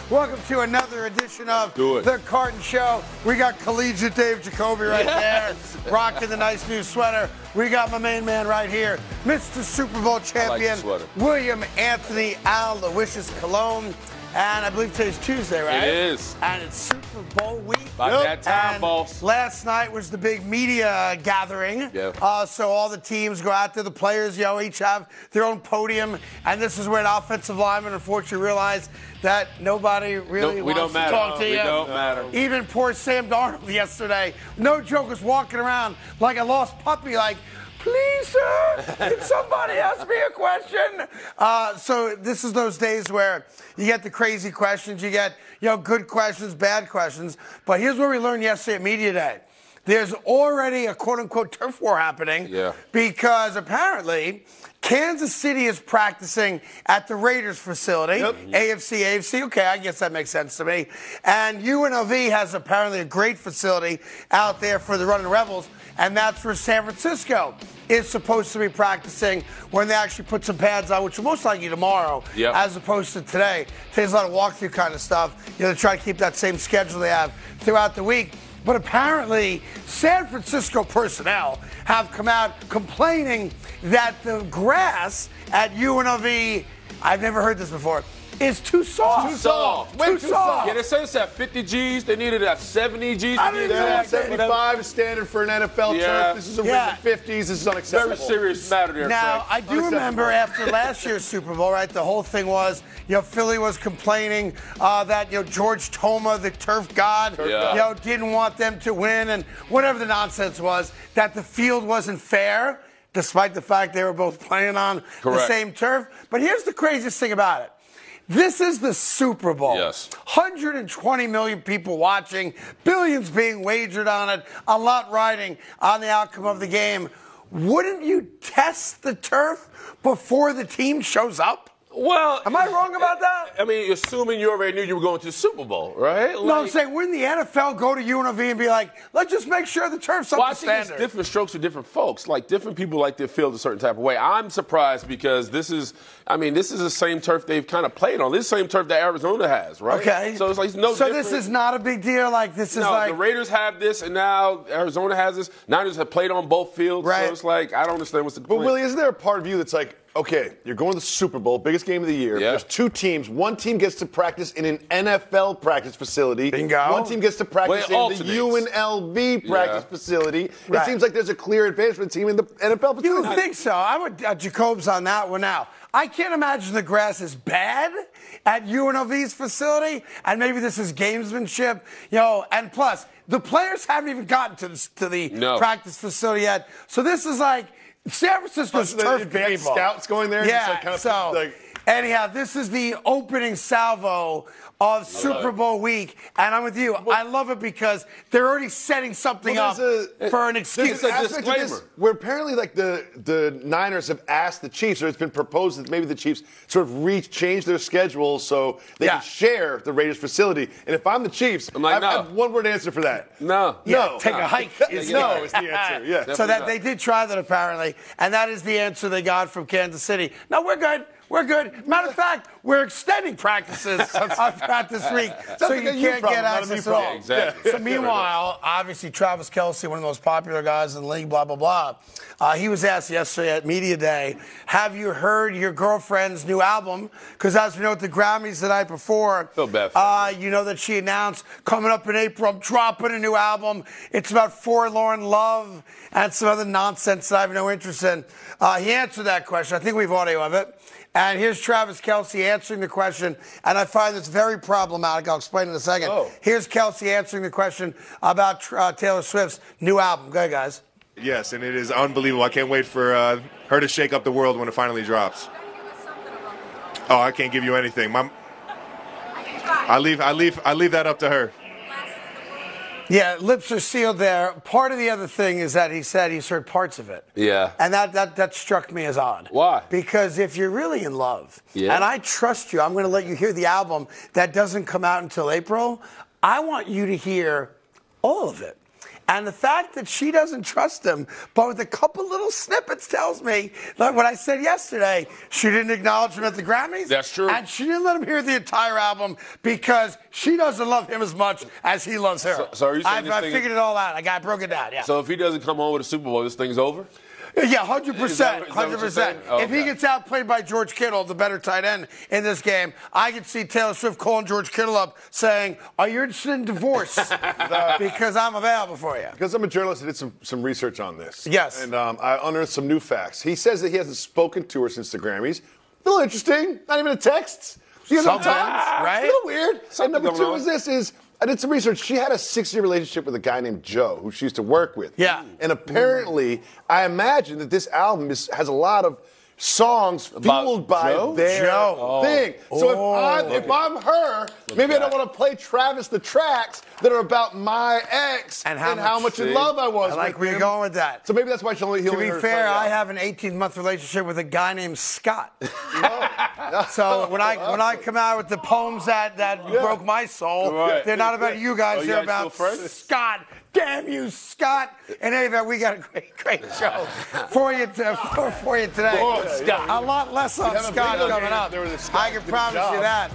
Welcome to another edition of The Carton Show. We got collegiate Dave Jacoby right there, rocking the nice new sweater. We got my main man right here, Mr. Super Bowl champion, William Anthony Aloysius Colon. And I believe today's Tuesday, right? It is. And it's Super Bowl week. About that time, boss. Last night was the big media gathering. So all the teams go out there, the players, each have their own podium. And this is where an offensive lineman, unfortunately, realized that nobody really wants to talk to you. We don't matter. Even poor Sam Darnold yesterday, no joke, was walking around like a lost puppy, like, please, sir, can somebody ask me a question? So this is those days where you get the crazy questions, you get, good questions, bad questions. But here's what we learned yesterday at Media Day. There's already a quote-unquote turf war happening because apparently Kansas City is practicing at the Raiders facility. AFC, okay, I guess that makes sense to me. And UNLV has apparently a great facility out there for the Running Rebels, and that's where San Francisco is supposed to be practicing when they actually put some pads on, which will most likely tomorrow, as opposed to today. Today's a lot of walkthrough kind of stuff. They try to keep that same schedule they have throughout the week. But apparently, San Francisco personnel have come out complaining that the grass at UNLV, I've never heard this before, is too soft. Too soft. Too soft. Yeah, they said it's at 50 Gs. They needed it at 70 Gs. I don't even know. 75 is standard for an NFL turf. This is a 50s. This is unacceptable. Very serious matter there, Now, Frank. I do remember after last year's Super Bowl, right, the whole thing was, Philly was complaining that, George Toma, the turf god, didn't want them to win and whatever the nonsense was, that the field wasn't fair, despite the fact they were both playing on the same turf. But here's the craziest thing about it. This is the Super Bowl. 120 million people watching, billions being wagered on it, a lot riding on the outcome of the game. Wouldn't you test the turf before the team shows up? Well, am I wrong about that? I mean, assuming you already knew you were going to the Super Bowl, right? No, I'm saying, wouldn't the NFL go to UNLV and be like, let's just make sure the turf's up to standard? I think it's different strokes for different folks. Like, different people like their field a certain type of way. I'm surprised because this is the same turf they've kind of played on. This is the same turf that Arizona has, right? Okay. So it's like no different. So this is not a big deal? Like, this is like... No, the Raiders have this, and now Arizona has this. Niners have played on both fields. Right. So it's like, I don't understand what's the complaint. But, Willie, isn't there a part of you that's like, okay, you're going to the Super Bowl, biggest game of the year. There's two teams. One team gets to practice in an NFL practice facility. Bingo. One team gets to practice in the UNLV practice facility. It seems like there's a clear advantage for the team in the NFL facility. You would think so. I would Jacobs on that one now. I can't imagine the grass is bad at UNLV's facility, and maybe this is gamesmanship. And plus, the players haven't even gotten to the practice facility yet. So this is like San Francisco's turf people. Scouts going there. Yeah. Just like anyhow, this is the opening salvo of Super Bowl week, and I'm with you. I love it because they're already setting something up for an excuse. There's a disclaimer. Where apparently, like the Niners have asked the Chiefs, or it's been proposed that maybe the Chiefs sort of change their schedule so they can share the Raiders facility. And if I'm the Chiefs, I have one word answer for that. No. Take a hike. Is the answer. Yeah. So that they did try that apparently, and that is the answer they got from Kansas City. No, we're good. We're good. Matter of fact, we're extending practices throughout this week, so you can't get access at all. Exactly. So meanwhile, obviously, Travis Kelce, one of the most popular guys in the league, blah, blah, blah, he was asked yesterday at Media Day, have you heard your girlfriend's new album? Because as we know at the Grammys the night before, you know that she announced coming up in April, I'm dropping a new album. It's about forlorn love and some other nonsense that I have no interest in. He answered that question. I think we have audio of it. And here's Travis Kelce answering the question, and I find this very problematic. I'll explain in a second. Here's Kelce answering the question about Taylor Swift's new album. Go ahead, guys. Yes, and it is unbelievable. I can't wait for her to shake up the world when it finally drops. Oh, I can't give you anything. I leave that up to her. Yeah, lips are sealed there. Part of the other thing is that he said he's heard parts of it. Yeah. And that struck me as odd. Why? Because if you're really in love, and I trust you, I'm going to let you hear the album that doesn't come out until April, I want you to hear all of it. And the fact that she doesn't trust him, but with a couple little snippets tells me, like what I said yesterday, she didn't acknowledge him at the Grammys. That's true. And she didn't let him hear the entire album because she doesn't love him as much as he loves her. So are you saying I figured it all out. I broke it down, yeah. So if he doesn't come home with a Super Bowl, this thing's over? Yeah, 100%. Is that what you're 100%. saying? Oh, if he gets outplayed by George Kittle, the better tight end in this game, I could see Taylor Swift calling George Kittle up saying, are you interested in divorce? Because I'm available for you. Because I'm a journalist, I did some research on this. Yes. And I unearthed some new facts. He says that he hasn't spoken to her since the Grammys. A little interesting. Not even a text. Sometimes, right? A little weird. Something and number going two on. is I did some research. She had a 6-year relationship with a guy named Joe, who she used to work with. Yeah. And apparently, I imagine that this album has a lot of songs fueled by their thing. So if I'm her, maybe I don't want to play Travis the tracks that are about my ex and how much in love I was. I like where you're going with that. So maybe that's why he'll To be fair, I have an 18-month relationship with a guy named Scott. So when I come out with the poems that broke my soul, they're not about you guys. They're about Scott. Damn you, Scott! And anyway, we got a great show for you today. A lot less on Scott coming up. I can promise you that.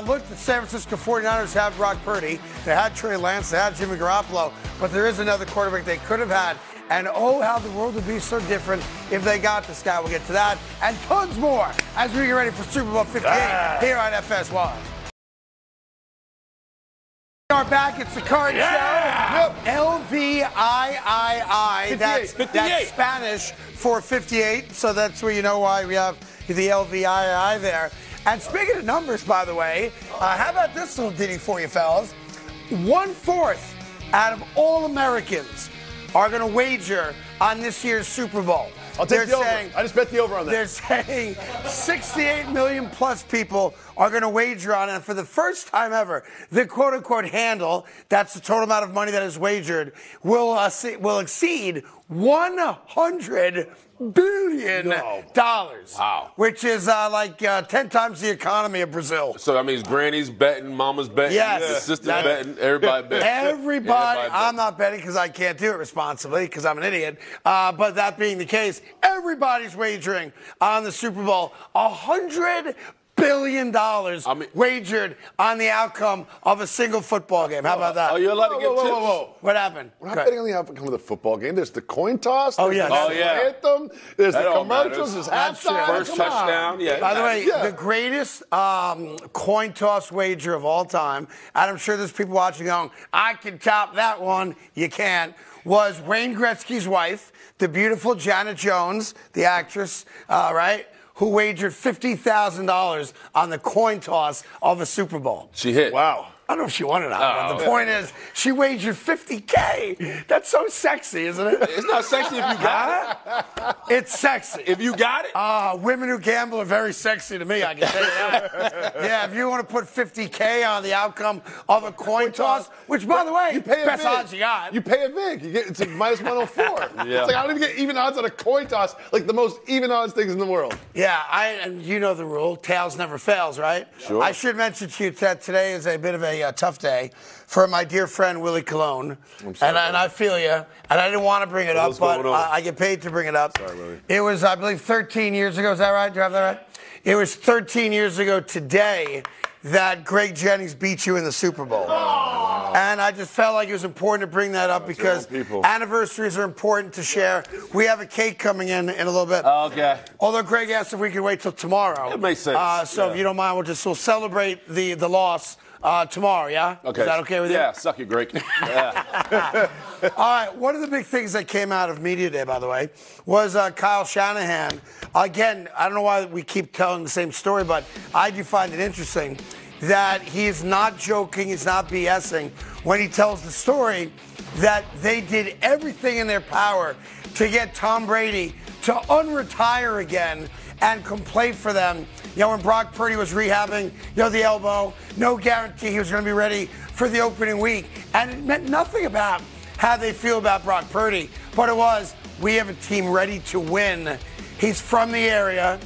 Look, the San Francisco 49ers have Brock Purdy. They had Trey Lance. They had Jimmy Garoppolo. But there is another quarterback they could have had. And oh, how the world would be so different if they got this guy. We'll get to that and tons more as we get ready for Super Bowl 58 here on FS1. We are back. It's the card show. LVIII. That's Spanish for 58. So that's where you know why we have the LVIII there. And speaking of numbers, by the way, how about this little ditty for you, fellas? 1/4 out of all Americans are going to wager on this year's Super Bowl. I'll take the over. I just bet the over on that. They're saying 68 million plus people are going to wager on it. For the first time ever, the quote-unquote handle, that's the total amount of money that is wagered, will exceed $100 billion. Wow. Which is like 10 times the economy of Brazil. So that means granny's betting, mama's betting, yes, sister's betting, everybody betting. Everybody, I'm not betting because I can't do it responsibly because I'm an idiot. But that being the case, everybody's wagering on the Super Bowl. $100 billion wagered on the outcome of a single football game. How about that? Oh, you're allowed to give tips? Whoa. What happened? We're not betting on the outcome of the football game. There's the coin toss. Oh, yeah. Anthem. There's the commercials. There's halftime. First touchdown. Yeah. By the way, the greatest coin toss wager of all time, and I'm sure there's people watching going, I can top that one. You can't. Was Wayne Gretzky's wife, the beautiful Janet Jones, the actress, right? Who wagered $50,000 on the coin toss of a Super Bowl. She hit. Wow. I don't know if she won it or not, but the point is, she wagered $50K. That's so sexy, isn't it? It's not sexy if you got it. It's sexy. If you got it? Women who gamble are very sexy to me, I can tell you that. Yeah, if you want to put $50K on the outcome of a coin toss, which, by the way, you pay best odds you got. You pay a vig. It's a minus 104. Yeah. It's like I don't even get even odds on a coin toss, like the most even odds things in the world. Yeah, and you know the rule. Tails never fails, right? Sure. I should mention to you that today is a bit of a tough day for my dear friend Willie Colon. And I feel you. And I didn't want to bring it up, but I get paid to bring it up. Sorry, Willie. It was, I believe, 13 years ago. Is that right? Do I have that right? It was 13 years ago today that Greg Jennings beat you in the Super Bowl. Oh. And I just felt like it was important to bring that up because anniversaries are important to share. We have a cake coming in a little bit. Okay. Although Greg asked if we could wait till tomorrow. It makes sense. So if you don't mind, we'll celebrate the loss tomorrow, yeah? Okay. Is that okay with you? Yeah, suck it, Greg. Yeah. All right, one of the big things that came out of Media Day, by the way, was Kyle Shanahan. Again, I don't know why we keep telling the same story, but I do find it interesting that he is not joking, he's not BSing when he tells the story that they did everything in their power to get Tom Brady to unretire again and come play for them. You know, when Brock Purdy was rehabbing, the elbow, no guarantee he was going to be ready for the opening week. And it meant nothing about how they feel about Brock Purdy, but it was, we have a team ready to win. He's from the area.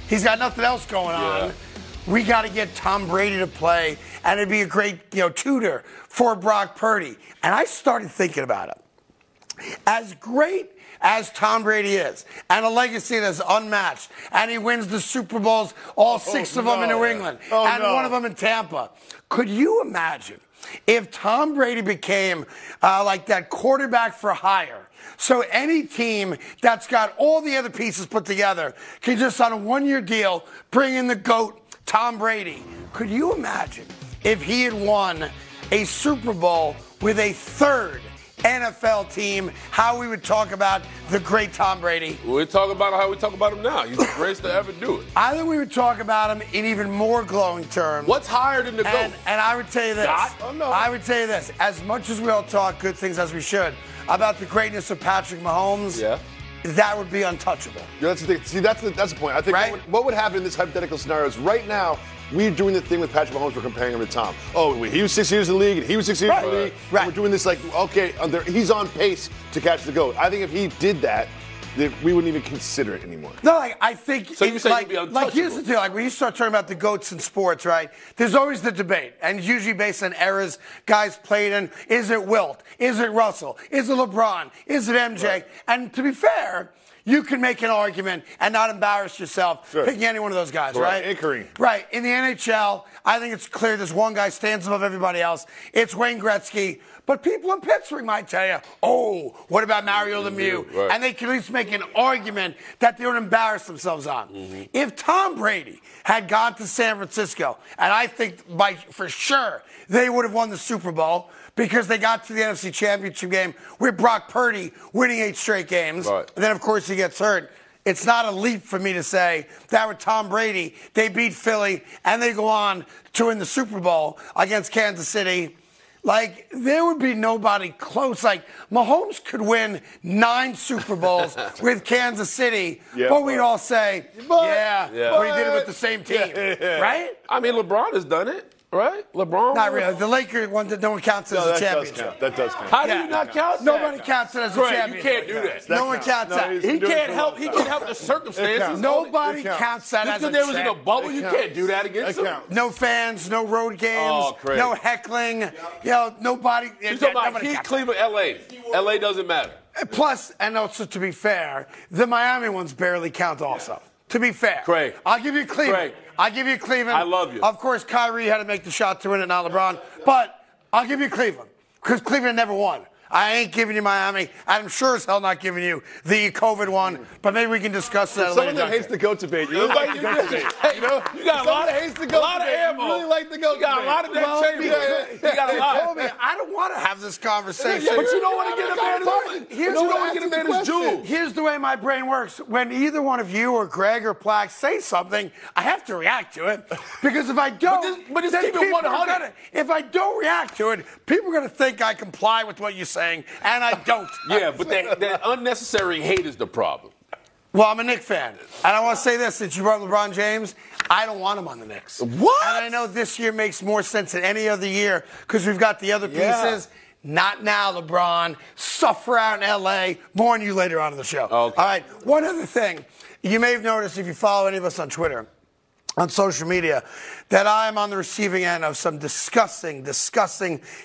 He's got nothing else going on. We got to get Tom Brady to play, and it'd be a great, tutor for Brock Purdy. And I started thinking about it. As great as Tom Brady is, and a legacy that's unmatched, and he wins the Super Bowls, all 6 of them in New England, and one of them in Tampa, could you imagine if Tom Brady became like that quarterback for hire? So any team that's got all the other pieces put together can just on a 1-year deal bring in the GOAT, Tom Brady. Could you imagine if he had won a Super Bowl with a 3rd NFL team, how we would talk about the great Tom Brady? We talk about how we talk about him now. He's the greatest to ever do it. I think we would talk about him in even more glowing terms. What's higher than the GOAT? And I would tell you this. I would tell you this. As much as we all talk good things as we should about the greatness of Patrick Mahomes, that would be untouchable. Yeah, that's the thing. See, that's the point. I think what would happen in this hypothetical scenario is right now, we're doing the thing with Patrick Mahomes, we're comparing him to Tom. Oh, he was 6 years in the league, and he was 6 years in the league. And we're doing this like, okay, he's on pace to catch the GOAT. I think if he did that, we wouldn't even consider it anymore. No, like, I think so. You say he'd be untouchable. Like, here's the deal. Like, when you start talking about the GOATs in sports, right? There's always the debate, and it's usually based on eras guys played in. Is it Wilt? Is it Russell? Is it LeBron? Is it MJ? Right. And to be fair, you can make an argument and not embarrass yourself picking any one of those guys, right? Anchoring. Right. In the NHL, I think it's clear there's one guy stands above everybody else. It's Wayne Gretzky. But people in Pittsburgh might tell you, oh, what about Mario Lemieux? Right. And they can at least make an argument that they don't embarrass themselves on. If Tom Brady had gone to San Francisco, and I think for sure they would have won the Super Bowl, because they got to the NFC Championship game with Brock Purdy winning 8 straight games. Right. And then, of course, he gets hurt. It's not a leap for me to say that with Tom Brady, they beat Philly, and they go on to win the Super Bowl against Kansas City. Like, there would be nobody close. Like, Mahomes could win 9 Super Bowls with Kansas City, but we'd all say, but he did it with the same team, right? I mean, LeBron has done it. Right? LeBron? Not really. The Lakers one that no one counts as a championship. That does count. How do you not count that? Nobody counts it as a championship. You can't do that. No one counts that. He can't help the circumstances. Nobody counts that as a championship. Just because there was in a bubble, you can't do that against him. No fans, no road games, no heckling. You know, nobody. You're talking about Heat, Cleveland, LA. LA doesn't matter. Plus, and also to be fair, the Miami ones barely count also. To be fair. Craig. I'll give you Cleveland. I'll give you Cleveland. I love you. Of course, Kyrie had to make the shot to win it, not LeBron. But I'll give you Cleveland, because Cleveland never won. I ain't giving you Miami. I'm sure as hell not giving you the COVID one, but maybe we can discuss that later. Someone that hates the GOAT debate. You like the GOAT debate. You know, you got a lot of hates the GOAT debate. You really like the GOAT debate. You got a lot of that chamber. You got a lot. I don't want to have this conversation. But you don't want to get a man his jewels. Here's the way my brain works. When either one of you or Greg or Plax say something, I have to react to it. Because if I don't, but just keep it 100. If I don't react to it, people are going to think I comply with what you're saying, and I don't. Yeah, but that unnecessary hate is the problem. Well, I'm a Knicks fan. And I want to say this, since you brought LeBron James, I don't want him on the Knicks. What? And I know this year makes more sense than any other year because we've got the other pieces. Not now, LeBron. Suffer out in L.A. More on you later on in the show. Okay. All right, one other thing. You may have noticed if you follow any of us on Twitter, on social media, that I'm on the receiving end of some disgusting,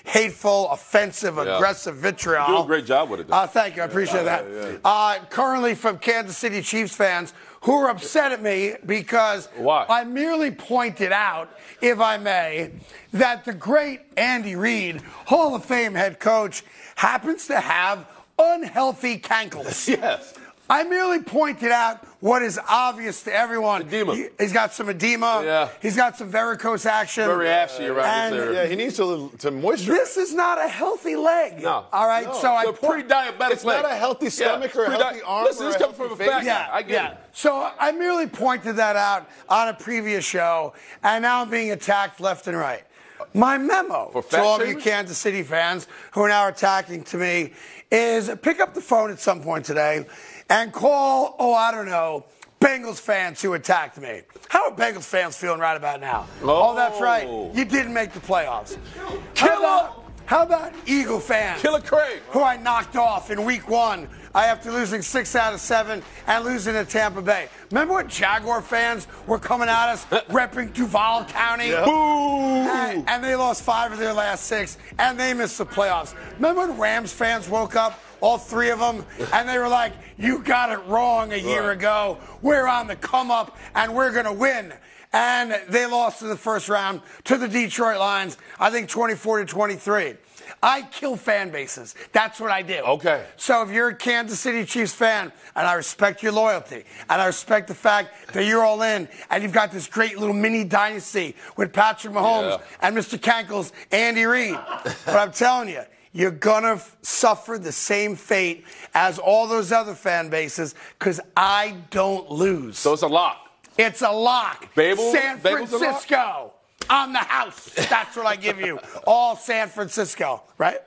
hateful, offensive, aggressive vitriol. You do a great job with it. Thank you. I appreciate that. Currently from Kansas City Chiefs fans who are upset at me because I merely pointed out, if I may, that the great Andy Reid, Hall of Fame head coach, happens to have unhealthy cankles. Yes. I merely pointed out what is obvious to everyone. Edema. He's got some edema. Yeah. He's got some varicose action. Very ashy around this area. Yeah, he needs to moisturize. This is not a healthy leg. No. All right, so I pre-diabetic It's leg. not a healthy stomach or a healthy arm. Listen, this comes from a fat guy. I get it. So I merely pointed that out on a previous show, and now I'm being attacked left and right. My memo to all of you Kansas City fans who are now attacking to me is pick up the phone at some point today and call, I don't know, Bengals fans who attacked me. How are Bengals fans feeling right about now? Oh, that's right. You didn't make the playoffs. How about Eagle fans? Killer Craig. Who I knocked off in week 1 after losing 6 out of 7 and losing to Tampa Bay. Remember when Jaguar fans were coming at us, repping Duval County? Yep. Boo! And they lost 5 of their last 6, and they missed the playoffs. Remember when Rams fans woke up, all 3 of them, and they were like, you got it wrong a year ago. We're on the come up, and we're going to win. And they lost in the first round to the Detroit Lions, I think 24-23. I kill fan bases. That's what I do. Okay. So if you're a Kansas City Chiefs fan, and I respect your loyalty, and I respect the fact that you're all in, and you've got this great little mini dynasty with Patrick Mahomes and Mr. Cankle's Andy Reid. But I'm telling you, you're going to suffer the same fate as all those other fan bases because I don't lose. So it's a lock. It's a lock. Babel, San Francisco on the house. That's what I give you. All San Francisco, right?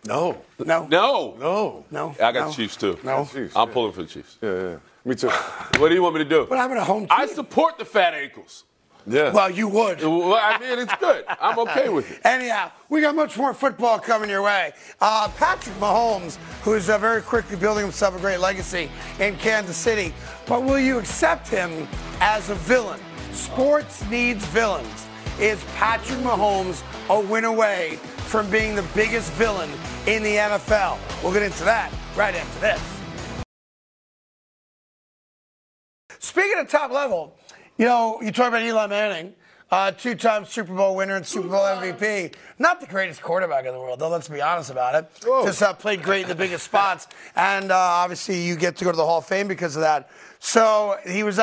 No. I got the Chiefs, too. No. Chiefs, I'm pulling for the Chiefs. Yeah. Me too. What do you want me to do? But I'm at a home team. I support the fat ankles. Yeah. Well, you would. Well, I mean, it's good. I'm okay with it. Anyhow, we got much more football coming your way. Patrick Mahomes, who's very quickly building himself a great legacy in Kansas City, but will you accept him as a villain? Sports needs villains. Is Patrick Mahomes a win away from being the biggest villain in the NFL? We'll get into that right after this. Speaking of top level, you know, you talk about Eli Manning, 2-time Super Bowl winner and Super Bowl MVP. Not the greatest quarterback in the world, though, let's be honest about it. Whoa. Just played great in the biggest spots. And obviously you get to go to the Hall of Fame because of that. So he was,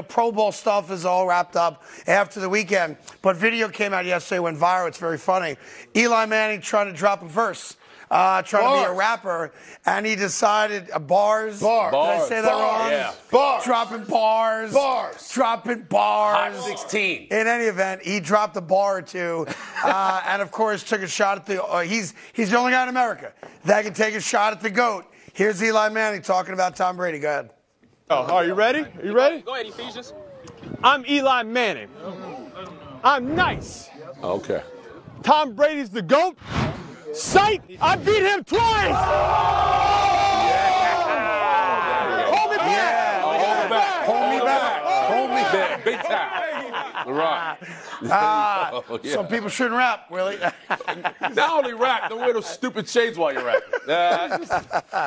Pro Bowl stuff is all wrapped up after the weekend. But video came out yesterday, went viral. It's very funny. Eli Manning trying to drop a verse. Trying to be a rapper, and he decided bars. Did I say that wrong? Yeah. Bars. Dropping bars. Dropping bars. Hot 16. In any event, he dropped a bar or two, and of course took a shot at the. He's the only guy in America that can take a shot at the GOAT. Here's Eli Manning talking about Tom Brady. Go ahead. Oh, are you ready? Are you ready? Go ahead, Ephesians. I'm Eli Manning. I'm nice. Okay. Tom Brady's the GOAT. Sight! I beat him twice! Hold me back! Hold me back. Big time. Right. Some people shouldn't rap, Willie. Not only rap, don't wear those stupid shades while you're rapping.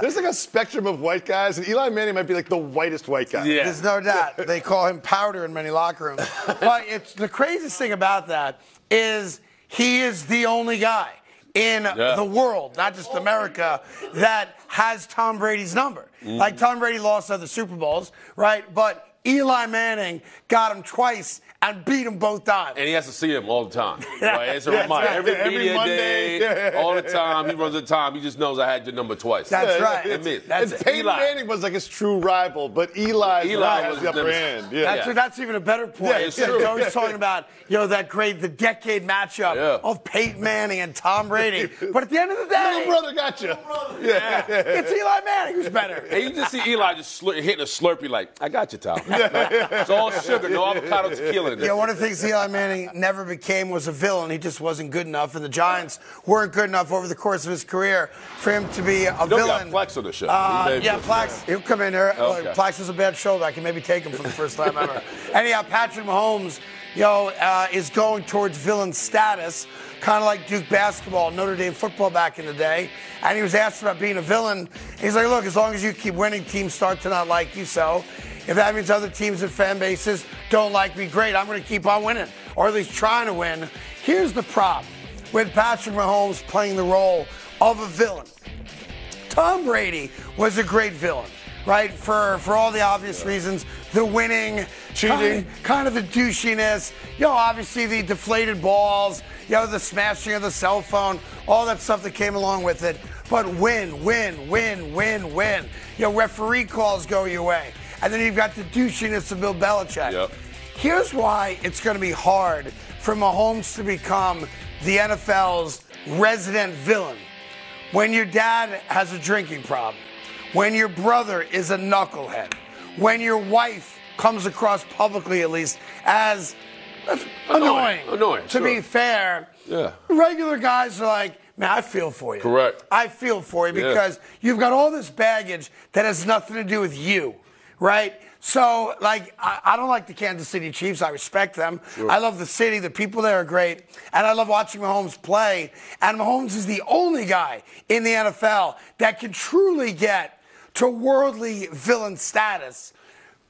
There's like a spectrum of white guys, and Eli Manning might be like the whitest white guy. Yeah. There's no doubt. They call him powder in many locker rooms. But it's the craziest thing about that is he is the only guy in the world, not just America, that has Tom Brady's number. Like Tom Brady lost other Super Bowls, right? But Eli Manning got him twice and beat him both times. And he has to see him all the time. Right? It's a reminder. Right. Every media day, all the time. He runs the time. He just knows I had your number twice. That's right. And Peyton Manning was like his true rival, but Eli has the upper hand. Yeah. That's even a better point. Yeah, it's true. He's talking about the decade matchup of Peyton Manning and Tom Brady. But at the end of the day, little brother got you. It's Eli Manning who's better. And you just see Eli just hitting a Slurpee like, I got you, Tom. It's all sugar, no avocado tequila in it. Yeah, one of the things Eli Manning never became was a villain. He just wasn't good enough, and the Giants weren't good enough over the course of his career for him to be a villain. Got Plax on the show. Plax. He'll come in there. Okay. Plax has a bad shoulder. I can maybe take him for the first time ever. Anyhow, Patrick Mahomes, is going towards villain status, kind of like Duke basketball, Notre Dame football back in the day. And he was asked about being a villain. He's like, look, as long as you keep winning, teams start to not like you. So if that means other teams and fan bases don't like me, great. I'm going to keep on winning, or at least trying to win. Here's the problem with Patrick Mahomes playing the role of a villain. Tom Brady was a great villain, right? For all the obvious reasons, the winning, cheating, kind of the douchiness, obviously the deflated balls, the smashing of the cell phone, all that stuff that came along with it. But win. Referee calls go your way. And then you've got the douchiness of Bill Belichick. Yep. Here's why it's going to be hard for Mahomes to become the NFL's resident villain. When your dad has a drinking problem, when your brother is a knucklehead, when your wife comes across publicly, at least, as annoying. To be fair, regular guys are like, Man, I feel for you. Correct. I feel for you because you've got all this baggage that has nothing to do with you, right? So, like, I don't like the Kansas City Chiefs. I respect them. Sure. I love the city. The people there are great. And I love watching Mahomes play. And Mahomes is the only guy in the NFL that can truly get to worldly villain status.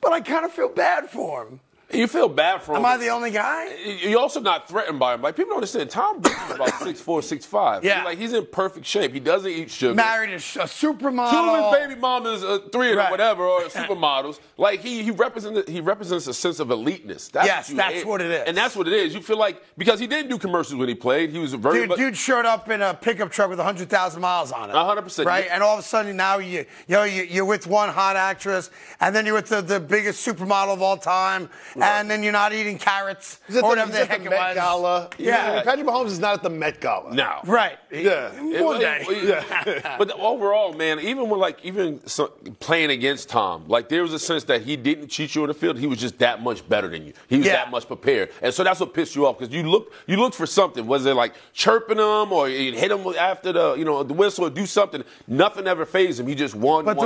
But I kind of feel bad for him. You feel bad for him. Am I the only guy? You're also not threatened by him. Like, people don't understand. Tom Brady is about 6'4", 6'5". Yeah. He's in perfect shape. He doesn't eat sugar. Married a supermodel. Two of his baby mamas, three of them, whatever, or supermodels. Like, he represents a sense of eliteness. That's what it is. And that's what it is. You feel like, because he didn't do commercials when he played. He was very Dude showed up in a pickup truck with 100,000 miles on it. 100%. Right? And all of a sudden now you're with one hot actress, and then you're with the biggest supermodel of all time, and then you're not eating carrots or whatever the heck it was. Gala. Yeah. Patrick Mahomes is not at the Met Gala. No. Right. Yeah. One day. But overall, man, even playing against Tom, like, there was a sense that he didn't cheat you on the field. He was just that much better than you. He was that much prepared. And so that's what pissed you off, because you looked for something. Was it like chirping him or hit him after the whistle or do something? Nothing ever fazed him. He just won. But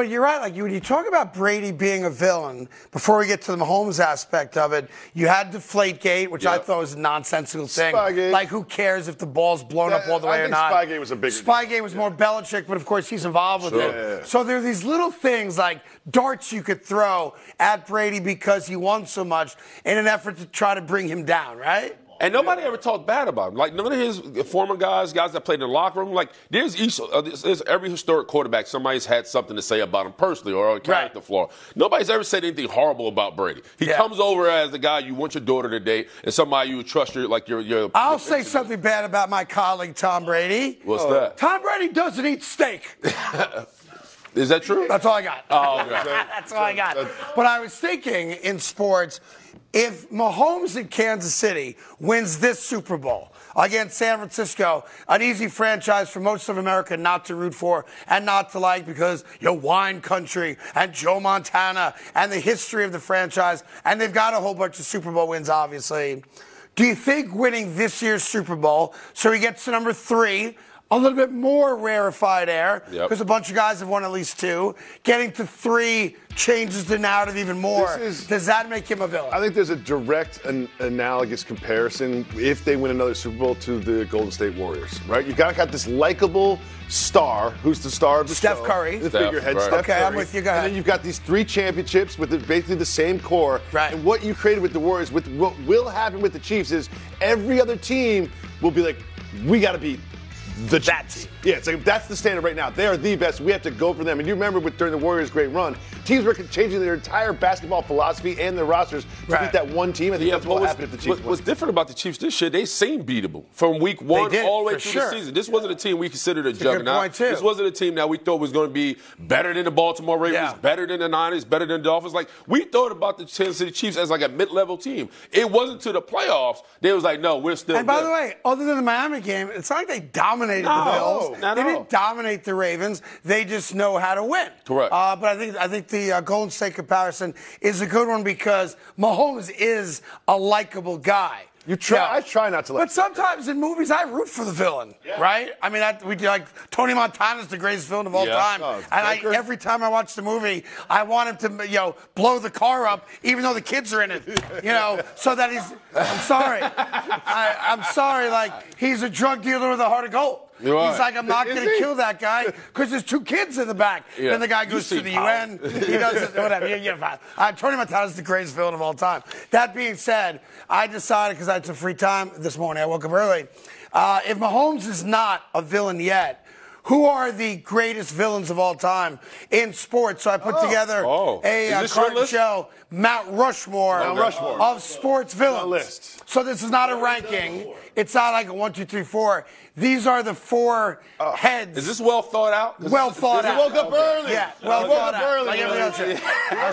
you're right. Like, when you talk about Brady being a villain, before we get to the Mahomes aspect of it, you had Deflategate, which I thought was a nonsensical thing. Spygate. Like, who cares if the ball's blown up all the way or not? Spygate was a bigger Spygate was more Belichick, but of course he's involved with it. Yeah. So there are these little things like darts you could throw at Brady because he won so much in an effort to try to bring him down, right? And nobody ever talked bad about him. Like, none of his former guys that played in the locker room, like, there's every historic quarterback, somebody's had something to say about him personally or a character flaw. Nobody's ever said anything horrible about Brady. He comes over as the guy you want your daughter to date and somebody you would trust your I'll say something bad about my colleague Tom Brady. What's that? Tom Brady doesn't eat steak. Is that true? That's all I got. Oh, okay. That's all I got. But I was thinking in sports, if Mahomes in Kansas City wins this Super Bowl against San Francisco, an easy franchise for most of America not to root for and not to like, because wine country and Joe Montana and the history of the franchise, and they've got a whole bunch of Super Bowl wins, obviously. Do you think winning this year's Super Bowl, so he gets to number 3, a little bit more rarefied air, because a bunch of guys have won at least 2. Getting to 3 changes the narrative even more. Does that make him a villain? I think there's a direct analogous comparison if they win another Super Bowl to the Golden State Warriors, right? You got this likable star, who's the star of the Steph show. Curry. The figurehead, right. Steph Curry. I'm with you, go ahead. And then you've got these 3 championships with basically the same core. Right. And what you created with the Warriors, with what will happen with the Chiefs is every other team will be like, we got to beat the Chiefs. Yeah, it's like that's the standard right now. They are the best. We have to go for them. And you remember during the Warriors' great run, teams were changing their entire basketball philosophy and their rosters to beat that one team. I think that's what happened if the Chiefs won. What's different about the Chiefs this year, they seemed beatable from week 1 all the way through the season. This wasn't a team we considered a juggernaut. This wasn't a team that we thought was going to be better than the Baltimore Ravens, better than the Niners, better than the Dolphins. Like, we thought about the Kansas City Chiefs as like a mid-level team. It wasn't to the playoffs. They was like, no, we're still And by the way, other than the Miami game, it's not like they dominated the Bills. They didn't dominate the Ravens. They just know how to win. Correct. But I think the Golden State comparison is a good one because Mahomes is a likable guy. I try not to like. But sometimes in movies, I root for the villain, right? I mean, we do, like, Tony Montana's the greatest villain of all time. And every time I watch the movie, I want him to, blow the car up, even though the kids are in it, so that he's, I'm sorry. I'm sorry, like, he's a drug dealer with a heart of gold. He's like, I'm not going to kill that guy because there's 2 kids in the back. Then the guy goes to the UN. He does it, whatever. Tony Montana's the greatest villain of all time. That being said, I decided, because I had some free time this morning, I woke up early, if Mahomes is not a villain yet, who are the greatest villains of all time in sports? So I put together a card show, Mount Rushmore of sports villains. So this is not a ranking. It's not like a 1, 2, 3, 4. These are the 4 heads. Is this well thought out? Well thought out. Woke up early. Yeah, well thought out. Like everybody else did. I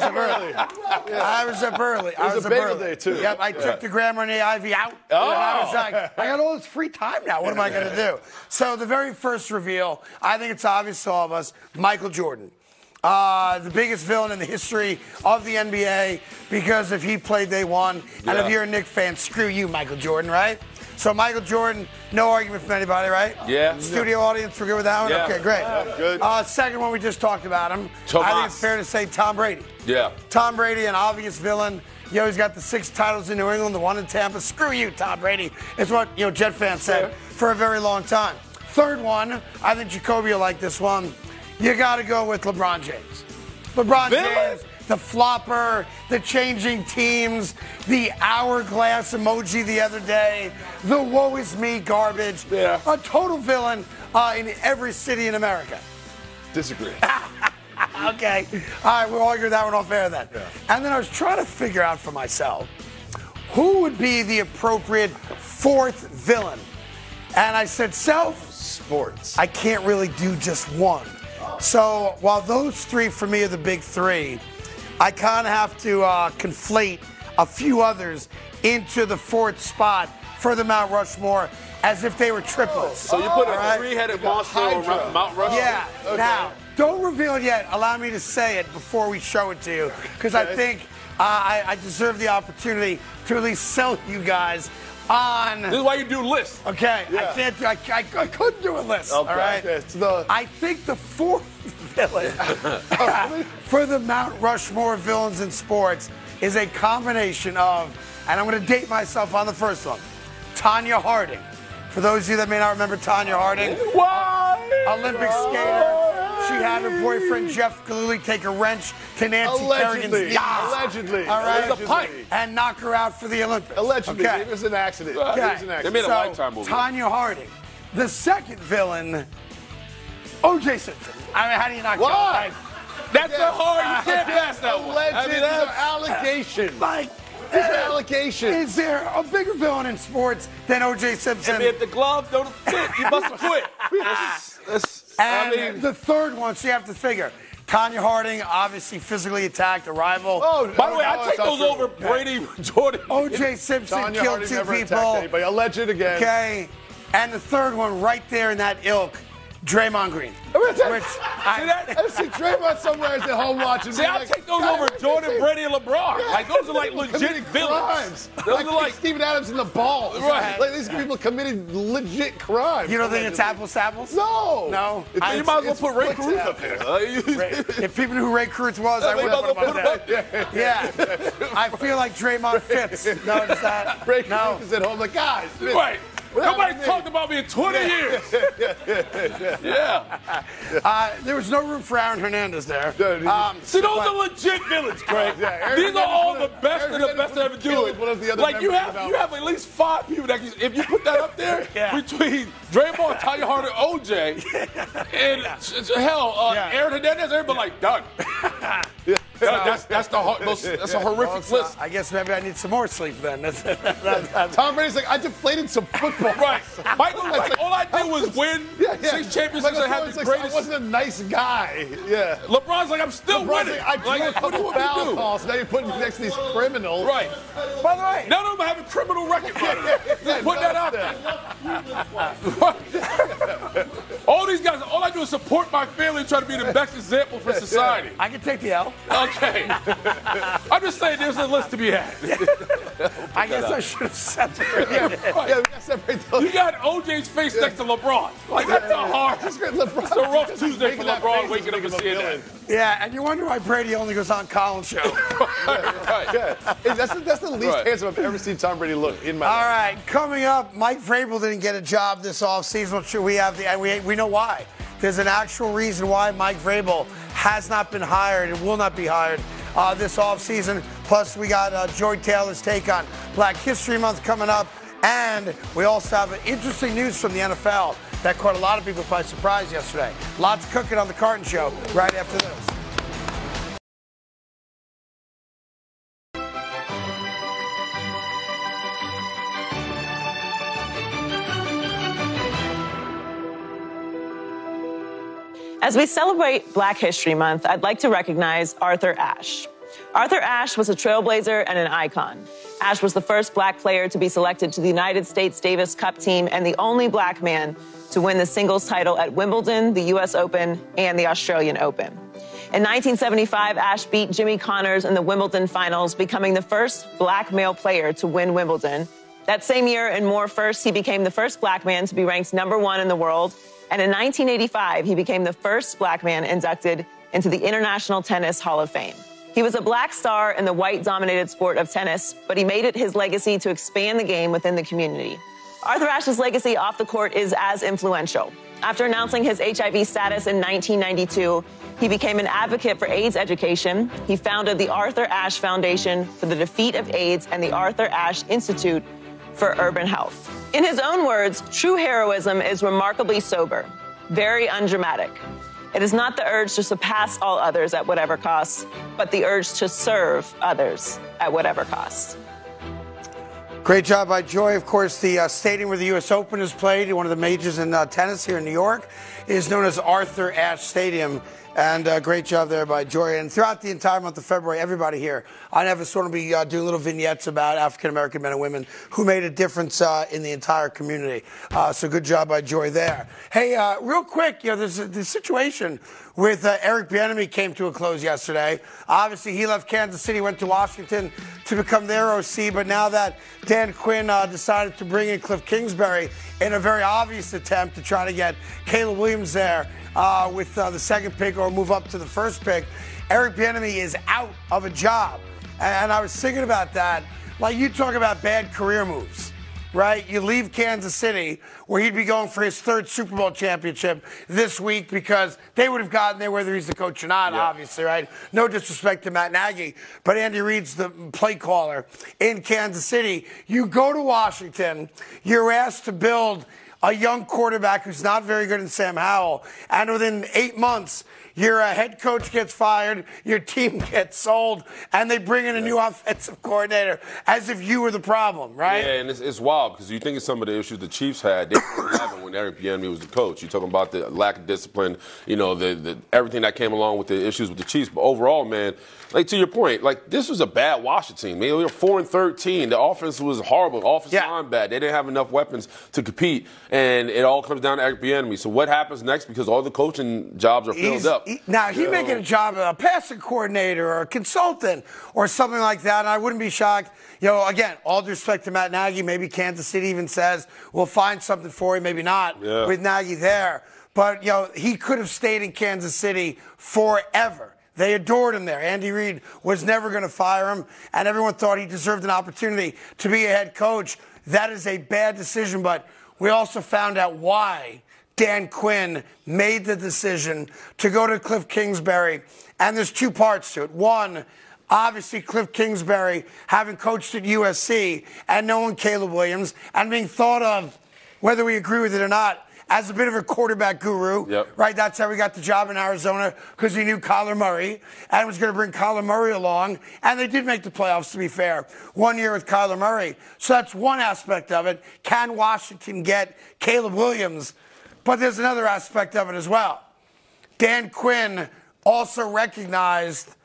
was up early. It was a bagel day, too. Yep, I took the grammar and the Ivy out. And I was like, I got all this free time now. What am I going to do? So the very first reveal, I think it's obvious to all of us, Michael Jordan. The biggest villain in the history of the NBA, because if he played, they won. And if you're a Knicks fan, screw you, Michael Jordan, right? So Michael Jordan, no argument from anybody, right? Yeah. Studio audience, we're good with that one? Yeah. Okay, great. Good. Second one, we just talked about him. Tomas. I think it's fair to say Tom Brady. Yeah. Tom Brady, an obvious villain. He's got the 6 titles in New England, the 1 in Tampa. Screw you, Tom Brady. It's what Jet fans said for a very long time. Third one, I think Jacoby will like this one. You got to go with LeBron James. LeBron James, the flopper, the changing teams, the hourglass emoji the other day, the woe is me garbage. Yeah. A total villain in every city in America. Disagree. Okay. All right, we'll argue that one off air then. Yeah. And then I was trying to figure out for myself who would be the appropriate 4th villain. And I said, Sports. I can't really do just one. So while those 3 for me are the big 3, I kind of have to conflate a few others into the 4th spot for the Mount Rushmore as if they were triplets. So you put a 3-headed monster on Mount Rushmore? Yeah. Okay. Now, don't reveal it yet. Allow me to say it before we show it to you, because I think I deserve the opportunity to at least sell you guys on. This is why you do lists. Okay, yeah. I couldn't do a list. Okay. All right. I think the 4th villain for the Mount Rushmore villains in sports is a combination of, and I'm going to date myself on the first one, Tonya Harding. For those of you that may not remember Tonya Harding, Olympic skater. She had her boyfriend Jeff Gillooly take a wrench to Nancy Kerrigan's knee. Allegedly. All right. Allegedly. A pipe. And knock her out for the Olympics. Allegedly. Okay. It was an accident. Okay. It was an accident. They made a Lifetime movie. Tonya Harding. The second villain, O.J. Simpson. I mean, how do you not Why? That's a hard. You can't pass that one. Alleged allegation. Like, allegation. Is there a bigger villain in sports than O.J. Simpson? I mean, if the glove don't fit, you must quit. And the third one, so you have to figure. Tonya Harding, obviously physically attacked a rival. By the way, I take those over Brady, Jordan. O.J. Simpson Tonya killed Harding 2 never people. attacked anybody. Alleged again. Okay. And the third one, right there in that ilk, Draymond Green. I see Draymond somewhere at home watching. See, I take those over Jordan, Brady, and LeBron. Yeah. Like, those are like legit villains. Those like are like Steven Adams in the ball. Right. Like these people committed legit crimes. You don't think it's apples to apples? No. No. You might as well put Ray Caruth up there. If people knew who Ray Caruth was, I would have put him up there. Yeah. I feel like Draymond fits. No, it's that. Ray Caruth is at home like, guys. Right. Nobody's talked about me in 20 years. Yeah. There was no room for Aaron Hernandez there. See, those are legit villains, Craig. These are all the best of the best that ever do it. Like, you have at least 5 people that, if you put that up there, between Draymond, Tonya Harding, OJ, and Aaron Hernandez, everybody like, done. That's a horrific list. I guess maybe I need some more sleep then. Tom Brady's like, I deflated some football. Right. Michael's like, all I did was win 6 championships and have the greatest. I wasn't a nice guy. Yeah. LeBron's like, I'm still winning. I drew a couple foul calls. Now you're putting me next to these criminals. Right. By the way, none of them have a criminal record. Just put that out there. All these guys, all I do is support my family and try to be the best example for society. I can take the L. Okay. I'm just saying there's a list to be had. I guess I should have separated. Yeah, we got separate those. You got OJ's face next to LeBron. Like, that's a hard. It's a rough Tuesday for LeBron waking up and seeing that. Yeah, and you wonder why Brady only goes on Colin's show. Right. Yeah. That's the least handsome I've ever seen Tom Brady look in my life. All right, coming up, Mike Vrabel didn't get a job this offseason. We know why. There's an actual reason why Mike Vrabel has not been hired and will not be hired this offseason. Plus, we got Joy Taylor's take on Black History Month coming up. And we also have interesting news from the NFL that caught a lot of people by surprise yesterday. Lots cooking on the Carton Show right after this. As we celebrate Black History Month, I'd like to recognize Arthur Ashe. Arthur Ashe was a trailblazer and an icon. Ashe was the first black player to be selected to the United States Davis Cup team and the only black man to win the singles title at Wimbledon, the U.S. Open, and the Australian Open. In 1975, Ashe beat Jimmy Connors in the Wimbledon finals, becoming the first black male player to win Wimbledon. That same year, in more firsts, he became the first black man to be ranked #1 in the world. And in 1985, he became the first black man inducted into the International Tennis Hall of Fame. He was a black star in the white-dominated sport of tennis, but he made it his legacy to expand the game within the community. Arthur Ashe's legacy off the court is as influential. After announcing his HIV status in 1992, he became an advocate for AIDS education. He founded the Arthur Ashe Foundation for the Defeat of AIDS and the Arthur Ashe Institute for Urban Health. In his own words, true heroism is remarkably sober, very undramatic. It is not the urge to surpass all others at whatever cost, but the urge to serve others at whatever cost. Great job by Joy. Of course, the stadium where the U.S. Open is played, one of the majors in tennis here in New York, is known as Arthur Ashe Stadium. And great job there by Joy. And throughout the entire month of February, everybody here, I never sort of be doing little vignettes about African-American men and women who made a difference in the entire community. So good job by Joy there. Hey, real quick, there's the situation with Eric Bieniemy came to a close yesterday. Obviously, he left Kansas City, went to Washington to become their OC. But now that Dan Quinn decided to bring in Cliff Kingsbury in a very obvious attempt to try to get Caleb Williams there, with the second pick or move up to the first pick, Eric Bieniemy is out of a job. And I was thinking about that. Like, you talk about bad career moves, right? You leave Kansas City, where he'd be going for his third Super Bowl championship this week, because they would have gotten there whether he's the coach or not, obviously, right? No disrespect to Matt Nagy, but Andy Reid's the play caller in Kansas City. You go to Washington, you're asked to build a young quarterback who's not very good in Sam Howell, and within 8 months, your head coach gets fired, your team gets sold, and they bring in a new offensive coordinator as if you were the problem, right? Yeah, and it's wild because you think of some of the issues the Chiefs had. They didn't have it when Eric Bieniemy was the coach. You're talking about the lack of discipline, the everything that came along with the issues with the Chiefs. But overall, man, like, to your point, like, this was a bad Washington team. They were 4-13. The offense was horrible. Offensive line bad. They didn't have enough weapons to compete, and it all comes down to Eric Bieniemy. So what happens next? Because all the coaching jobs are filled up. Now, he's making a job of a passing coordinator or a consultant or something like that, and I wouldn't be shocked. Again, all due respect to Matt Nagy, maybe Kansas City even says, we'll find something for him, maybe not, with Nagy there. But, he could have stayed in Kansas City forever. They adored him there. Andy Reid was never going to fire him, and everyone thought he deserved an opportunity to be a head coach. That is a bad decision, but we also found out why Dan Quinn made the decision to go to Cliff Kingsbury, and there's two parts to it. One, obviously Cliff Kingsbury having coached at USC and knowing Caleb Williams and being thought of, whether we agree with it or not, as a bit of a quarterback guru, right? That's how he got the job in Arizona, because he knew Kyler Murray and was going to bring Kyler Murray along. And they did make the playoffs, to be fair, 1 year with Kyler Murray. So that's one aspect of it. Can Washington get Caleb Williams? But there's another aspect of it as well. Dan Quinn also recognized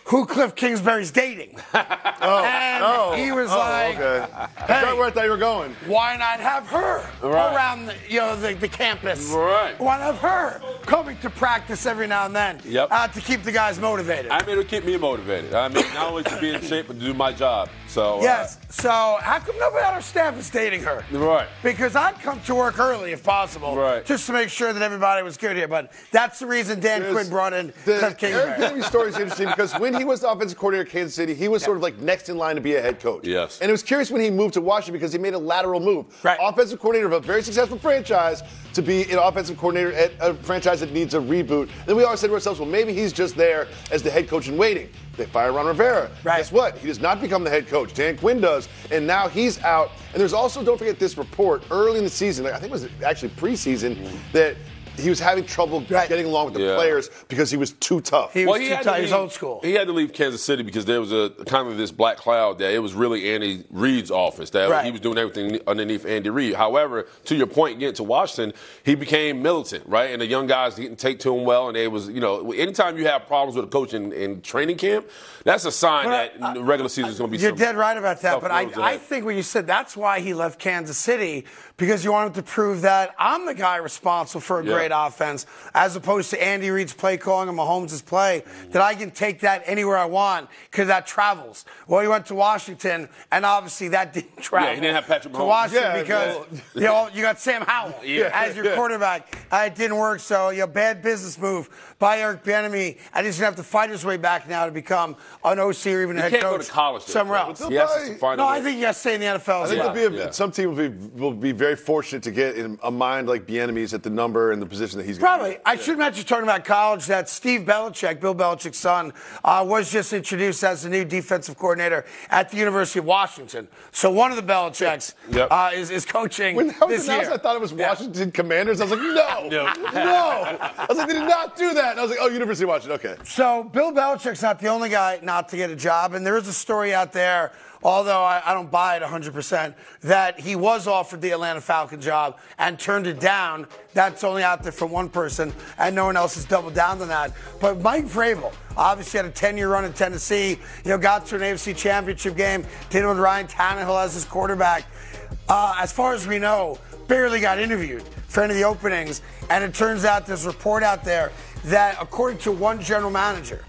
who Cliff Kingsbury's dating. He was like, okay. That's not where I thought you were going. Why not have her around the campus? Right. Why not have her coming to practice every now and then to keep the guys motivated? I mean, it'll keep me motivated. I mean, not only to be in shape, but to do my job. So yes. So how come nobody on our staff is dating her? Right. Because I'd come to work early if possible, just to make sure that everybody was good here. But that's the reason Dan Quinn brought in Cliff Kingsbury. Eric Bieniemy story is interesting because when he was the offensive coordinator at Kansas City, he was sort of like next in line to be a head coach. Yes. And it was curious when he moved to Washington because he made a lateral move. Right. Offensive coordinator of a very successful franchise to be an offensive coordinator at a franchise that needs a reboot. Then we always said to ourselves, well, maybe he's just there as the head coach in waiting. They fire Ron Rivera. Right. Guess what? He does not become the head coach. Dan Quinn does, and now he's out. And there's also, don't forget this report, early in the season, I think it was actually preseason, that he was having trouble getting along with the players because he was too tough. He was too tough. He was old school. He had to leave Kansas City because there was a kind of this black cloud that it was really Andy Reid's office, that he was doing everything underneath Andy Reid. However, to your point, getting to Washington, he became militant, right? And the young guys didn't take to him well, and it was, anytime you have problems with a coach in training camp, that's a sign that the regular season is going to be. You're dead right about that, but I think when you said that's why he left Kansas City, because you wanted to prove that I'm the guy responsible for a great great offense, as opposed to Andy Reid's play calling and Mahomes' play, that I can take that anywhere I want because that travels. Well, he went to Washington, and obviously that didn't travel. Yeah, he didn't have Patrick Mahomes. To Washington because you got Sam Howell as your quarterback. It didn't work, so bad business move by Eric Bieniemy, and he's going to have to fight his way back now to become an OC or even a head coach go to college somewhere else. I think you got to stay in the NFL. I think some team will be very fortunate to get in a mind like Bieniemy's at the number and the position that he's going to be. I should mention, talking about college, that Steve Belichick, Bill Belichick's son, was just introduced as the new defensive coordinator at the University of Washington. So one of the Belichicks is coaching when that was this announced, year. I thought it was Washington Commanders. I was like, no. I was like, they did not do that. And I was like, oh, University of Washington, okay. So Bill Belichick's not the only guy not to get a job, and there is a story out there, although I don't buy it 100%, that he was offered the Atlanta Falcons job and turned it down. That's only out there from one person, and no one else has doubled down on that. But Mike Vrabel obviously had a 10-year run in Tennessee, got to an AFC Championship game, did it with Ryan Tannehill as his quarterback. As far as we know, barely got interviewed for any of the openings, and it turns out there's a report out there that, according to one general manager,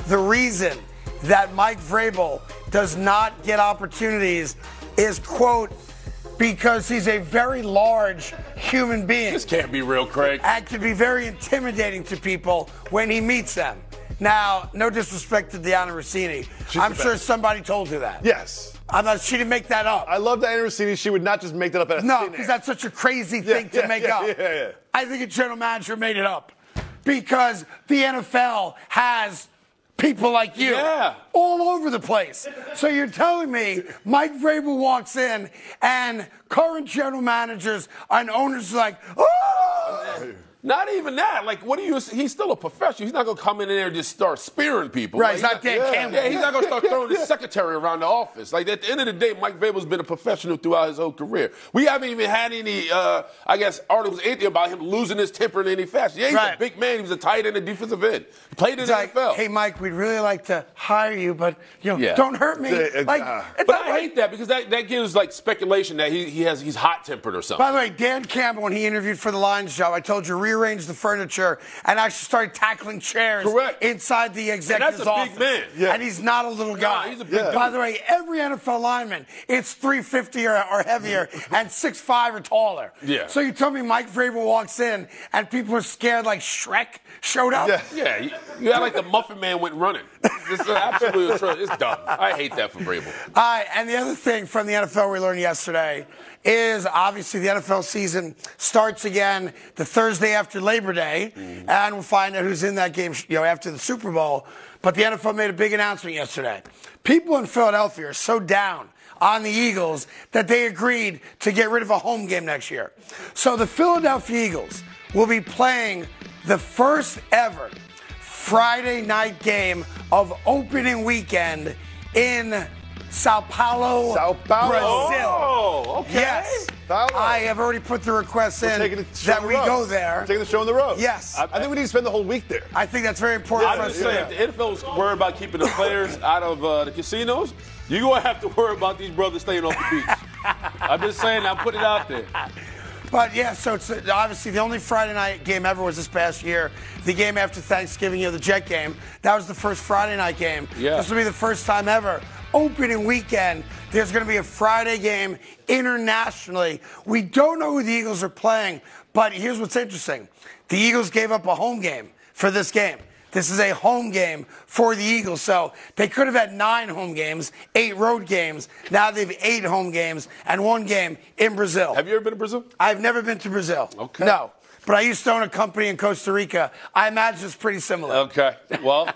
the reason that Mike Vrabel does not get opportunities is, quote, because he's a very large human being. This can't be real, Craig. And can be very intimidating to people when he meets them. Now, no disrespect to Deanna Rossini. I'm sure somebody told her that. Yes. She didn't make that up. I love Diana Rossini. She would not just make that up. No, because that's such a crazy thing to make up. I think a general manager made it up because the NFL has people like you all over the place. So you're telling me Mike Vrabel walks in and current general managers and owners are like, oh! Not even that. Like, he's still a professional. He's not going to come in there and just start spearing people. Right, he's not Dan Campbell. Yeah, he's not going to start throwing his secretary around the office. Like, at the end of the day, Mike Vrabel's been a professional throughout his whole career. We haven't even had any, articles, anything about him losing his temper in any fashion. Yeah, he's a big man. He was a tight end and defensive end. He played in the NFL. Hey, Mike, we'd really like to hire you, but, don't hurt me. But I hate that because that gives, speculation that he's hot-tempered or something. By the way, Dan Campbell, when he interviewed for the Lions job, I told you, rearranged the furniture and actually started tackling chairs inside the executive's office. That's a big man. Yeah. And he's not a little guy. He's a big By the way, every NFL lineman, it's 350 or heavier and 6'5" or taller. Yeah. So you tell me Mike Vrabel walks in and people are scared like Shrek showed up? Yeah. You act like the Muffin Man went running. It's absolutely atrocious. It's dumb. I hate that for Vrabel. And the other thing from the NFL we learned yesterday is obviously the NFL season starts again the Thursday after Labor Day, and we'll find out who's in that game, after the Super Bowl. But the NFL made a big announcement yesterday. People in Philadelphia are so down on the Eagles that they agreed to get rid of a home game next year. So the Philadelphia Eagles will be playing the first ever Friday night game of opening weekend in Sao Paulo, Brazil. Oh, okay. Yes. I have already put the request in that we go there. We're taking the show on the road. Yes. I think we need to spend the whole week there. I think that's very important for us. If the NFL's worried about keeping the players out of the casinos, you're going to have to worry about these brothers staying off the beach. I'm just saying, I'm putting it out there. But, so it's obviously the only Friday night game ever was this past year. The game after Thanksgiving, the Jet game. That was the first Friday night game. Yeah. This will be the first time ever. Opening weekend, there's going to be a Friday game internationally. We don't know who the Eagles are playing, but here's what's interesting. The Eagles gave up a home game for this game. This is a home game for the Eagles. So they could have had 9 home games, 8 road games. Now they have 8 home games and 1 game in Brazil. Have you ever been to Brazil? I've never been to Brazil. Okay. No. But I used to own a company in Costa Rica. I imagine it's pretty similar. Okay. Well,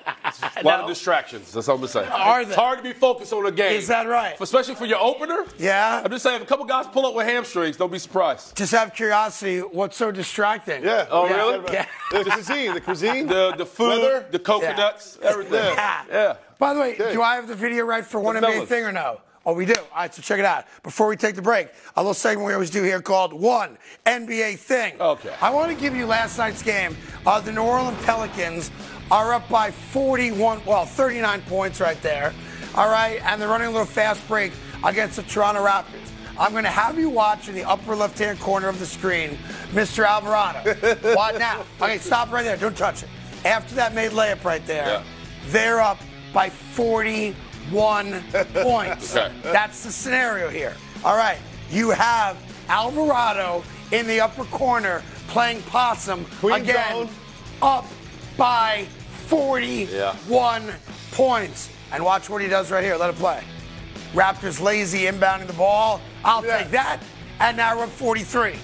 a lot of distractions. That's all I'm going to say. Are they? It's hard to be focused on a game. Is that right? Especially for your opener? Yeah. I'm just saying, if a couple guys pull up with hamstrings, don't be surprised. Just out of curiosity, what's so distracting? Yeah. Oh, really? Yeah. The cuisine. The food, weather, the coconuts, everything. Yeah. By the way, do I have the video right for one NBA thing or no? Oh, we do. All right, so check it out. Before we take the break, a little segment we always do here called One NBA Thing. Okay. I want to give you last night's game. The New Orleans Pelicans are up by 39 points right there. All right, and they're running a little fast break against the Toronto Raptors. I'm going to have you watch in the upper left-hand corner of the screen, Mr. Alvarado. What now? Okay, stop right there. Don't touch it. After that made layup right there, they're up by 41 points. Okay. That's the scenario here. All right, you have Alvarado in the upper corner playing possum again, up by 41 points. And watch what he does right here. Let it play. Raptors lazy inbounding the ball. I'll take that. And now we're up 43.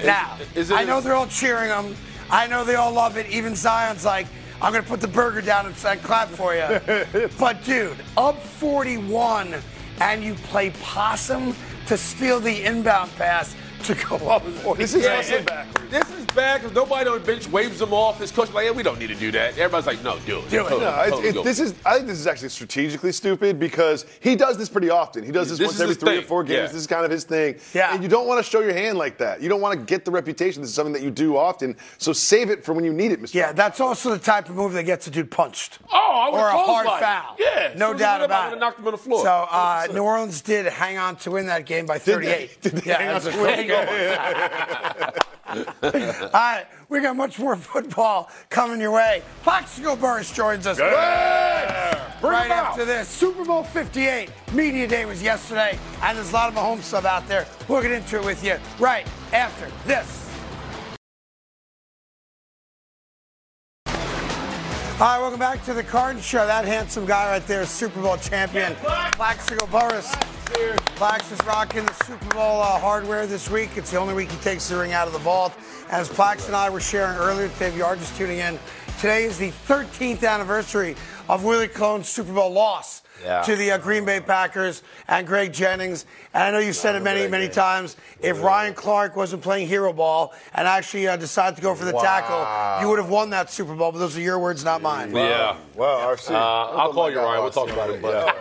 Now, I know they're all cheering him. I know they all love it. Even Zion's like, I'm going to put the burger down and clap for you. But, dude, up 41, and you play possum to steal the inbound pass to go up 40. This is backwards. This is bad because nobody on the bench waves them off. His coach like, we don't need to do that. Everybody's like, no, do it. Do it. I think this is actually strategically stupid because he does this pretty often. He does this once every 3 or 4 games. This is kind of his thing. Yeah. And you don't want to show your hand like that. You don't want to get the reputation. This is something that you do often. So save it for when you need it, Mr. Yeah, that's also the type of move that gets a dude punched. Oh, I would or a hard like foul. Yeah. No doubt about it. Knocked him on the floor. So New Orleans did hang on to win that game by 38. Did they hang on to win? All right, we got much more football coming your way. Plaxico Burress joins us right after this. Super Bowl 58 Media Day was yesterday, and there's a lot of Mahomes stuff out there. We'll get into it with you right after this. All right, welcome back to the Carton Show. That handsome guy right there is Super Bowl champion, Plaxico Burress. Plax is rocking the Super Bowl hardware this week. It's the only week he takes the ring out of the vault. As Plax and I were sharing earlier today, if you are just tuning in, today is the 13th anniversary of Willie Colon's Super Bowl loss to the Green Bay Packers and Greg Jennings. And I know you said it many, many times. If Ryan Clark wasn't playing hero ball and actually decided to go for the tackle, you would have won that Super Bowl. But those are your words, not mine. Yeah. Well, RC. I'll call you, Ryan. We'll talk about it. But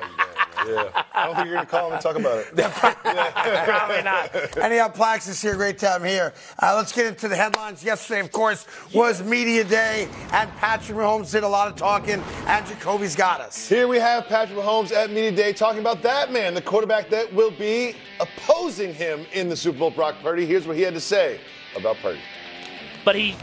Yeah. I don't think you're going to call him and talk about it. Probably not. Anyhow, Plax is here. Great time here. Let's get into the headlines. Yesterday, of course, was Media Day, and Patrick Mahomes did a lot of talking, and Jacoby's got us. Here we have Patrick Mahomes at Media Day talking about that man, the quarterback that will be opposing him in the Super Bowl, Brock Purdy. Here's what he had to say about Purdy. But he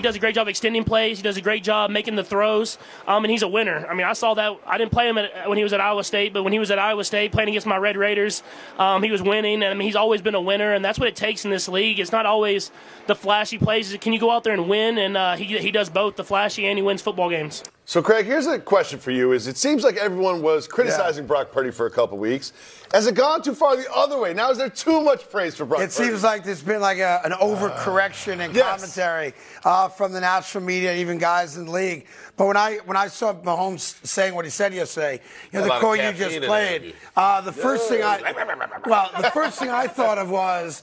does a great job extending plays. He does a great job making the throws, and he's a winner. I mean, I saw that. I didn't play him when he was at Iowa State, but when he was at Iowa State playing against my Red Raiders, he was winning. And I mean, he's always been a winner, and that's what it takes in this league. It's not always the flashy plays. Can you go out there and win? And he does both the flashy and he wins football games. So, Craig, here's a question for you. It seems like everyone was criticizing Brock Purdy for a couple weeks. Has it gone too far the other way? Now, is there too much praise for Brock Purdy? It seems like there's been like an overcorrection in commentary from the national media and even guys in the league. But when I saw Mahomes saying what he said yesterday, the quote you just played, the first thing I thought of was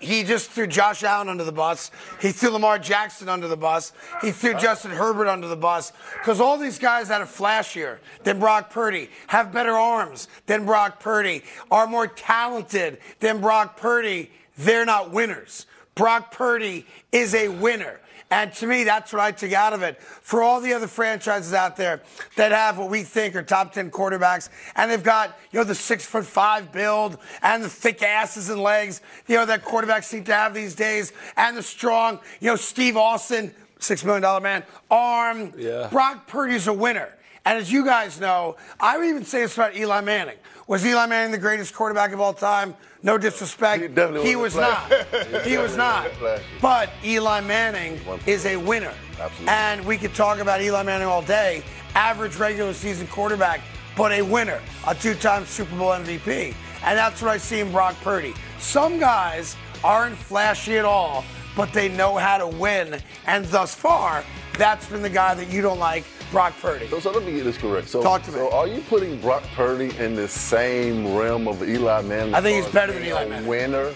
he just threw Josh Allen under the bus. He threw Lamar Jackson under the bus. He threw Justin Herbert under the bus. Because all these guys that are flashier than Brock Purdy, have better arms than Brock Purdy, are more talented than Brock Purdy, they're not winners. Brock Purdy is a winner. And to me, that's what I took out of it. For all the other franchises out there that have what we think are top 10 quarterbacks, and they've got, the 6'5" build and the thick asses and legs, that quarterbacks seem to have these days, and the strong, Steve Austin, $6 million man, arm. Yeah. Brock Purdy's a winner. And as you guys know, I would even say this about Eli Manning. Was Eli Manning the greatest quarterback of all time? No disrespect. He was not. He was not. But Eli Manning is a winner. Absolutely. And we could talk about Eli Manning all day. Average regular season quarterback, but a winner. A 2-time Super Bowl MVP. And that's what I see in Brock Purdy. Some guys aren't flashy at all, but they know how to win. And thus far, that's been the guy that you don't like, Brock Purdy. So let me get this correct. Talk to me. So are you putting Brock Purdy in the same realm of Eli Manning? I think he's better than Eli Manning. Winner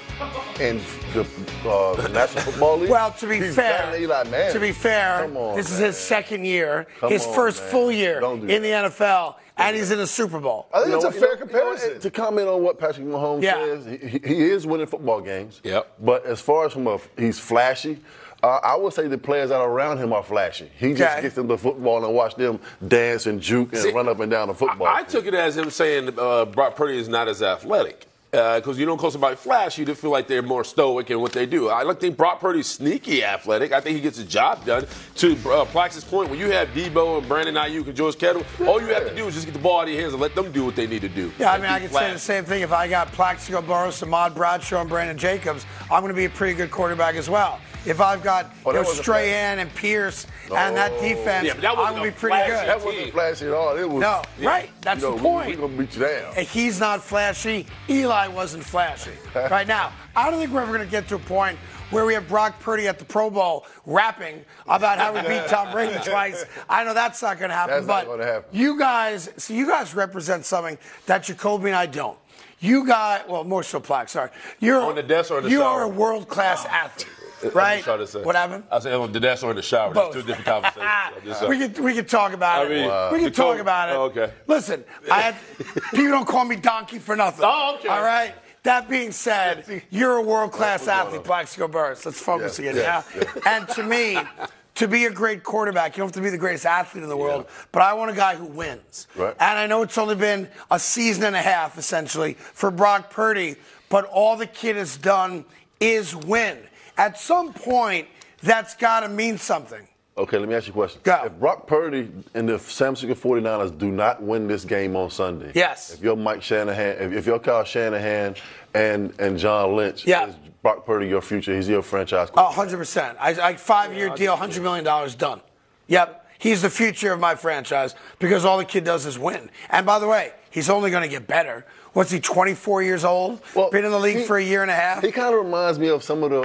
in the National Football League? Well, to be fair, this is his second year, his first full year in the NFL, and he's in a Super Bowl. I think that's a fair comparison. To comment on what Patrick Mahomes says, he is winning football games. Yep. But as far as he's flashy. I would say the players that are around him are flashy. He just gets them the football and watch them dance and juke and run up and down the football. I took it as him saying Brock Purdy is not as athletic. because you don't call somebody flashy to feel like they're more stoic in what they do. I think Brock Purdy's sneaky athletic. I think he gets the job done. To Plax's point, when you have Debo and Brandon Ayuk and George Kittle, all you have to do is just get the ball out of your hands and let them do what they need to do. Yeah, I mean, I could say the same thing. If I got Plaxico Burress, Ahmad Bradshaw, and Brandon Jacobs, I'm going to be a pretty good quarterback as well. If I've got Strahan and Pierce and that defense, I'm going to be pretty good. That wasn't flashy at all. It was, right. That's the point. We're going to beat you down. He's not flashy. Eli wasn't flashy. Right now, I don't think we're ever going to get to a point where we have Brock Purdy at the Pro Bowl rapping about how we beat Tom Brady twice. I know that's not going to happen. That's not going to happen. You guys represent something that Jacoby and I don't. You guys, well, more so Plax, sorry. You're on the desk or in the You shower? are a world-class athlete. Right? What happened? I said on the desk or in the shower. Both. Two different conversations. We can talk about it. We can talk about it. Okay. Listen, people don't call me donkey for nothing. Oh, okay. All right? That being said, you're a world-class athlete, Plaxico Burress. Let's focus again. Yeah. And to me, to be a great quarterback, you don't have to be the greatest athlete in the world, but I want a guy who wins. Right. And I know it's only been a season and a half, essentially, for Brock Purdy, but all the kid has done is win. At some point, that's got to mean something. Okay, let me ask you a question. Go. If Brock Purdy and the San Francisco 49ers do not win this game on Sunday, yes. If you're Mike Shanahan, if you're Kyle Shanahan and John Lynch, is Brock Purdy your future? He's your franchise quarterback. 100%. 5-year deal, $100 million done. Yep. He's the future of my franchise because all the kid does is win. And by the way, he's only going to get better. What's he, 24 years old? Well, been in the league for a year and a half? He kind of reminds me of some of the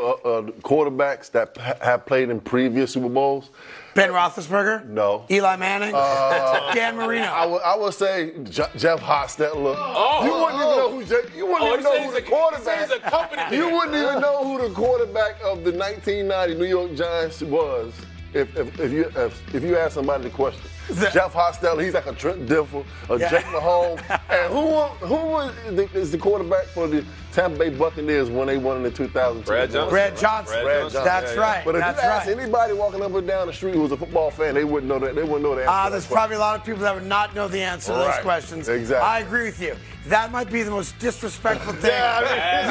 quarterbacks that have played in previous Super Bowls. Ben Roethlisberger? No. Eli Manning? Dan Marino? I would say Jeff Hostetler. You wouldn't even know who the quarterback. You wouldn't even know who the quarterback of the 1990 New York Giants was if you ask somebody the question. Jeff Hostetler, he's like a Trent Dilfer, Jake Mahomes. And who is the quarterback for the Tampa Bay Buccaneers when they won in the 2002? Brad Johnson. Brad Johnson. That's right. But if you ask anybody walking up and down the street who's a football fan, they wouldn't know that. They wouldn't know the answer. There's probably a lot of people that would not know the answer to those questions. Exactly. I agree with you. That might be the most disrespectful thing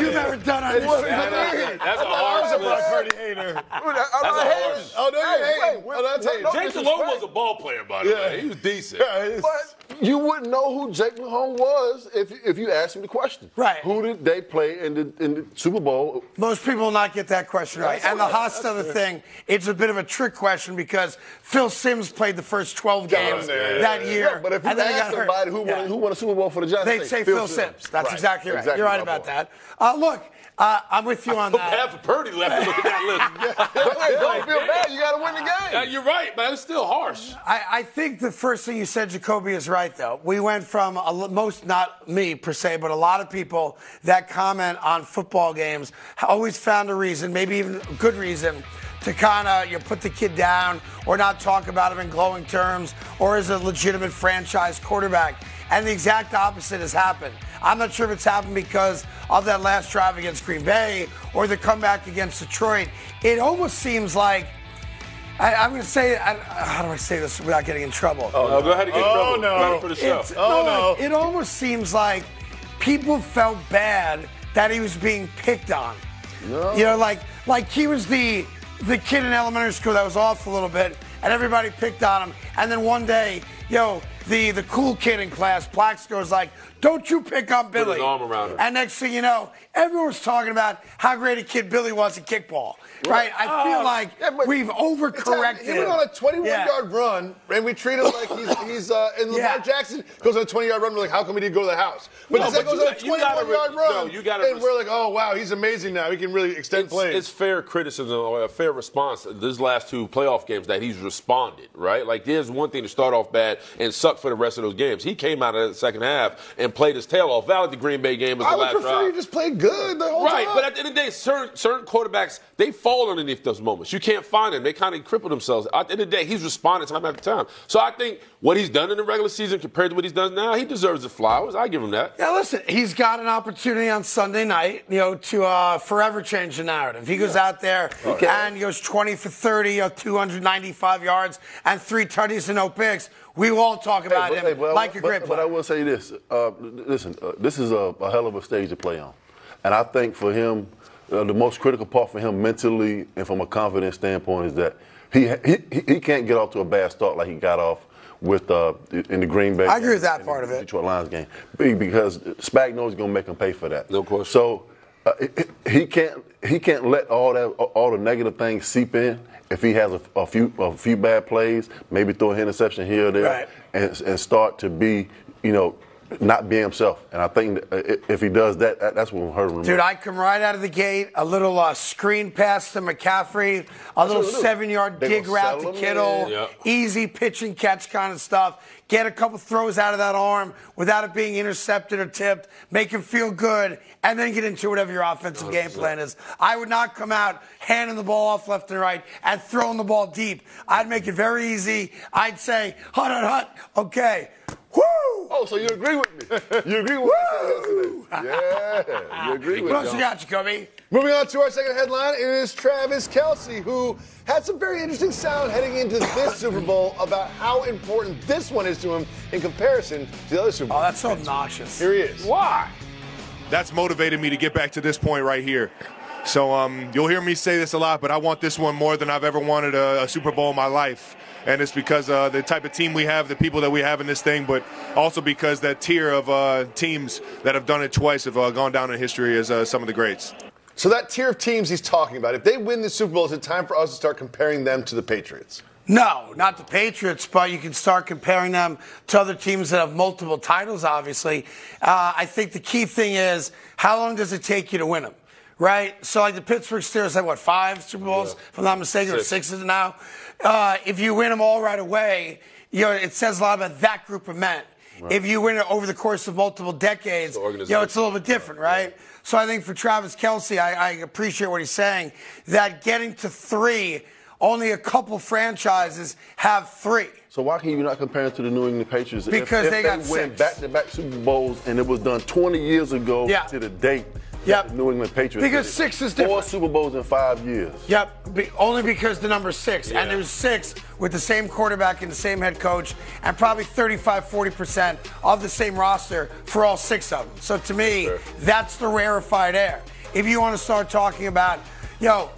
you've ever done on this show. That's a harsh Brock Purdy hater. That's a harsh. Oh, no, that's hating. Jake Malone was a ball player, by the way. He was decent. But you wouldn't know who Jake Mahomes was if you asked him the question. Right. Who did they play in the Super Bowl? Most people will not get that question right. And the Hostetler thing, it's a bit of a trick question because Phil Simms played the first 12 games that year. Yeah, but if you ask somebody who won a Super Bowl for the Giants, they'd say Phil Simms. That's exactly right. You're right about that. Look, I'm with you on that. Half of Purdy left to look at that list. Don't feel bad. You got to win the game. You're right, man. It's still harsh. I think the first thing you said, Jacoby, is right, though. We went from not me per se, but a lot of people that comment on football games always found a reason, maybe even a good reason, to kind of put the kid down or not talk about him in glowing terms or as a legitimate franchise quarterback. And the exact opposite has happened. I'm not sure if it's happened because of that last drive against Green Bay or the comeback against Detroit. It almost seems like, I'm going to say, how do I say this without getting in trouble? Oh, no, go ahead and get in trouble. Oh, no. For the show. It almost seems like people felt bad that he was being picked on. No. Like he was the kid in elementary school that was off a little bit, and everybody picked on him. And then one day, the cool kid in class, Plaxico, was like, don't you pick on Billy. Put his arm around him. And next thing you know, everyone was talking about how great a kid Billy was at kickball. Right? I feel like we've overcorrected. He went on a 21-yard run, and we treat him like he's and Lamar Jackson goes on a 20-yard run. We're like, how come he didn't go to the house? But this guy goes on a 21-yard run, and we're like, oh, wow, he's amazing now. He can really extend plays. It's fair criticism or a fair response. These last two playoff games that he's responded, right? Like, there's one thing to start off bad and suck for the rest of those games. He came out of the second half and played his tail off. Valid, the Green Bay game was the last drive. I would prefer you just play good the whole time. Right, but at the end of the day, certain quarterbacks, they fall underneath those moments. You can't find them. They kind of cripple themselves. At the end of the day, he's responded time after time. So I think what he's done in the regular season compared to what he's done now, he deserves the flowers. I give him that. Yeah, listen, he's got an opportunity on Sunday night, to forever change the narrative. He goes out there and he goes 20 for 30, 295 yards, and 3 tutties and no picks. We will all talk about him like a great player. But I will say this. Listen, this is a hell of a stage to play on. And I think for him, the most critical part for him mentally and from a confidence standpoint is that he can't get off to a bad start like he got off with in the Green Bay. I agree with that part of it. Detroit Lions game, because Spag knows he's going to make him pay for that. No question. So he can't let all the negative things seep in. If he has a few bad plays, maybe throw an interception here or there, right, and start to be, not be himself. And I think that if he does that, that's what will hurt him. Dude, I come right out of the gate, a little screen pass to McCaffrey, a little 7-yard dig route to Kittle, easy pitch and catch kind of stuff. Get a couple throws out of that arm without it being intercepted or tipped, make him feel good, and then get into whatever your offensive 100%. Game plan is. I would not come out handing the ball off left and right and throwing the ball deep. I'd make it very easy. I'd say, hut, okay. Woo! Oh, so you agree with me? You agree with what I said yesterday? Yeah, you agree with me. What else you got, Jacoby? Moving on to our second headline, it is Travis Kelce, who had some very interesting sound heading into this Super Bowl about how important this one is to him in comparison to the other Super Bowls. Oh, that's so obnoxious. Here he is. Why? That's motivated me to get back to this point right here. So you'll hear me say this a lot, but I want this one more than I've ever wanted a Super Bowl in my life. And it's because the type of team we have, the people that we have in this thing, but also because that tier of teams that have done it twice have gone down in history as some of the greats. So that tier of teams he's talking about, if they win the Super Bowl, is it time for us to start comparing them to the Patriots? No, not the Patriots, but you can start comparing them to other teams that have multiple titles, obviously. I think the key thing is, how long does it take you to win them? Right? So like the Pittsburgh Steelers have, 5 Super Bowls, if I'm not mistaken, or 6 is it now? If you win them all right away, it says a lot about that group of men. Right. If you win it over the course of multiple decades, it's a little bit different, right? Yeah. So I think for Travis Kelce, I appreciate what he's saying, that getting to 3, only a couple franchises have 3. So why can you not compare it to the New England Patriots? Because if they got win 6 back-to-back Super Bowls, and it was done 20 years ago to the date. Yep. The New England Patriots. Because 6 is different. 4 Super Bowls in 5 years. Yep. Only because the number 6. Yeah. And there's 6 with the same quarterback and the same head coach and probably 35-40% of the same roster for all 6 of them. So to me, that's the rarefied air. If you want to start talking about,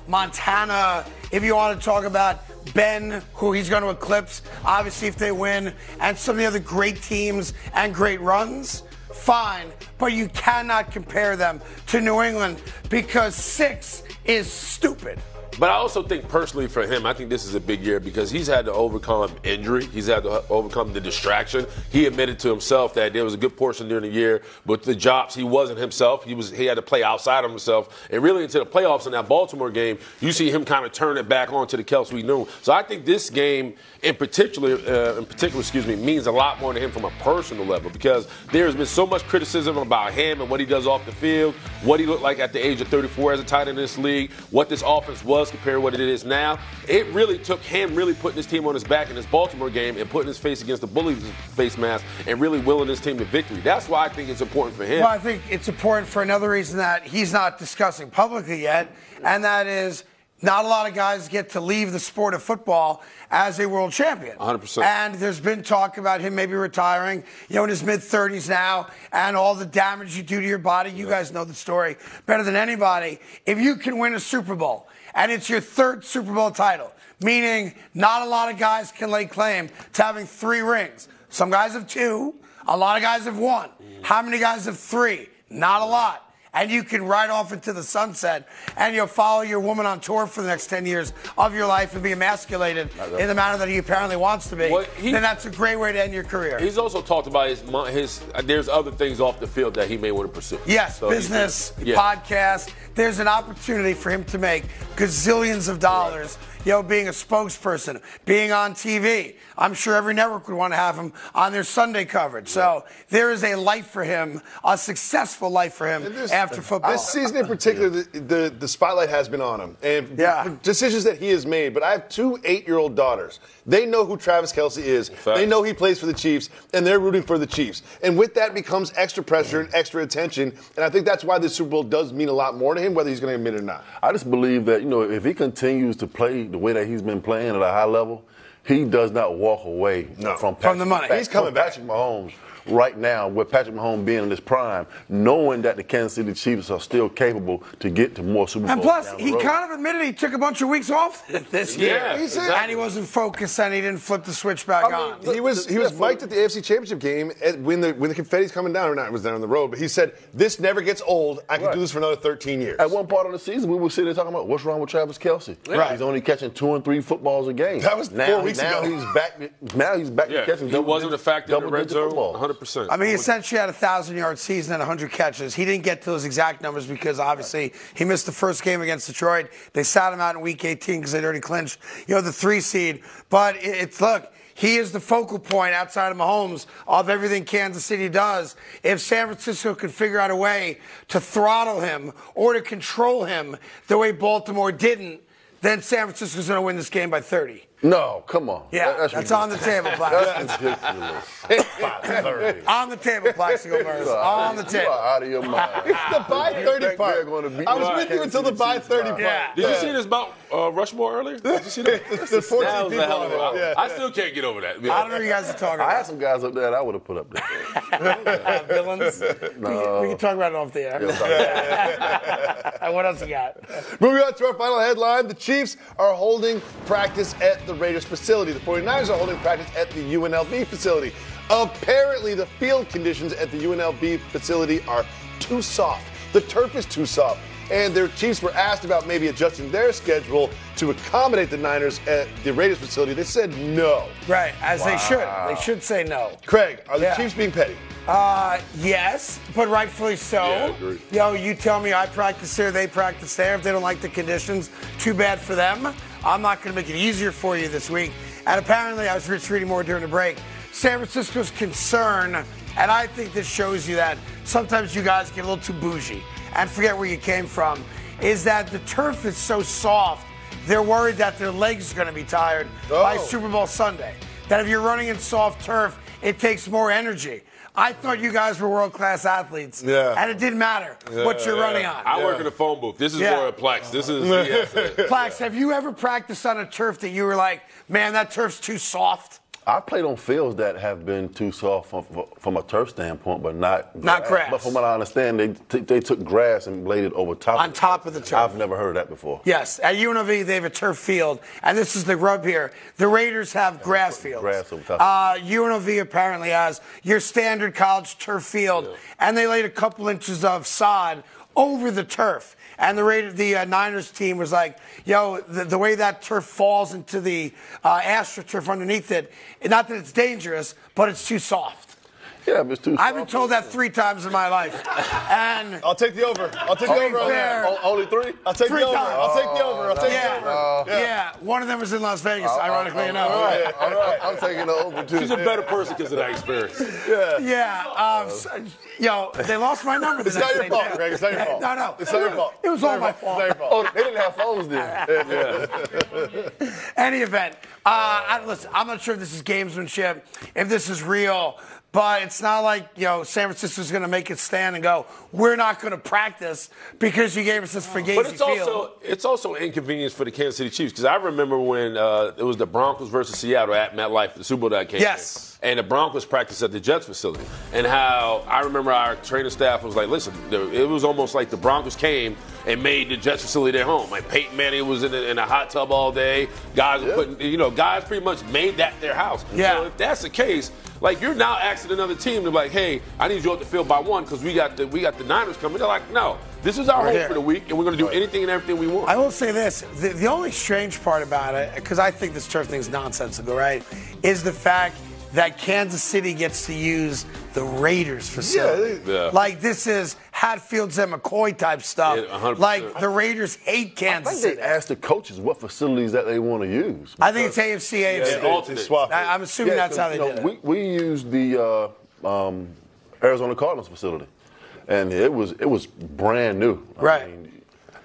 Montana, if you want to talk about Ben, who he's going to eclipse, obviously if they win, and some of the other great teams and great runs, fine, but you cannot compare them to New England because 6 is stupid. But I also think personally for him, I think this is a big year because he's had to overcome injury. He's had to overcome the distraction. He admitted to himself that there was a good portion during the year, but the jobs, he wasn't himself. He had to play outside of himself. And really into the playoffs in that Baltimore game, you see him kind of turn it back on to the Kelce we knew. So I think this game in particular, means a lot more to him from a personal level because there's been so much criticism about him and what he does off the field, what he looked like at the age of 34 as a tight end in this league, what this offense was compared to what it is now. It really took him really putting his team on his back in this Baltimore game and putting his face against the bully's face mask and really willing his team to victory. That's why I think it's important for him. Well, I think it's important for another reason that he's not discussing publicly yet, and that is not a lot of guys get to leave the sport of football as a world champion. 100%. And there's been talk about him maybe retiring, in his mid-30s now, and all the damage you do to your body. You guys know the story better than anybody. If you can win a Super Bowl, and it's your 3rd Super Bowl title, meaning not a lot of guys can lay claim to having 3 rings. Some guys have 2. A lot of guys have 1. How many guys have 3? Not a lot. And you can ride off into the sunset and you'll follow your woman on tour for the next 10 years of your life and be emasculated in the manner that he apparently wants to be. Then that's a great way to end your career. He's also talked about his there's other things off the field that he may want to pursue. Yes, so business, podcast. There's an opportunity for him to make gazillions of dollars. Being a spokesperson, being on TV. I'm sure every network would want to have him on their Sunday coverage. So there is a life for him, a successful life for him after football. This season in particular, the spotlight has been on him. And decisions that he has made. But I have 2 8-year-old daughters. They know who Travis Kelce is. They know he plays for the Chiefs, and they're rooting for the Chiefs. And with that becomes extra pressure and extra attention. And I think that's why this Super Bowl does mean a lot more to him, whether he's going to admit it or not. I just believe that, if he continues to play the way that he's been playing at a high level, he does not walk away from the money. He's coming back. Patrick Mahomes right now, with Patrick Mahomes being in his prime, knowing that the Kansas City Chiefs are still capable to get to more Super Bowls. And plus, he kind of admitted he took a bunch of weeks off this year. Exactly. And he wasn't focused and he didn't flip the switch back on. He was mic'd at the AFC Championship game when the confetti's coming down, or not, it was down on the road, but he said, this never gets old. I can do this for another 13 years. At one part of the season, we were sitting there talking about what's wrong with Travis Kelce. Right. He's only catching 2 and 3 footballs a game. That was 4 weeks ago. Now he's back to catching he wasn't a factor in the red zone, football. 100%. I mean, he essentially had a 1,000-yard season and 100 catches. He didn't get to those exact numbers because obviously he missed the first game against Detroit. They sat him out in Week 18 because they'd already clinched, the 3 seed. But look, he is the focal point outside of Mahomes of everything Kansas City does. If San Francisco could figure out a way to throttle him or to control him the way Baltimore didn't, then San Francisco's going to win this game by 30. No, come on. Yeah, that's on the table, Plax. That's ridiculous. On the table, Plaxico Burress. On the table. You are out of your mind. It's the by 30 part. I was with you until the by 30 part. Yeah. Did you see this about Rushmore earlier? Did you see that? The 14 people on it. I still can't get over that. I don't know what you guys are talking about. I had some guys up there that I would have put up there. Villains? No. We can talk about it off the air. What else you got? Moving on to our final headline, the Chiefs are holding practice at the Raiders facility. The 49ers are holding practice at the UNLV facility. Apparently, the field conditions at the UNLV facility are too soft. The turf is too soft. And their Chiefs were asked about maybe adjusting their schedule to accommodate the Niners at the Raiders facility. They said no. Right, as they should. They should say no. Craig, are the Chiefs being petty? Yes, but rightfully so. Yeah, I agree. You tell me I practice here, they practice there. If they don't like the conditions, too bad for them. I'm not going to make it easier for you this week. And apparently, I was just reading more during the break, San Francisco's concern, and I think this shows you that sometimes you guys get a little too bougie and forget where you came from, is that the turf is so soft, they're worried that their legs are going to be tired by Super Bowl Sunday. That if you're running in soft turf, it takes more energy. I thought you guys were world-class athletes, and it didn't matter what you're running on. I work in a phone booth. This is more a Plax. This is Plax, have you ever practiced on a turf that you were like, man, that turf's too soft? I played on fields that have been too soft from a turf standpoint, but not grass. But from what I understand, they took grass and laid it over top. On top of the turf. I've never heard of that before. Yes, at UNLV they have a turf field, and this is the rub here. The Raiders have grass fields. Grass over top. UNLV apparently has your standard college turf field, and they laid a couple inches of sod over the turf. And the Niners team was like, the way that turf falls into the AstroTurf underneath it, not that it's dangerous, but it's too soft. Yeah, but it's too soft. I've been told that 3 times in my life. And I'll take the over. I'll take the over on that. Only 3? I'll take 3 the over. times. I'll take the over. I'll take the over. Yeah, one of them was in Las Vegas, ironically enough. All right. I'm taking the over, too. She's a better person because of that experience. They lost my number. It's not your fault, Greg. It's not your fault. No. It's not your fault. It was all my fault. Oh, they didn't have phones then. Any event, listen, I'm not sure if this is gamesmanship, if this is real, but it's not like, San Francisco's going to make it stand and go, we're not going to practice because you gave us this Fugazi field. It's also inconvenience for the Kansas City Chiefs because I remember when it was the Broncos versus Seattle at MetLife, the Super Bowl that came in. And the Broncos practiced at the Jets facility. And how I remember our training staff was like, listen, it was almost like the Broncos came and made the Jets facility their home. Like Peyton Manning was in a hot tub all day. Guys were guys pretty much made that their house. Yeah. So if that's the case, like you're now asking another team to be like, hey, I need you off the field by 1 because we got the Niners coming. They're like, no, this is our home for the week, and we're going to do anything and everything we want. I will say this: the only strange part about it, because I think this turf thing's nonsensical, right, is the fact that Kansas City gets to use the Raiders facility. Like this is Hatfields and McCoy type stuff. 100%. Like the Raiders hate Kansas City. They asked the coaches what facilities that they want to use. I think it's AFC. I'm assuming that's how they did it. We used the Arizona Cardinals facility, and it was brand new. Right.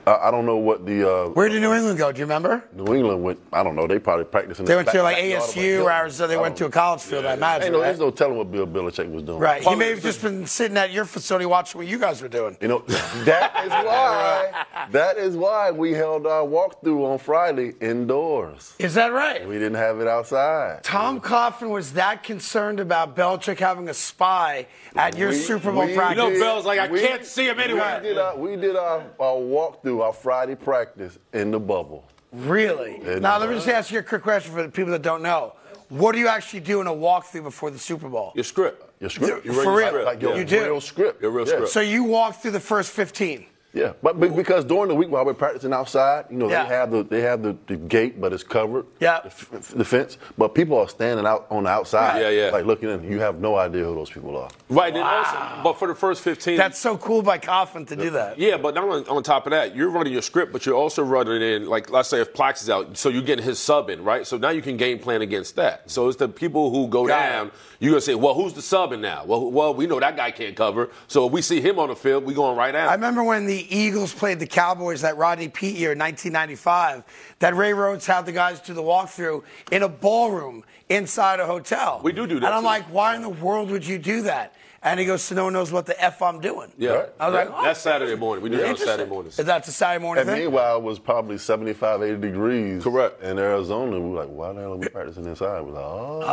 I don't know what the. Where did New England go? Do you remember? New England went. I don't know. They probably practicing. They went to like ASU or Arizona. They went to a college field. I imagine. There's no telling what Bill Belichick was doing. Right. He may have just been sitting at your facility watching what you guys were doing. You know, that is why we held our walkthrough on Friday indoors. Is that right? We didn't have it outside. Tom Coughlin was that concerned about Belichick having a spy at your Super Bowl practice. You know, Bell's like, I can't see him anywhere. We did our walkthrough, our Friday practice in the bubble. Really? Now, let me just ask you a quick question for the people that don't know. What do you actually do in a walkthrough before the Super Bowl? Your script. For real? Like your you do? real script. Your real script. So you walk through the first 15? Yeah, but because during the week while we're practicing outside, they have the gate, but it's covered. Yeah. The fence, but people are standing out on the outside. Yeah. Like looking in. You have no idea who those people are. Right. Wow. And also, but for the first 15. That's so cool by Coughlin to do that. Yeah, but not on top of that, you're running your script, but you're also running in, like, let's say if Plax is out, so you're getting his sub in, right? So now you can game plan against that. So it's the people who go down. You're going to say, well, who's the sub in now? Well, we know that guy can't cover. So if we see him on the field, we going right out. I remember when the Eagles played the Cowboys that Rodney Peete year in 1995, that Ray Rhodes had the guys do the walkthrough in a ballroom inside a hotel. We do that. And I'm like, why in the world would you do that? And he goes, so no one knows what the F I'm doing. Yeah. Right. I was like, that's Saturday morning. We do that on Saturday mornings. That's a Saturday morning And thing? meanwhile, it was probably 75, 80 degrees. Correct. In Arizona, we were like, why the hell are we practicing inside? We're like,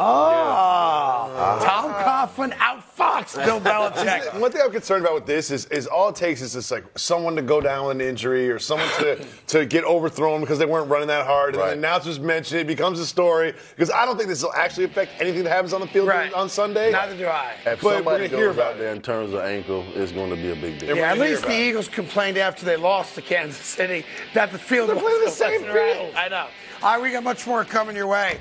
Tom Coughlin outfoxed Bill Belichick. One thing I'm concerned about with this is all it takes is just like someone to go down with an injury or someone to get overthrown because they weren't running that hard. And the announcers mention it, becomes a story. Because I don't think this will actually affect anything that happens on the field on Sunday. Neither do I. If somebody goes out there in terms of ankle, it's going to be a big deal. Yeah, at least the Eagles complained after they lost to Kansas City that the field was playing the same field. I know. All right, we got much more coming your way.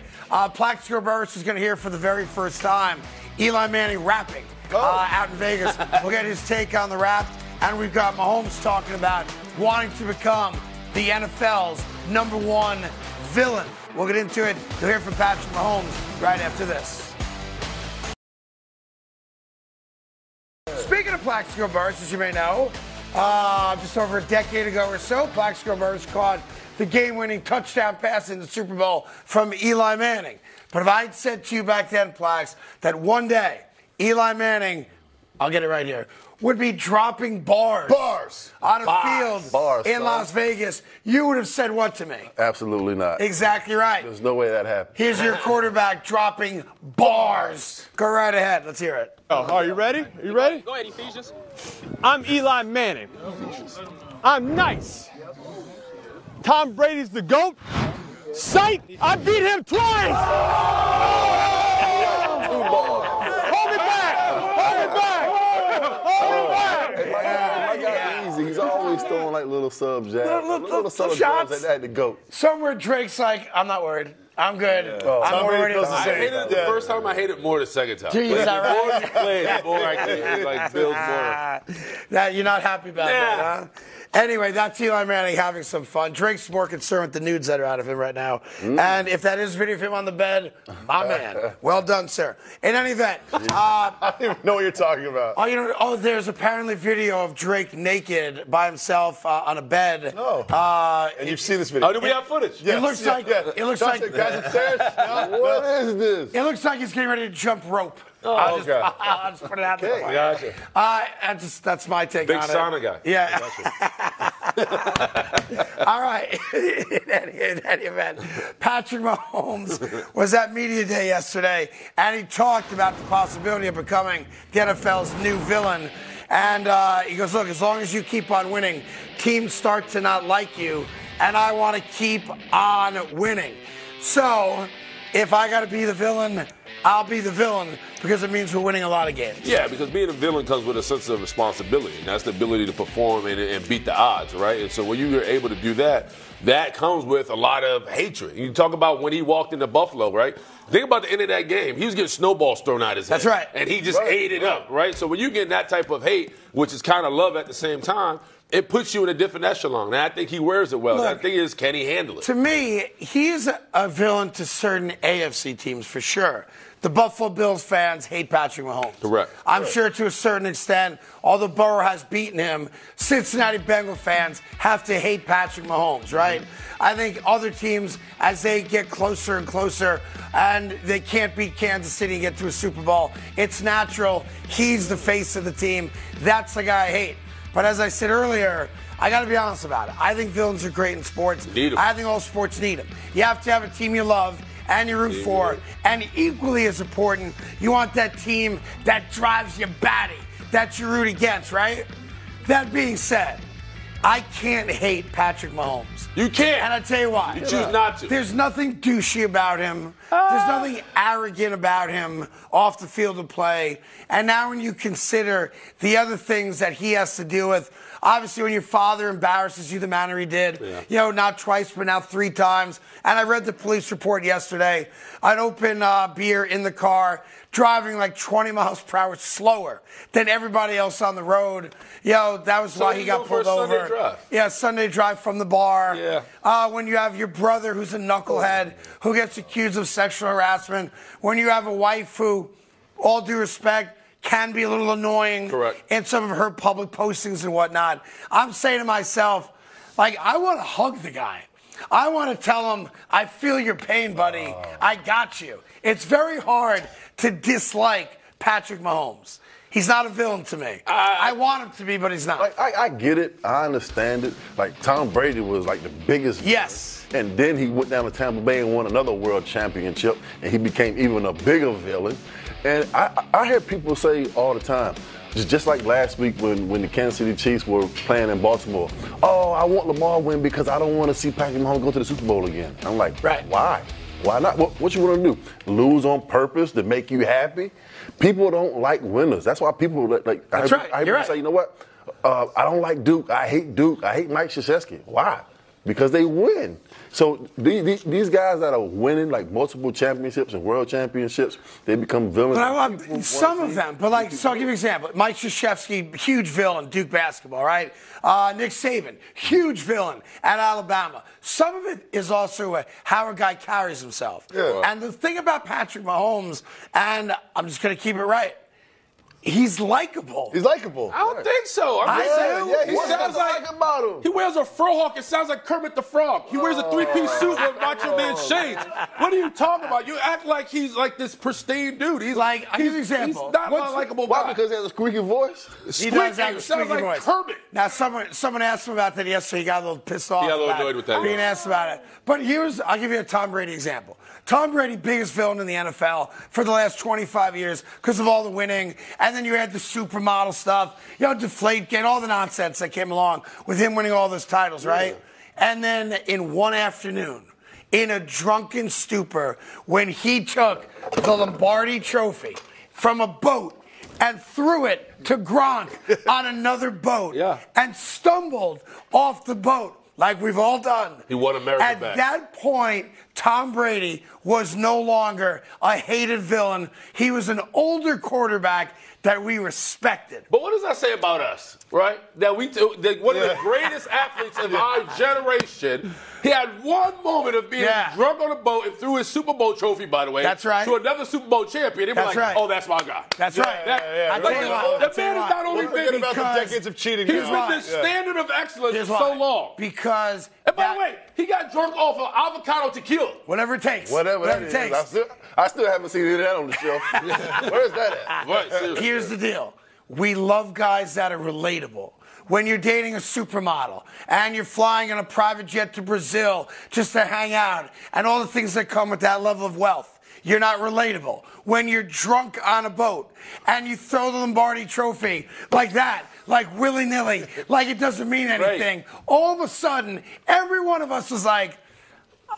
Plaxico Burress is going to hear for the very first time Eli Manning rapping out in Vegas. We'll get his take on the rap. And we've got Mahomes talking about wanting to become the NFL's #1 villain. We'll get into it. You'll hear from Patrick Mahomes right after this. Speaking of Plaxico Burress, as you may know, just over a decade ago or so, Plaxico Burress caught the game-winning touchdown pass in the Super Bowl from Eli Manning. But if I had said to you back then, Plax, that one day Eli Manning, I'll get it right here, would be dropping bars on a field in Las Vegas, you would have said what to me? Absolutely not. Exactly right. There's no way that happened. Here's your quarterback dropping bars. Go right ahead. Let's hear it. Are you ready? Are you ready? Go ahead, Ephesians. I'm Eli Manning. I'm nice. Tom Brady's the GOAT. Sight, I beat him twice. Hold me back. He's always throwing like little subs, little subs shots. like that to GOAT. Somewhere Drake's like, I'm not worried. I'm good. I'm worried. I hated it the first time. I hated it more the second time. Is that right? The more you played, the more I it like Bill's more. That you're not happy about that, huh? Anyway, that's Eli Manning having some fun. Drake's more concerned with the nudes that are out of him right now. And if that is a video of him on the bed, my man. Well done, sir. In any event. I don't even know what you're talking about. There's apparently video of Drake naked by himself on a bed. And you've seen this video. Oh, do we have footage? It looks like guys upstairs. What is this? It looks like he's getting ready to jump rope. I'll just put it out there. Gotcha. That's my take Big on it. sauna guy. Yeah. All right. In any event, Patrick Mahomes was at Media Day yesterday, and he talked about the possibility of becoming the NFL's new villain. And he goes, look, as long as you keep on winning, teams start to not like you, and I want to keep on winning. So if I got to be the villain, I'll be the villain because it means we're winning a lot of games. Yeah, because being a villain comes with a sense of responsibility. And that's the ability to perform and beat the odds, right? And so when you're able to do that, that comes with a lot of hatred. You talk about when he walked into Buffalo, right? Think about the end of that game. He was getting snowballs thrown at his head. That's right. And he just ate it up, right? So when you get that type of hate, which is kind of love at the same time, it puts you in a different echelon. And I think he wears it well. Look, the thing is, can he handle it? To me, he's a villain to certain AFC teams for sure. The Buffalo Bills fans hate Patrick Mahomes. Correct. I'm sure to a certain extent, although Burrow has beaten him, Cincinnati Bengal fans have to hate Patrick Mahomes, right? I think other teams, as they get closer and closer, and they can't beat Kansas City and get to a Super Bowl, it's natural. He's the face of the team. That's the guy I hate. But as I said earlier, I got to be honest about it. I think villains are great in sports. Need 'em. I think all sports need them. You have to have a team you love and you root for. And equally as important, you want that team that drives you batty, that you root against, right? That being said, I can't hate Patrick Mahomes. You can't. And I tell you why. You choose not to. There's nothing douchey about him. There's nothing arrogant about him off the field of play. And now when you consider the other things that he has to deal with, obviously when your father embarrasses you the manner he did, you know, not twice, but now 3 times. And I read the police report yesterday. An open beer in the car, driving like 20 miles per hour slower than everybody else on the road. You know, that was why he got pulled over. Sunday drive. Yeah, Sunday drive from the bar. Yeah. When you have your brother who's a knucklehead who gets accused of sexual harassment. When you have a wife who, all due respect, can be a little annoying. Correct. In some of her public postings and whatnot. I'm saying to myself, like, I want to hug the guy. I want to tell him, I feel your pain, buddy. I got you. It's very hard to dislike Patrick Mahomes. He's not a villain to me. I want him to be, but he's not. Like, I get it. I understand it. Like, Tom Brady was like the biggest. Yes. And then he went down to Tampa Bay and won another world championship, and he became even a bigger villain. And I hear people say all the time, just like last week when the Kansas City Chiefs were playing in Baltimore, oh, I want Lamar to win because I don't want to see Patrick Mahomes go to the Super Bowl again. I'm like, right. Why? Why not? What you want to do? Lose on purpose to make you happy? People don't like winners. That's why people like. That's right. I hear people say, you know what? I don't like Duke. I hate Duke. I hate Mike Krzyzewski. Why? Because they win. So these guys that are winning like multiple championships and world championships, they become villains. But I love some of them. But like, so I'll give you an example. Mike Krzyzewski, huge villain, Duke basketball, right? Nick Saban, huge villain at Alabama. Some of it is also how a guy carries himself. Yeah. And the thing about Patrick Mahomes, and I'm just going to keep it right, he's likable. He's likable. I don't think so. He sounds like about him. He wears a frohawk. It sounds like Kermit the Frog. He wears a 3-piece suit with Macho Man shades. What are you talking about? You act like he's like this pristine dude. He's like, I'll give you an example. He's not a likable guy. Why? Because he has a squeaky voice? He does have a squeaky like voice. Kermit. Now, someone asked him about that yesterday. He got a little pissed off. He got a little annoyed with that. Being asked about it. But I'll give you a Tom Brady example. Tom Brady, biggest villain in the NFL for the last 25 years because of all the winning. And then you had the supermodel stuff, you know, Deflategate, all the nonsense that came along with him winning all those titles, right? Yeah. And then in one afternoon, in a drunken stupor, when he took the Lombardi trophy from a boat and threw it to Gronk on another boat and stumbled off the boat. Like we've all done. He won America back. At that point, Tom Brady was no longer a hated villain. He was an older quarterback that we respected. But what does that say about us, right? That one of the greatest athletes of our generation, he had one moment of being drunk on a boat and threw his Super Bowl trophy, by the way, that's right, to another Super Bowl champion. They were like, oh, that's my guy. That's right. That man has not only been about the decades of cheating. He's been the standard of excellence for so long. Because, and by the way, he got drunk off of avocado tequila. Whatever it takes. Whatever it takes. I still haven't seen any of that on the show. Where's that at? Right, here's the deal. We love guys that are relatable. When you're dating a supermodel and you're flying on a private jet to Brazil just to hang out and all the things that come with that level of wealth, you're not relatable. When you're drunk on a boat and you throw the Lombardi trophy like that, like willy-nilly, like it doesn't mean anything, all of a sudden, every one of us was like,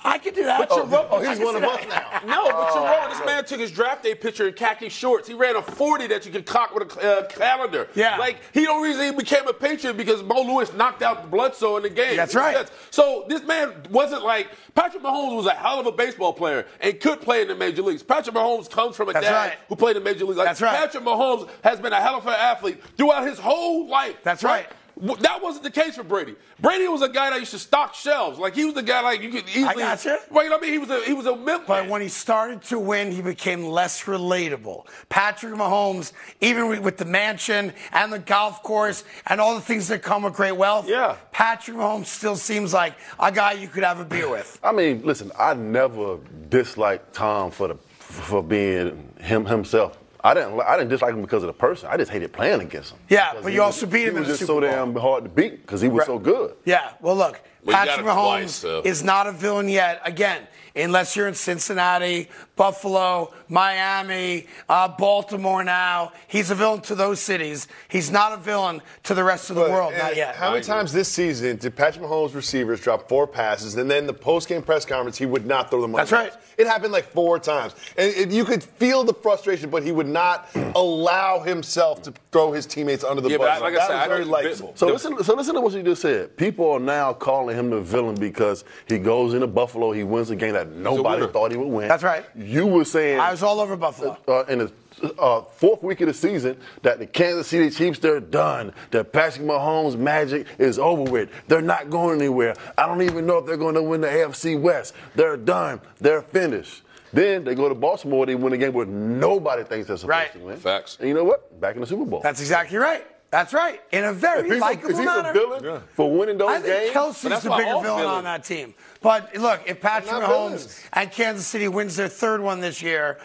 I could do that. But he's one of us now. No, but you're wrong. This man took his draft day picture in khaki shorts. He ran a 40 that you could cock with a calendar. Yeah. Like, the only reason he became a Patriot because Mo Lewis knocked out Bledsoe in the game. That's right. So this man wasn't like, Patrick Mahomes was a hell of a baseball player and could play in the major leagues. Patrick Mahomes comes from a dad who played in the major leagues. Like, That's right. Patrick Mahomes has been a hell of an athlete throughout his whole life. That's right. That wasn't the case for Brady. Brady was a guy that used to stock shelves. Like, he was the guy, like, you could easily. I got you. Right, I mean, he was a milkman. But when he started to win, he became less relatable. Patrick Mahomes, even with the mansion and the golf course and all the things that come with great wealth, Patrick Mahomes still seems like a guy you could have a beer with. I mean, listen, I never disliked Tom for being himself. I didn't dislike him because of the person. I just hated playing against him. Yeah, but you also beat him in the Super Bowl. He was just so damn hard to beat because he was so good. Yeah, well, look, Patrick Mahomes is not a villain yet. Again, unless you're in Cincinnati, Buffalo, Miami, Baltimore now. He's a villain to those cities. He's not a villain to the rest of the world, not yet. How many times this season did Patrick Mahomes' receivers drop 4 passes, and then the post-game press conference, he would not throw them on That's right. It happened like 4 times. And you could feel the frustration, but he would not allow himself to throw his teammates under the bus. But like I said, very likable. So listen to what you just said. People are now calling him the villain because he goes into Buffalo, he wins a game that nobody thought he would win. That's right. You were saying I was all over Buffalo. In the 4th week of the season that the Kansas City Chiefs, they're done. That Patrick Mahomes' magic is over with. They're not going anywhere. I don't even know if they're going to win the AFC West. They're done. They're finished. Then they go to Baltimore. They win a game where nobody thinks they're supposed to win. Facts. And you know what? Back in the Super Bowl. That's exactly right. That's right. In a very likable manner. Is he the villain for winning those games? I think Kelsey's the bigger villain on that team. But look, if Patrick Mahomes and Kansas City wins their 3rd one this year,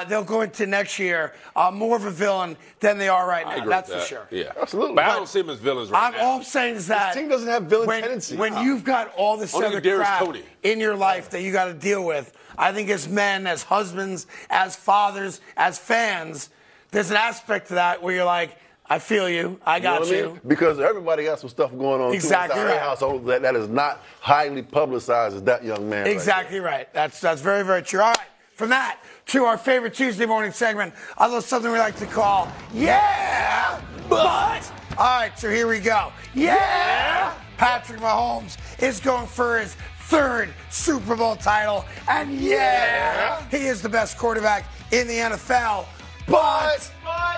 they'll go into next year more of a villain than they are right now. That's for sure. Yeah, absolutely. But I don't see them as villains right now. All I'm saying is that this team doesn't have villain tendencies. When you've got all this other crap in your life that you got to deal with, I think as men, as husbands, as fathers, as fans, there's an aspect to that where you're like, I feel you. I got you. Know what I mean? Because everybody got some stuff going on exactly too inside their household that is not highly publicized as that young man. Exactly right. That's very, very true. All right. From that to our favorite Tuesday morning segment, I love something we like to call Yeah, but. All right, so here we go. Yeah, Patrick Mahomes is going for his 3rd Super Bowl title, and he is the best quarterback in the NFL. But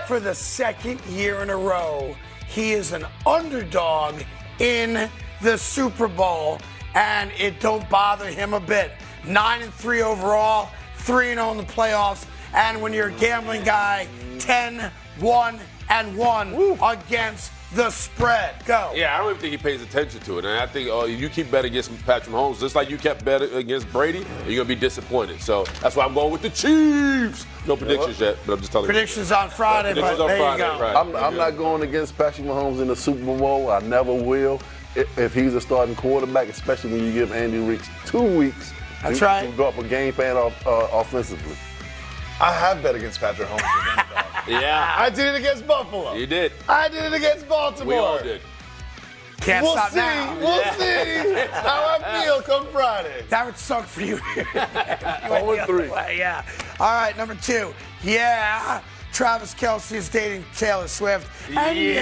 for the 2nd year in a row, he is an underdog in the Super Bowl, and it don't bother him a bit. 9-3 overall, 3-0 in the playoffs, and when you're a gambling guy, 10-1-1 against the spread. Go. Yeah, I don't even think he pays attention to it. And I think you keep betting against Patrick Mahomes, just like you kept betting against Brady, you're going to be disappointed. So that's why I'm going with the Chiefs. No predictions yet, but I'm just telling you. Predictions on Friday, but there you go. Right. I'm not going against Patrick Mahomes in the Super Bowl. I never will. If he's a starting quarterback, especially when you give Andy Reid 2 weeks. That's right. To go up a game plan offensively. I have bet against Patrick Mahomes. Yeah. I did it against Buffalo. You did. I did it against Baltimore. We all did. Can't stop now. We'll see how I feel come Friday. That would suck for you. 0-3. Yeah. All right, number 2. Yeah. Travis Kelce is dating Taylor Swift. And he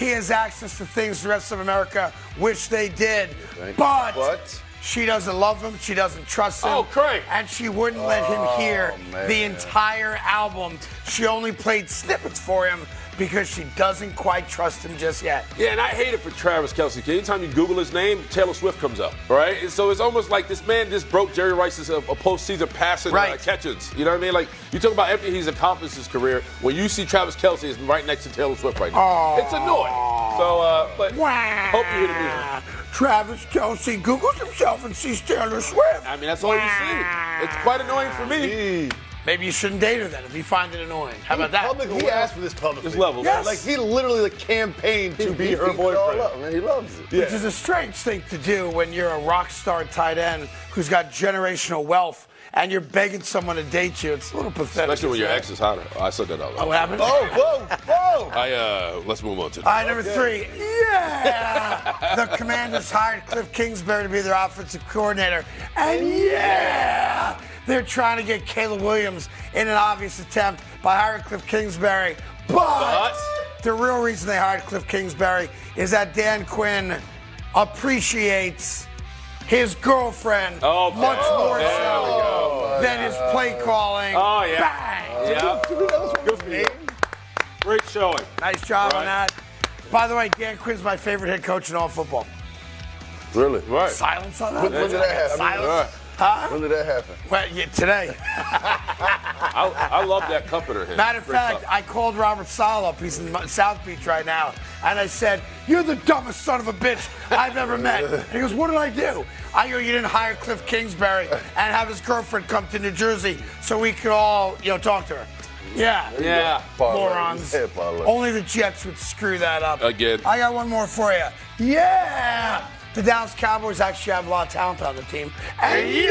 has access to things the rest of America wish they did. But she doesn't love him. She doesn't trust him. Oh, Craig. And she wouldn't let him hear the entire album. She only played snippets for him because she doesn't quite trust him just yet. Yeah, and I hate it for Travis Kelce. Anytime you Google his name, Taylor Swift comes up, right? And so it's almost like this man just broke Jerry Rice's postseason passing catches. You know what I mean? Like, you talk about everything he's accomplished in his career. When you see Travis Kelce is right next to Taylor Swift right now. It's annoying. So, but hope you hear the music. Travis Kelce Googles himself and sees Taylor Swift. I mean, that's all you see. It's quite annoying for me. Maybe you shouldn't date her then if you find it annoying. How about that? He asked for this publicly. This level. Yes. Like, he literally campaigned to be her boyfriend. Man, he loves it. Which is a strange thing to do when you're a rock star tight end who's got generational wealth and you're begging someone to date you. It's a little pathetic. Especially when your ex is hotter. I said that out loud. Oh, what happened? Whoa. Let's move on to All right, number 3. Yeah! The Commanders hired Cliff Kingsbury to be their offensive coordinator. And they're trying to get Caleb Williams in an obvious attempt by hiring Cliff Kingsbury. But the real reason they hired Cliff Kingsbury is that Dan Quinn appreciates his girlfriend much more so than his play calling. Oh, yeah. Bang! Yeah. Good for you. Great showing. Nice job on that. By the way, Dan Quinn's my favorite head coach in all football. Really? Right. Silence on that? When did that happen? Silence. Huh? When did that happen? Well, yeah, today. I love that Cuppeter hit. Matter of fact, I called Robert Sala up. He's in South Beach right now. And I said, "You're the dumbest son of a bitch I've ever met." And he goes, "What did I do?" I go, "You didn't hire Cliff Kingsbury and have his girlfriend come to New Jersey so we could all, talk to her." Yeah. Morons. Only the Jets would screw that up. Again. I got one more for you. Yeah. The Dallas Cowboys actually have a lot of talent on the team. And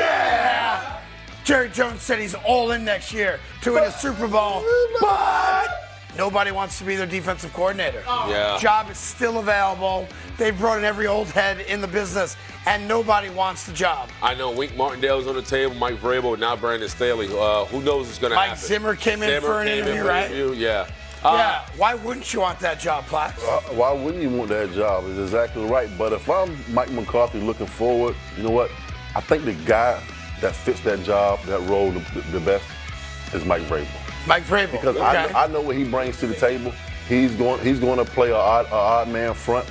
Jerry Jones said he's all in next year to win a Super Bowl. But nobody wants to be their defensive coordinator. Yeah. Job is still available. They've brought in every old head in the business, and nobody wants the job. I know Wink Martindale's on the table, Mike Vrabel, and now Brandon Staley. Who knows what's going to happen? Mike Zimmer came in for an interview, right? Yeah. Why wouldn't you want that job, Plax? Why wouldn't you want that job? Is exactly right. But if I'm Mike McCarthy looking forward, you know what? I think the guy that fits that job, that role, the best is Mike Vrabel. Mike Vrabel. Because I know what he brings to the table. He's going to play an odd man front.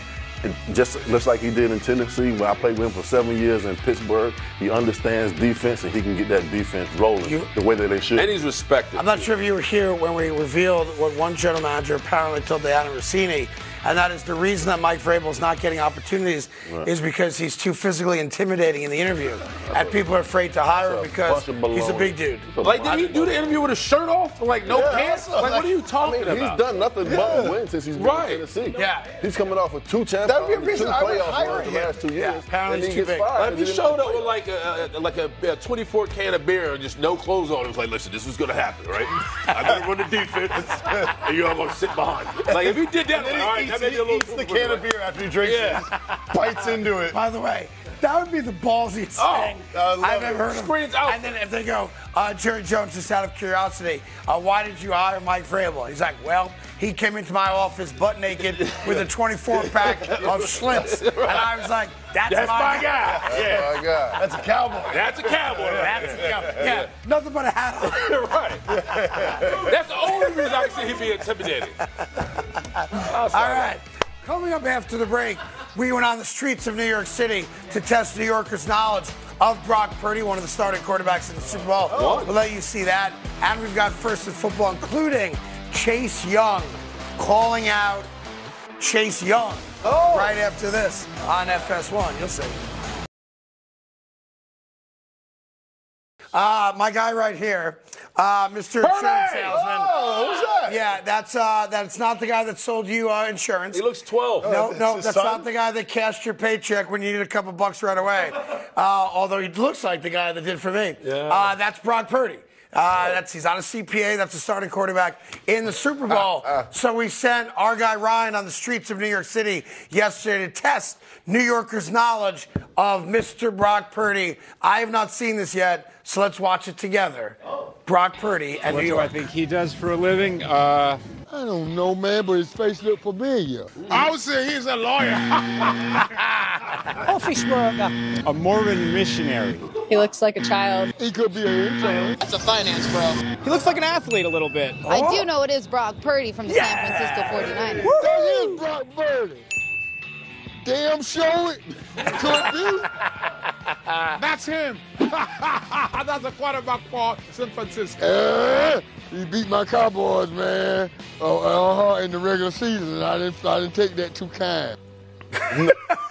Just like he did in Tennessee when I played with him for 7 years in Pittsburgh. He understands defense and he can get that defense rolling the way that they should. And he's respected. I'm not sure if you were here when we revealed what one general manager apparently told Diana Rossini, and that is the reason that Mike Vrabel is not getting opportunities is because he's too physically intimidating in the interview. And people are afraid to hire him because he's a big dude. Like, did he do the interview with his shirt off? Like, no pants? Like, what are you talking about? He's done nothing but win since he's been in Tennessee. Yeah. He's coming off with 2 championships. That'd be a reason I would hire the him. last 2 years. Apparently he's too big. If he showed up with like a 24 can of beer and just no clothes on, it was like, listen, this was going to happen, right? I better run the defense, and you're all going to sit behind. Like, if he did that, all right, that made you a little the can of beer after he drinks it. Bites into it. By the way, that would be the ballsiest thing I've ever heard of. Screens out. And then if they go, Jerry Jones, just out of curiosity, why did you hire Mike Vrabel? He's like, well, he came into my office butt naked with a 24-pack of Schlitz. And I was like, that's my guy. Yeah. My God. That's a cowboy. That's a cowboy. That's a cowboy. Yeah, nothing but a hat on. Right. That's the only reason I can see him being intimidating. All right. Coming up after the break, we went on the streets of New York City to test New Yorkers' knowledge of Brock Purdy, one of the starting quarterbacks in the Super Bowl. We'll let you see that. And we've got First in Football, including Chase Young calling out Chase Young right after this on FS1. You'll see. My guy right here, Mr. Insurance Salesman. Oh, who's that? Yeah, that's not the guy that sold you insurance. He looks 12. No, that's not the guy that cashed your paycheck when you needed a couple bucks right away. Although he looks like the guy that did for me. Yeah. That's Brock Purdy. He's on a CPA. That's a starting quarterback in the Super Bowl. So we sent our guy Ryan on the streets of New York City yesterday to test New Yorkers' knowledge of Mr. Brock Purdy. I have not seen this yet, so let's watch it together. Brock Purdy and New York. What do I think he does for a living? I don't know, man, but his face looked familiar. I would say he's a lawyer. Office worker. A Mormon missionary. He looks like a child. He could be an intern. That's a finance bro. He looks like an athlete a little bit. I do know it is Brock Purdy from the San Francisco 49ers. That is Brock Purdy. Damn show it. Could be. That's him. That's a quarterback for San Francisco. He beat my Cowboys, man. In the regular season. I didn't take that too kind.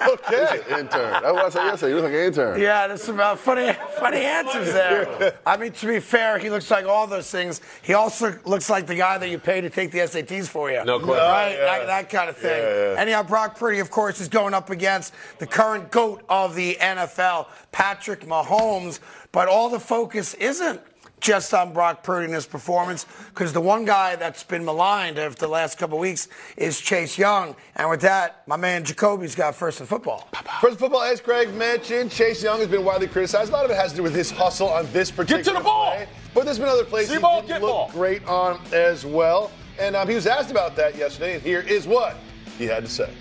Okay. Intern. That's what I said yesterday. You look like an intern. Yeah, there's some funny answers there. I mean, to be fair, he looks like all those things. He also looks like the guy that you pay to take the SATs for you. No question. Right? That kind of thing. Yeah. Anyhow, Brock Purdy, of course, is going up against the current GOAT of the NFL, Patrick Mahomes. But all the focus isn't just on Brock Purdy and his performance, because the one guy that's been maligned over the last couple of weeks is Chase Young. And with that, my man Jacoby's got First in Football. First in Football, as Craig mentioned, Chase Young has been widely criticized. A lot of it has to do with his hustle on this particular Get to the ball! play. But there's been other plays he didn't look great on as well. And he was asked about that yesterday, and here is what he had to say.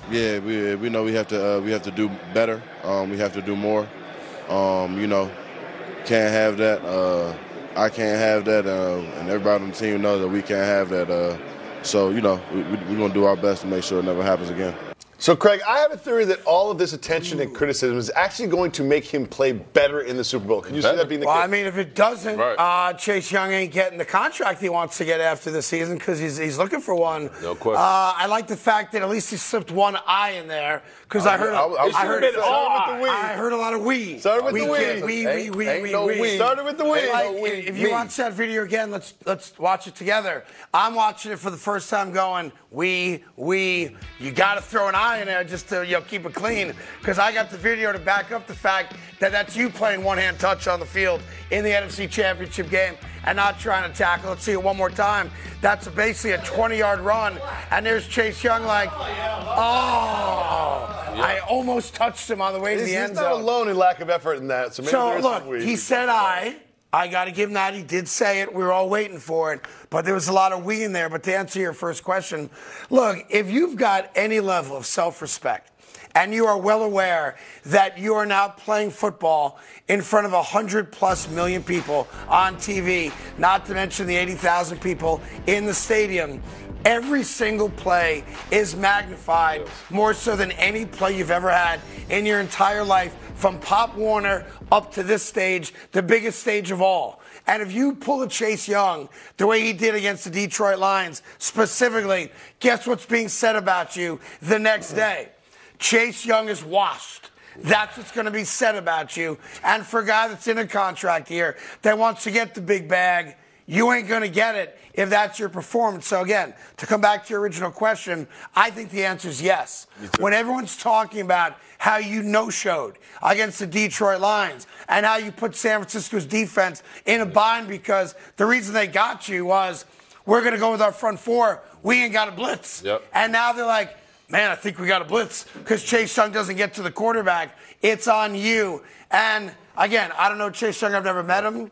Yeah, we know we have to do better. We have to do more. Can't have that. I can't have that, and everybody on the team knows that we can't have that So, we're going to do our best to make sure it never happens again. So, Craig, I have a theory that all of this attention and criticism is actually going to make him play better in the Super Bowl. Can you see that being the case? Well, I mean, if it doesn't, Chase Young ain't getting the contract he wants to get after the season because he's looking for one. No question. I like the fact that at least he slipped one I in there because I heard a lot of we. Started with the we. Started with the we. If you watch that video again, let's watch it together. I'm watching it for the first time going, we. You got to throw an I in there just to keep it clean because I got the video to back up the fact that that's you playing one-hand touch on the field in the NFC Championship game and not trying to tackle. Let's see it one more time. That's basically a 20-yard run, and there's Chase Young like, I almost touched him on the way to the end zone. He's not alone in lack of effort in that. So look, he said I got to give him that. He did say it. We were all waiting for it. But there was a lot of we in there. But to answer your first question, look, if you've got any level of self-respect and you are well aware that you are now playing football in front of 100+ million people on TV, not to mention the 80,000 people in the stadium, every single play is magnified more so than any play you've ever had in your entire life, from Pop Warner up to this stage, the biggest stage of all. And if you pull a Chase Young the way he did against the Detroit Lions, specifically, guess what's being said about you the next day? Chase Young is washed. That's what's going to be said about you. And for a guy that's in a contract here that wants to get the big bag, you ain't going to get it if that's your performance. So again, to come back to your original question, I think the answer is yes. When everyone's talking about how you no-showed against the Detroit Lions and how you put San Francisco's defense in a bind because the reason they got you was we're going to go with our front four. We ain't got a blitz. And now they're like, man, I think we got a blitz because Chase Young doesn't get to the quarterback. It's on you. And again, I don't know Chase Young. I've never met him.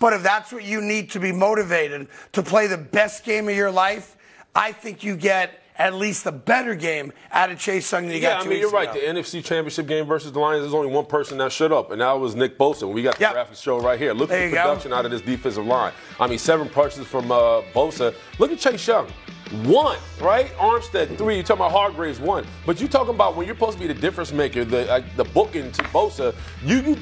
But if that's what you need to be motivated to play the best game of your life, I think you get at least a better game out of Chase Young than you got 2 weeks ago. You're right. The NFC Championship game versus the Lions, there's only one person that shut up, and that was Nick Bosa. We got the graphics show right here. Look at the production out of this defensive line. I mean, 7 punches from Bosa. Look at Chase Young. 1, right? Armstead 3. You're talking about Hargraves 1. But you're talking about when you're supposed to be the difference maker, the booking to Bosa.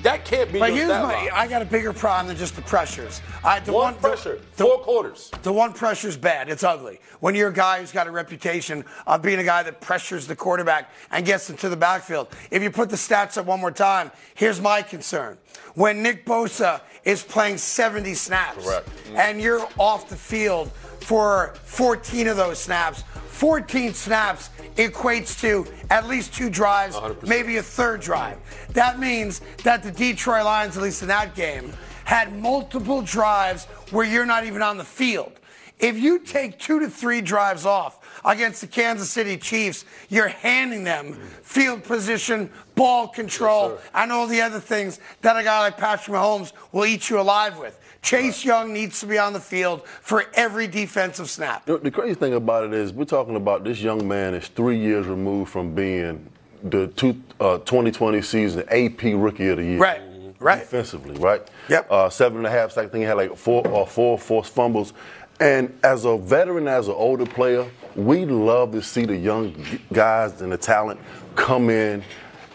that can't be. But here's I got a bigger problem than just the pressures. One pressure, 4 quarters. The one pressure's bad. It's ugly. When you're a guy who's got a reputation of being a guy that pressures the quarterback and gets into the backfield. If you put the stats up one more time, here's my concern. When Nick Bosa is playing 70 snaps and you're off the field for 14 of those snaps, 14 snaps equates to at least 2 drives, 100%. Maybe a third drive. That means that the Detroit Lions, at least in that game, had multiple drives where you're not even on the field. If you take 2 to 3 drives off against the Kansas City Chiefs, you're handing them field position, ball control, and all the other things that a guy like Patrick Mahomes will eat you alive with. Chase Young needs to be on the field for every defensive snap. The crazy thing about it is we're talking about this young man is 3 years removed from being the 2020 season AP Rookie of the Year. Right. Defensively, right? Yep. 7.5 sacks. I think he had like 4 forced fumbles. And as a veteran, as an older player, we love to see the young guys and the talent come in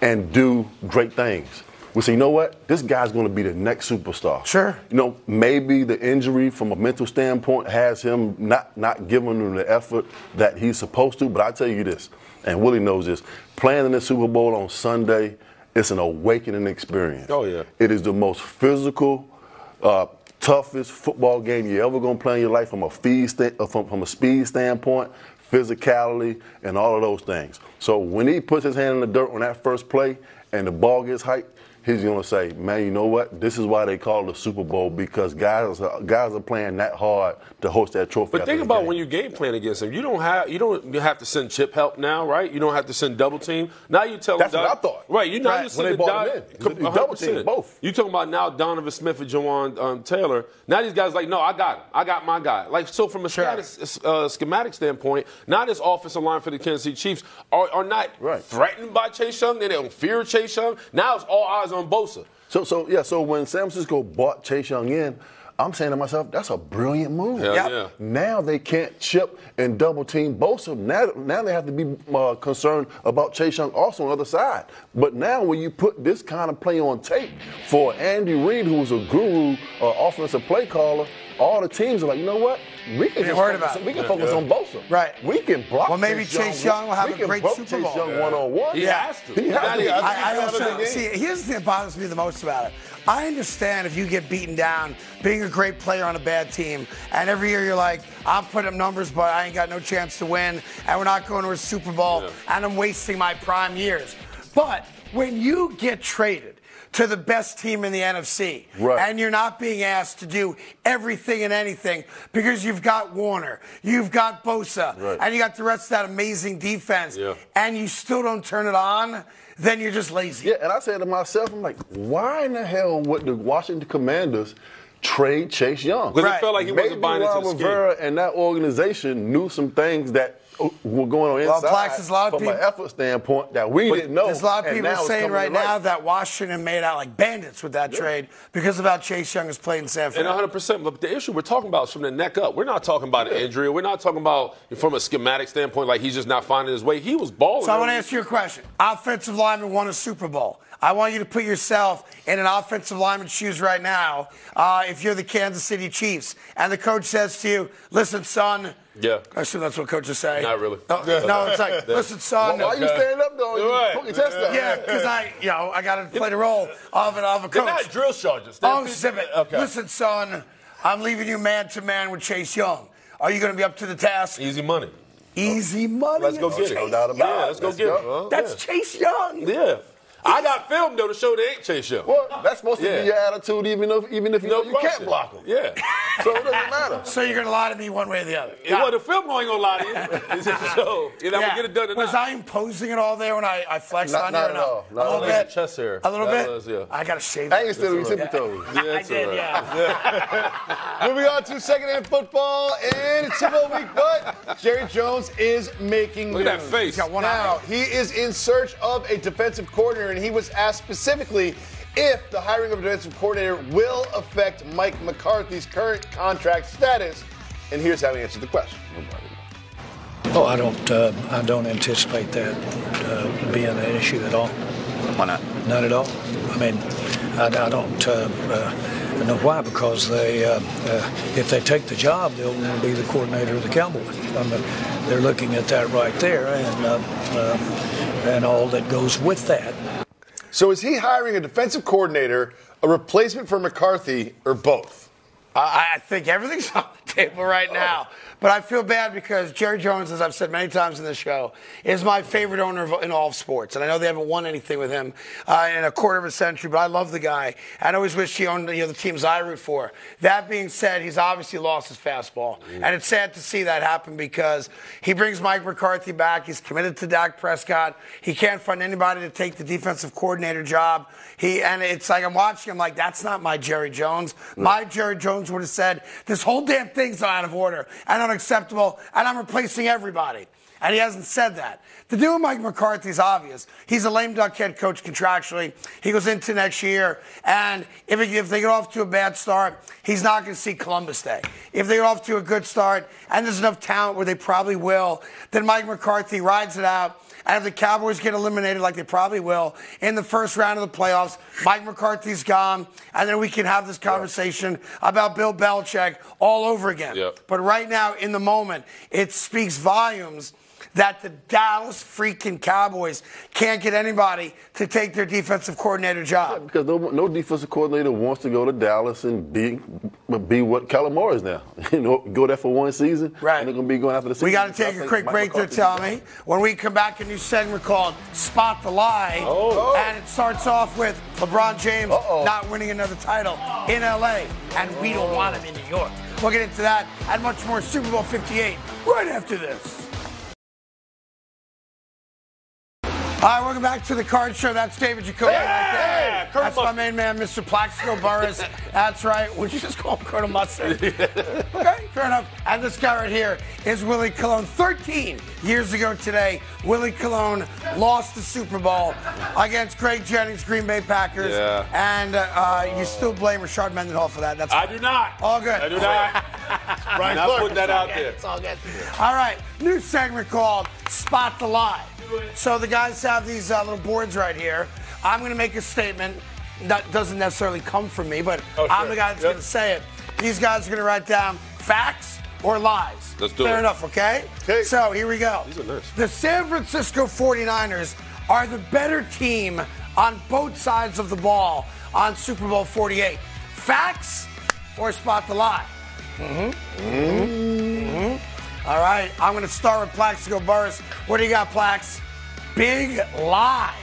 and do great things. We say, you know what? This guy's going to be the next superstar. Sure. Maybe the injury from a mental standpoint has him not giving him the effort that he's supposed to. But I tell you this, and Willie knows this, playing in the Super Bowl on Sunday, it's an awakening experience. Oh, yeah. It is the most physical, toughest football game you're ever going to play in your life from a speed standpoint, physicality, and all of those things. So when he puts his hand in the dirt on that first play and the ball gets hyped, he's going to say, man, you know what? This is why they call it the Super Bowl, because guys are playing that hard to host that trophy. But think about when you game plan against him. You don't have to send chip help now, right? You don't have to send double team. Now you tell That's him. That's what I thought. Right. You know you send the double team both. You talking about now Donovan Smith and Jawan Taylor. Now these guys like, no, I got him. I got my guy. Like, so from a schematic standpoint, now this offensive line for the Kansas City Chiefs are not threatened by Chase Young. They don't fear Chase Young. Now it's all eyes on Bosa. So when San Francisco bought Chase Young in, I'm saying to myself, that's a brilliant move. Yeah. Now they can't chip and double team Bosa. Now they have to be concerned about Chase Young also on the other side. But now when you put this kind of play on tape for Andy Reid, who's a guru, offensive play caller, all the teams are like, you know what? We can focus on Bosa. Right. We can block. Well, maybe Chase Young will have a great Super Bowl. Chase Young one-on-one. He has to. He has to. I also see. Here's the thing that bothers me the most about it. I understand if you get beaten down, being a great player on a bad team, and every year you're like, I'm putting up numbers, but I ain't got no chance to win, and we're not going to a Super Bowl, and I'm wasting my prime years. But when you get traded to the best team in the NFC, and you're not being asked to do everything and anything because you've got Warner, you've got Bosa, and you got the rest of that amazing defense, and you still don't turn it on, then you're just lazy. Yeah, and I said to myself, I'm like, why in the hell would the Washington Commanders trade Chase Young? Because it felt like he wasn't buying into the scheme. Rivera and that organization knew some things that were going on inside Plax, there's a lot of from an effort standpoint that we didn't know. There's a lot of people saying right now that Washington made out like bandits with that trade because of how Chase Young has played in San Francisco. And 100%. But the issue we're talking about is from the neck up. We're not talking about an injury. We're not talking about from a schematic standpoint like he's just not finding his way. He was balling. So I want to ask you a question. Offensive lineman won a Super Bowl. I want you to put yourself in an offensive lineman's shoes right now if you're the Kansas City Chiefs. And the coach says to you, listen, son. Yeah. I assume that's what coaches say. Not really. No, it's like, listen, son. Why you stand up, though? You put your chest up. Yeah, because I got to play the role of a coach. They're not drill sergeants. Listen, son, I'm leaving you man-to-man with Chase Young. Are you going to be up to the task? Easy money. Easy money. Let's go get it. No doubt about it. Let's go get it. That's Chase Young. Yeah. I got film, though, to show they ain't Chase Young. Well, that's supposed to be your attitude, even if you know you can't block him. Yeah. So it doesn't matter. So you're going to lie to me one way or the other. Well, the film ain't going to lie to you. So, I'm going to get it done tonight. Was I imposing it all there when I flexed on you? Not at all. A little bit. Chest hair. A little bit? Was, I got to shave I ain't still your tippy toes. I did, yeah. Moving on to second-hand football, and it's Super Bowl week, but Jerry Jones is making news. Look at that face. He's got one Now, eye. he is in search of a defensive coordinator, and he was asked specifically if the hiring of a defensive coordinator will affect Mike McCarthy's current contract status. And here's how he answered the question. Oh, I don't anticipate that being an issue at all. Why not? Not at all. I mean, I don't know why, because they, if they take the job, they'll want to be the coordinator of the Cowboys. They're looking at that right there, and all that goes with that. So is he hiring a defensive coordinator, a replacement for McCarthy, or both? I think everything's on the table right now. But I feel bad because Jerry Jones, as I've said many times in this show, is my favorite owner in all of sports. And I know they haven't won anything with him in a quarter of a century, but I love the guy. I always wish he owned the teams I root for. That being said, he's obviously lost his fastball. And it's sad to see that happen because he brings Mike McCarthy back. He's committed to Dak Prescott. He can't find anybody to take the defensive coordinator job. And it's like I'm watching him like, that's not my Jerry Jones. My Jerry Jones would have said, this whole damn thing's out of order and unacceptable, and I'm replacing everybody. And he hasn't said that. The deal with Mike McCarthy is obvious. He's a lame duck head coach contractually. He goes into next year, and if they get off to a bad start, he's not going to see Columbus Day. If they get off to a good start, and there's enough talent where they probably will, then Mike McCarthy rides it out. And if the Cowboys get eliminated, like they probably will, in the first round of the playoffs, Mike McCarthy's gone, and then we can have this conversation about Bill Belichick all over again. But right now, in the moment, it speaks volumes that the Dallas freaking Cowboys can't get anybody to take their defensive coordinator job. Yeah, because no defensive coordinator wants to go to Dallas and be what Kellen Moore is now. Go there for one season, right? And they're going to be going after the season. We got to take a quick break there, Tommy. When we come back, a new segment called Spot the Lie. And it starts off with LeBron James not winning another title in L.A., and we don't want him in New York. We'll get into that and much more Super Bowl 58 right after this. All right, welcome back to the Card Show. That's David Jacoby right there. That's my main man, Mr. Plaxico Burress. That's right. Would you just call him Colonel Mustard? Okay, fair enough. And this guy right here is Willie Colon. 13 years ago today, Willie Colon lost the Super Bowl against Greg Jennings' Green Bay Packers. Yeah. And you still blame Rashard Mendenhall for that. That's I do not. All good. I do not. Brian not Clark. putting that out there. It's all good. All right, new segment called Spot the Lie. So the guys have these little boards right here. I'm going to make a statement that doesn't necessarily come from me, but I'm the guy that's going to say it. These guys are going to write down facts or lies. Let's do it. Fair enough, okay? So here we go. These are nice. The San Francisco 49ers are the better team on both sides of the ball on Super Bowl 48. Facts or spot the lie? All right, I'm going to start with Plaxico Burress. What do you got, Plax? Big lie.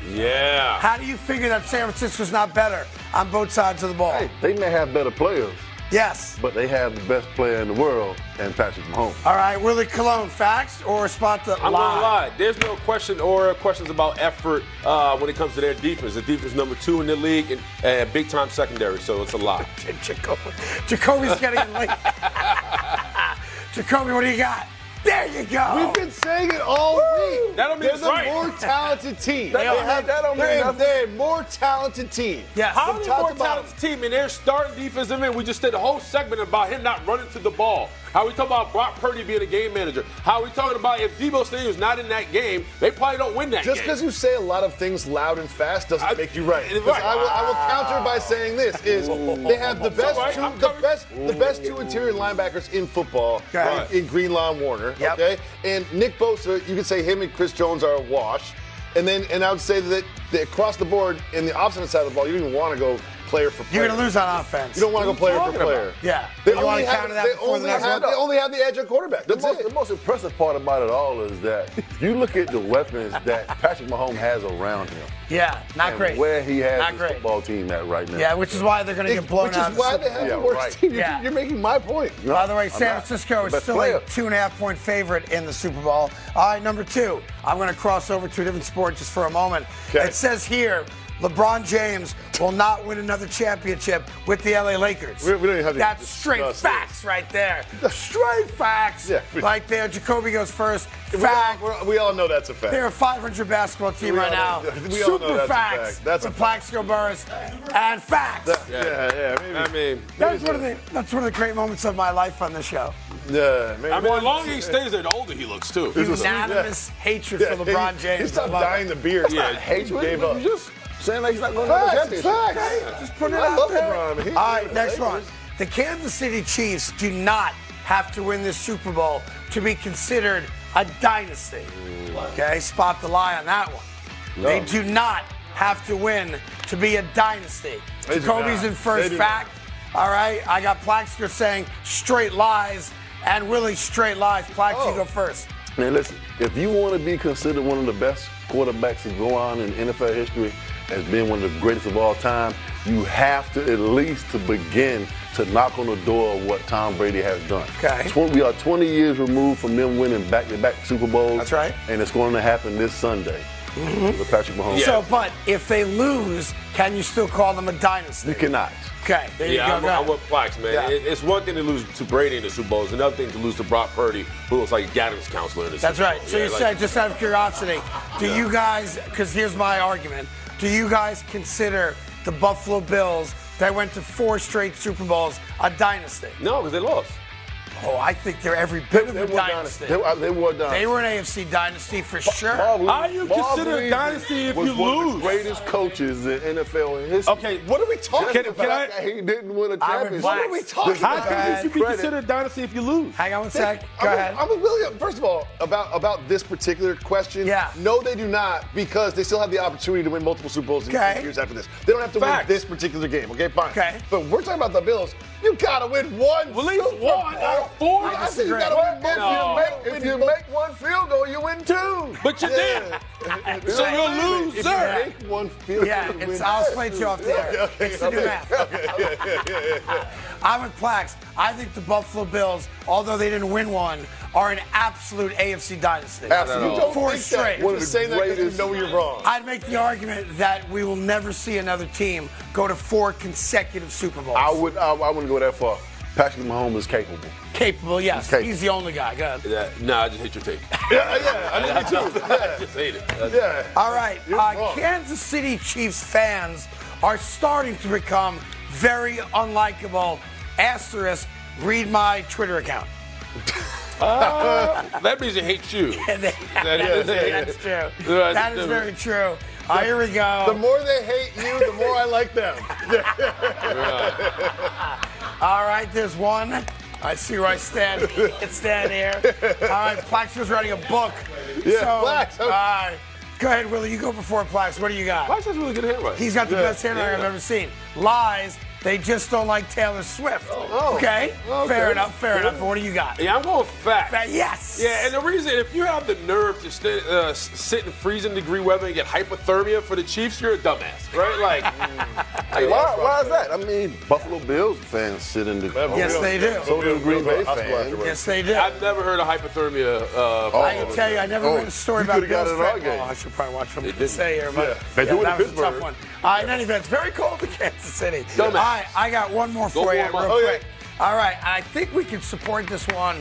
Yeah. How do you figure that San Francisco's not better on both sides of the ball? Hey, they may have better players. Yes. But they have the best player in the world, and Patrick Mahomes. All right, Willie Colon, facts or spot the lie? I'm going to lie. There's no question or questions about effort when it comes to their defense. The defense is number 2 in the league and big-time secondary, so it's a lie. Jacoby's getting it late. Jacoby, what do you got? There you go. We've been saying it all week. That don't mean it's right. They're a more talented team. They're a more talented team. Yeah. How are they more talented team? And they're starting defensive end. We just did a whole segment about him not running to the ball. How are we talking about Brock Purdy being a game manager? How are we talking about if Debo Samuel's not in that game, they probably don't win that game. Just because you say a lot of things loud and fast doesn't make you right. I will counter by saying this: is they have the best two interior linebackers in football in Greenlaw and Warner. Yep. Okay, and Nick Bosa, you could say him and Chris Jones are a wash. And I would say that across the board in the opposite side of the ball, you don't even want to go player for player. You're going to lose on offense. You don't want to go player for player. Yeah. They you want to counter that before the next one? They only have the edge at quarterback. The most impressive part about it all is that you look at the weapons that Patrick Mahomes has around him. Yeah, not great. Where he has his football team at right now. Yeah, which is why they're going to get blown out. Which is why they have the worst team. You're making my point. By the way, San Francisco is still a 2.5-point favorite in the Super Bowl. All right, number 2. I'm going to cross over to a different sport just for a moment. It says here, LeBron James will not win another championship with the LA Lakers. We don't even have That's straight facts right there. Straight facts right there. Jacoby goes first. Fact. We all know that's a fact. They're a 500 basketball team right now. Super facts. That's a Plaxico Burress and facts. That's one of the great moments of my life on the show. Yeah, man. I mean, the longer he stays there, the older he looks too. Unanimous hatred for LeBron James. He stopped dying the beard. Hatred. Gave up. Just saying like he's not going to win the championship. Just put it out there. All right, next one. The Kansas City Chiefs do not have to win this Super Bowl to be considered a dynasty. Okay, spot the lie on that one. No. They do not have to win to be a dynasty. Jacoby's in first fact. All right, I got Plaxico saying straight lies, and Willie straight lies. Plax, you go first. Man, listen, if you want to be considered one of the best quarterbacks to go on in NFL history as being one of the greatest of all time, you have to at least to begin to knock on the door of what Tom Brady has done. Okay. We are 20 years removed from them winning back-to-back Super Bowls. That's right. And it's going to happen this Sunday with Patrick Mahomes. So, but if they lose, can you still call them a dynasty? You cannot. Okay, there you go. I'm with Plax, man. Yeah. It's one thing to lose to Brady in the Super Bowl. It's another thing to lose to Brock Purdy, who was like a guidance counselor in the Super Bowl. That's right. So you said, just out of curiosity, do you guys, because here's my argument, do you guys consider the Buffalo Bills that went to 4 straight Super Bowls a dynasty? No, because they lost. Oh, I think they're every bit of a dynasty. They were dynasty. They were an AFC dynasty for sure. How do you consider a dynasty if you lose? One of the greatest coaches in NFL history. Okay, what are we talking about? He didn't win a championship. What are we talking about? How can you be considered a dynasty if you lose? Hang on one sec. Go ahead. I'm with William. First of all, about this particular question, no, they do not, because they still have the opportunity to win multiple Super Bowls in years after this. They don't have to win this particular game, okay? Fine. Okay. But we're talking about the Bills. You gotta win one. At least one out of 4. I think you gotta win both. If you make one field goal, you win 2. But you did. So you'll lose, sir. If you make one field goal, I'll explain to you off the air. It's the new math. I'm with Plax. I think the Buffalo Bills, although they didn't win one, are an absolute AFC dynasty. Absolutely. Don't Four think straight. that. Say that because you know you're wrong. I'd make the argument that we will never see another team go to 4 consecutive Super Bowls. I wouldn't go that far. Patrick Mahomes is capable. Capable, yes. He's the only guy. Go ahead. No, I just hate your take. Yeah, I mean, me too. I just hate it. Yeah. All right. Kansas City Chiefs fans are starting to become very unlikable. Asterisk, read my Twitter account. That means they hate you. That's true. That is very true. Here we go. The more they hate you, the more I like them. All right, there's one. I see where I stand. Stand here. All right, Plax was writing a book. Yeah, so, Plax. Go ahead, Willie. You go before Plax. What do you got? Plax has really good handwriting. He's got the best handwriting I've ever seen. Lies. They just don't like Taylor Swift. Okay. Fair enough. What do you got? Yeah, I'm going fact. Yes. Yeah, and the reason, if you have the nerve to sit in freezing degree weather and get hypothermia for the Chiefs, you're a dumbass, right? Like, why is that? I mean, Buffalo Bills fans sit in the. Yes, they do. So do Green Bay fans. Yes, they do. I've never heard of hypothermia. I can tell you, I never read a story about Bills fans. game. I should probably watch what they say here. But They do it in that was a Pittsburgh. tough one. In any event, it's very cold in Kansas City. Dumbass. I got one more for you real quick. All right, I think we can support this one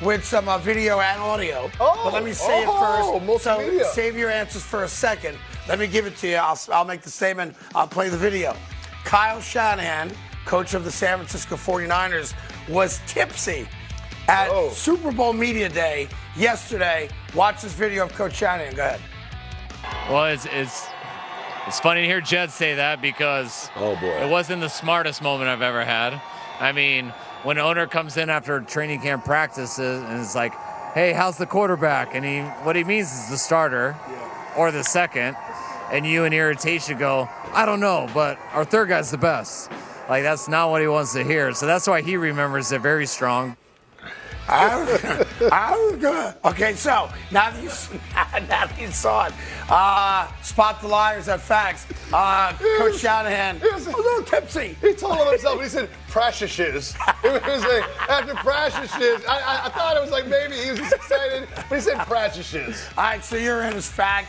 with some video and audio. But let me say it first. So save your answers for a second. Let me give it to you. I'll make the statement. I'll play the video. Kyle Shanahan, coach of the San Francisco 49ers, was tipsy at Super Bowl Media Day yesterday. Watch this video of Coach Shanahan. Go ahead. Well, it's funny to hear Jed say that because it wasn't the smartest moment I've ever had. I mean, when an owner comes in after training camp practices and is like, hey, how's the quarterback? And what he means is the starter or the second. And you in irritation go, I don't know, but our third guy's the best. Like, that's not what he wants to hear. So that's why he remembers it very strong. I was good. Okay, so now that you saw it, spot the liars at facts. Coach Shanahan was a little tipsy. He told on himself. He said practices. It was like, after practices. I thought it was like maybe he was just excited, but he said practices. All right, so you're in his fact.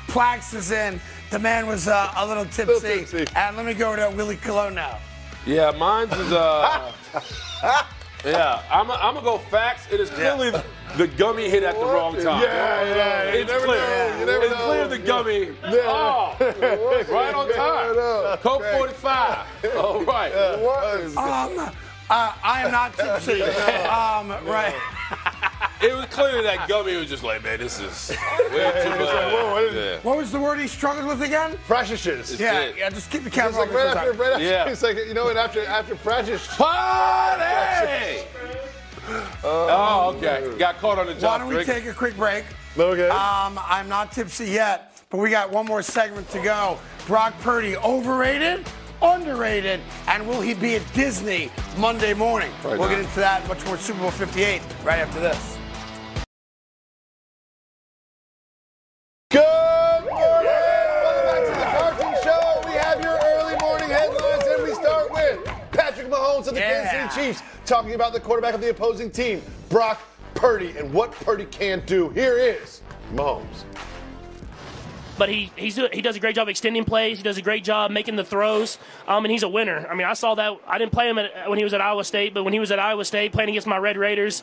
Plax is in. The man was a little tipsy. And let me go to Willie Colon now. Yeah, mine's is yeah, I'm gonna go facts. It is clearly the gummy hit at the wrong time. It's clear. It's clear the gummy. Right on time. Coke 45. All right. I am not tipsy. Right. It was clear that gummy was just like, man, this is way too much. What was the word he struggled with again? Practices. Yeah, just keep the camera on. Right after, he's like, you know what, after practice. Party! Okay. Got caught on the job. Why don't we take a quick break? Okay. I'm not tipsy yet, but we got one more segment to go. Brock Purdy, overrated? Underrated, and will he be at Disney Monday morning? We'll get into that much more Super Bowl 58 right after this. Good morning! Welcome back to the Cartoon Show. We have your early morning headlines, and we start with Patrick Mahomes of the Kansas City Chiefs talking about the quarterback of the opposing team, Brock Purdy, and what Purdy can't do. Here is Mahomes. But he does a great job extending plays. He does a great job making the throws, and he's a winner. I mean, I saw that. I didn't play him when he was at Iowa State, but when he was at Iowa State playing against my Red Raiders,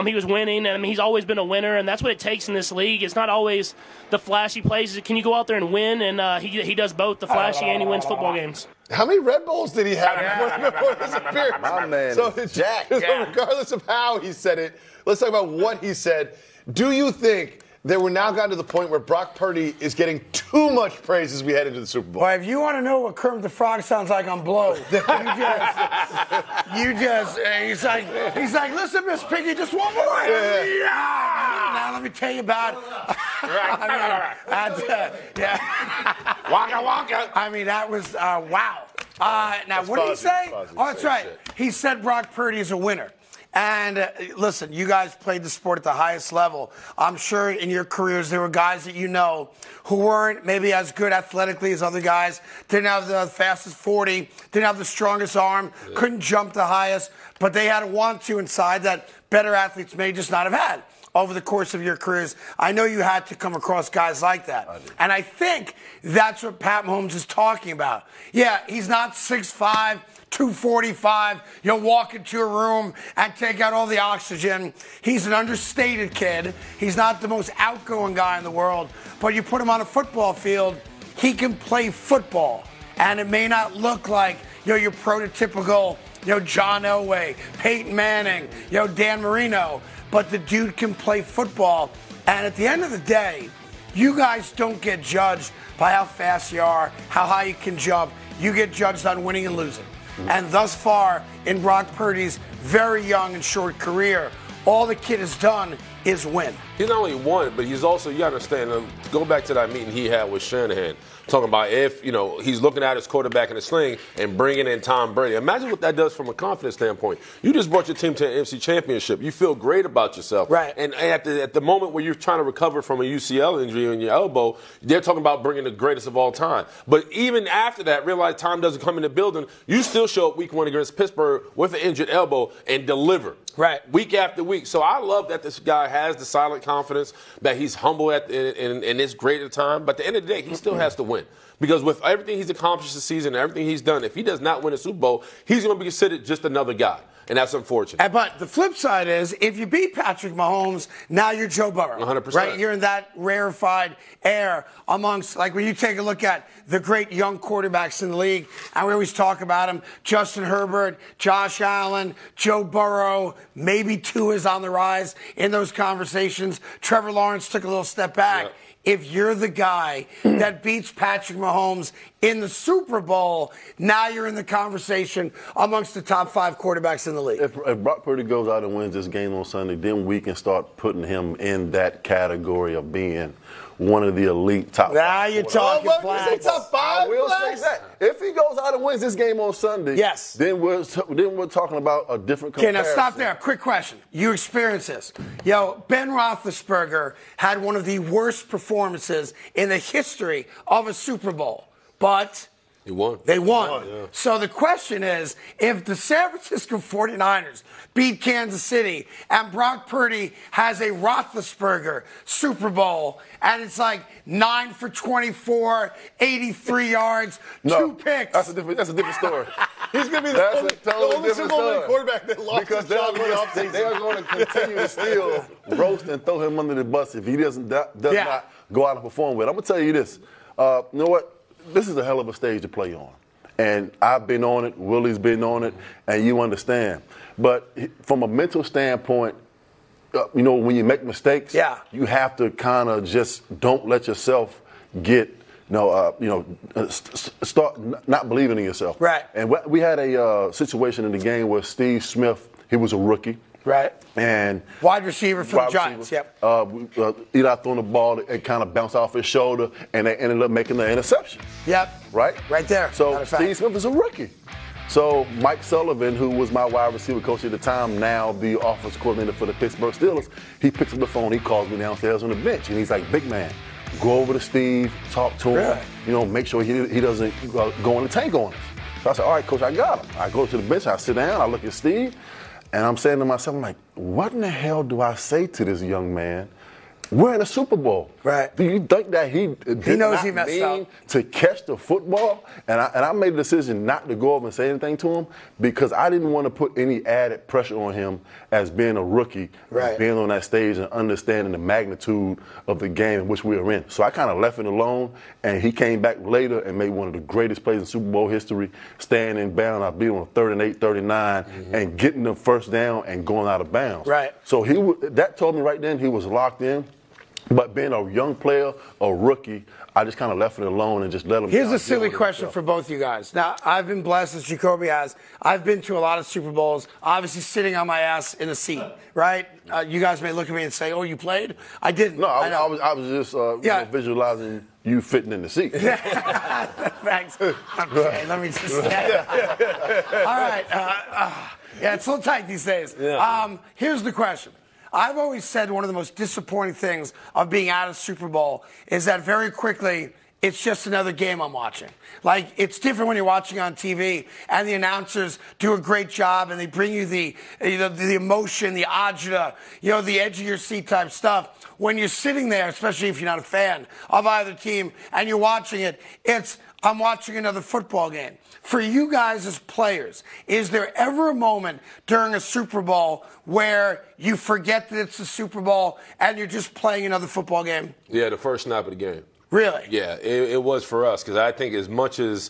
he was winning. And I mean, he's always been a winner, and that's what it takes in this league. It's not always the flashy plays. Can you go out there and win? And he does both the flashy and he wins football games. How many Red Bulls did he have before his appearance? My man, so Jack. Regardless of how he said it, let's talk about what he said. Do you think that we're now gotten to the point where Brock Purdy is getting too much praise as we head into the Super Bowl? Well, if you want to know what Kermit the Frog sounds like on Blow, he's like, listen, Miss Piggy, just one more. Now let me tell you about. Waka waka. I mean, that was wow. Now, what did he say? Oh, that's right. He said Brock Purdy is a winner. And listen, you guys played the sport at the highest level. I'm sure in your careers there were guys that you know who weren't maybe as good athletically as other guys, didn't have the fastest 40, didn't have the strongest arm, couldn't jump the highest, but they had a want-to inside that better athletes may just not have had over the course of your careers. I know you had to come across guys like that. And I think that's what Pat Mahomes is talking about. Yeah, he's not 6'5", 245, walk into a room and take out all the oxygen. He's an understated kid. He's not the most outgoing guy in the world, but you put him on a football field, he can play football. And it may not look like, your prototypical, John Elway, Peyton Manning, Dan Marino, but the dude can play football. And at the end of the day, you guys don't get judged by how fast you are, how high you can jump. You get judged on winning and losing. And thus far, in Brock Purdy's very young and short career, all the kid has done is win. He's not only won, but he's also, you understand, go back to that meeting he had with Shanahan, talking about if, he's looking at his quarterback in a sling and bringing in Tom Brady. Imagine what that does from a confidence standpoint. You just brought your team to an NFC championship. You feel great about yourself. Right. And at the moment where you're trying to recover from a UCL injury in your elbow, they're talking about bringing the greatest of all time. But even after that, realize time doesn't come in the building. You still show up week 1 against Pittsburgh with an injured elbow and deliver. Right. Week after week. So I love that this guy has the silent confidence, that he's humble and it's great at the time. But at the end of the day, he still has to win. Because with everything he's accomplished this season and everything he's done, if he does not win a Super Bowl, he's going to be considered just another guy. And that's unfortunate. But the flip side is, if you beat Patrick Mahomes, now you're Joe Burrow. 100%. Right? You're in that rarefied air amongst, like when you take a look at the great young quarterbacks in the league, and we always talk about them, Justin Herbert, Josh Allen, Joe Burrow, maybe Tua's on the rise in those conversations. Trevor Lawrence took a little step back. Yep. If you're the guy that beats Patrick Mahomes in the Super Bowl, now you're in the conversation amongst the top 5 quarterbacks in the league. If Brock Purdy goes out and wins this game on Sunday, then we can start putting him in that category of being one of the elite top 5. Now you're talking Plax. Top 5. I will say that. If he goes out and wins this game on Sunday, yes, then we're talking about a different comparison. Okay, now stop there. Quick question. You experience this. Ben Roethlisberger had one of the worst performances in the history of a Super Bowl, but he won. They won. Yeah. So the question is, if the San Francisco 49ers beat Kansas City and Brock Purdy has a Roethlisberger Super Bowl and it's like 9 for 24, 83 yards, 2 picks. That's a different story. He's going to be the only Super Bowl quarterback that lost because they are going to continue to still roast and throw him under the bus if he does not go out and perform well. I'm going to tell you this. You know what? This is a hell of a stage to play on. And I've been on it, Willie's been on it, and you understand. But from a mental standpoint, when you make mistakes, you have to kind of just don't let yourself get, start not believing in yourself. Right. And we had a situation in the game where Steve Smith, he was a rookie. Right. And wide receiver for the Giants, yep. Eli throwing the ball, it kind of bounced off his shoulder, and they ended up making the interception. Yep. Right? Right there. So Steve Smith is a rookie. So Mike Sullivan, who was my wide receiver coach at the time, now the offensive coordinator for the Pittsburgh Steelers, he picks up the phone, he calls me downstairs on the bench, and he's like, big man, go over to Steve, talk to him, make sure he doesn't go in the tank on us. So I said, all right, coach, I got him. I go to the bench, I sit down, I look at Steve, and I'm saying to myself, I'm like, what in the hell do I say to this young man? We're in a Super Bowl. Right. Do you think that he knows he messed up to catch the football? And I made a decision not to go over and say anything to him because I didn't want to put any added pressure on him as being a rookie, being on that stage and understanding the magnitude of the game in which we were in. So I kind of left it alone, and he came back later and made one of the greatest plays in Super Bowl history, staying in bounds. I beat him on 3rd and 8, 39, and getting the first down and going out of bounds. Right. So that told me right then he was locked in. But being a young player, a rookie, I just kind of left it alone and just let him. Here's a silly question for both you guys. Now, I've been blessed, as Jacoby has. I've been to a lot of Super Bowls, obviously sitting on my ass in a seat, right? You guys may look at me and say, oh, you played? I didn't. No, I was just visualizing you fitting in the seat. Thanks. Okay, let me just say. All right. Yeah, it's so tight these days. Yeah. Here's the question. I've always said one of the most disappointing things of being out of Super Bowl is that very quickly it's just another game I'm watching. Like, it's different when you're watching on TV and the announcers do a great job and they bring you the emotion, the agita, the edge of your seat type stuff. When you're sitting there, especially if you're not a fan of either team and you're watching it, I'm watching another football game. For you guys as players, is there ever a moment during a Super Bowl where you forget that it's the Super Bowl and you're just playing another football game? Yeah, the first snap of the game. Really? Yeah, it was for us because I think as much as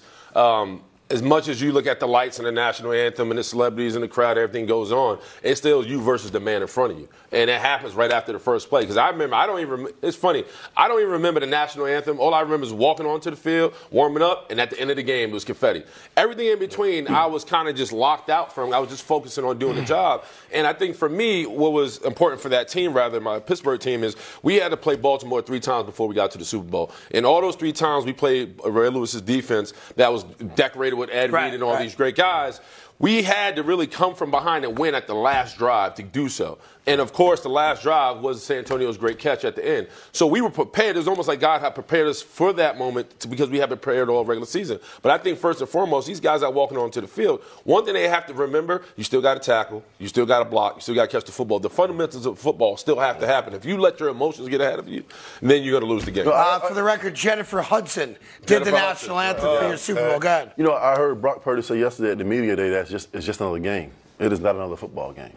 you look at the lights and the national anthem and the celebrities in the crowd, everything goes on, it's still you versus the man in front of you. And it happens right after the first play. Because it's funny, I don't even remember the national anthem. All I remember is walking onto the field, warming up, and at the end of the game, it was confetti. Everything in between, I was kind of just locked out from. I was just focusing on doing the job. And I think for me, what was important for that team, rather my Pittsburgh team, is we had to play Baltimore 3 times before we got to the Super Bowl. And all those 3 times we played Ray Lewis's defense that was decorated with Ed Reed and all these great guys. We had to really come from behind and win at the last drive to do so. And, of course, the last drive was San Antonio's great catch at the end. So we were prepared. It was almost like God had prepared us for that moment because we had prepared all regular season. But I think first and foremost, these guys out walking onto the field, one thing they have to remember, you still got to tackle, you still got to block, you still got to catch the football. The fundamentals of football still have to happen. If you let your emotions get ahead of you, then you're going to lose the game. For the record, Jennifer Hudson did the national anthem for your Super Bowl. Go ahead. I heard Brock Purdy say yesterday at the media day that it's just another game. It is not another football game.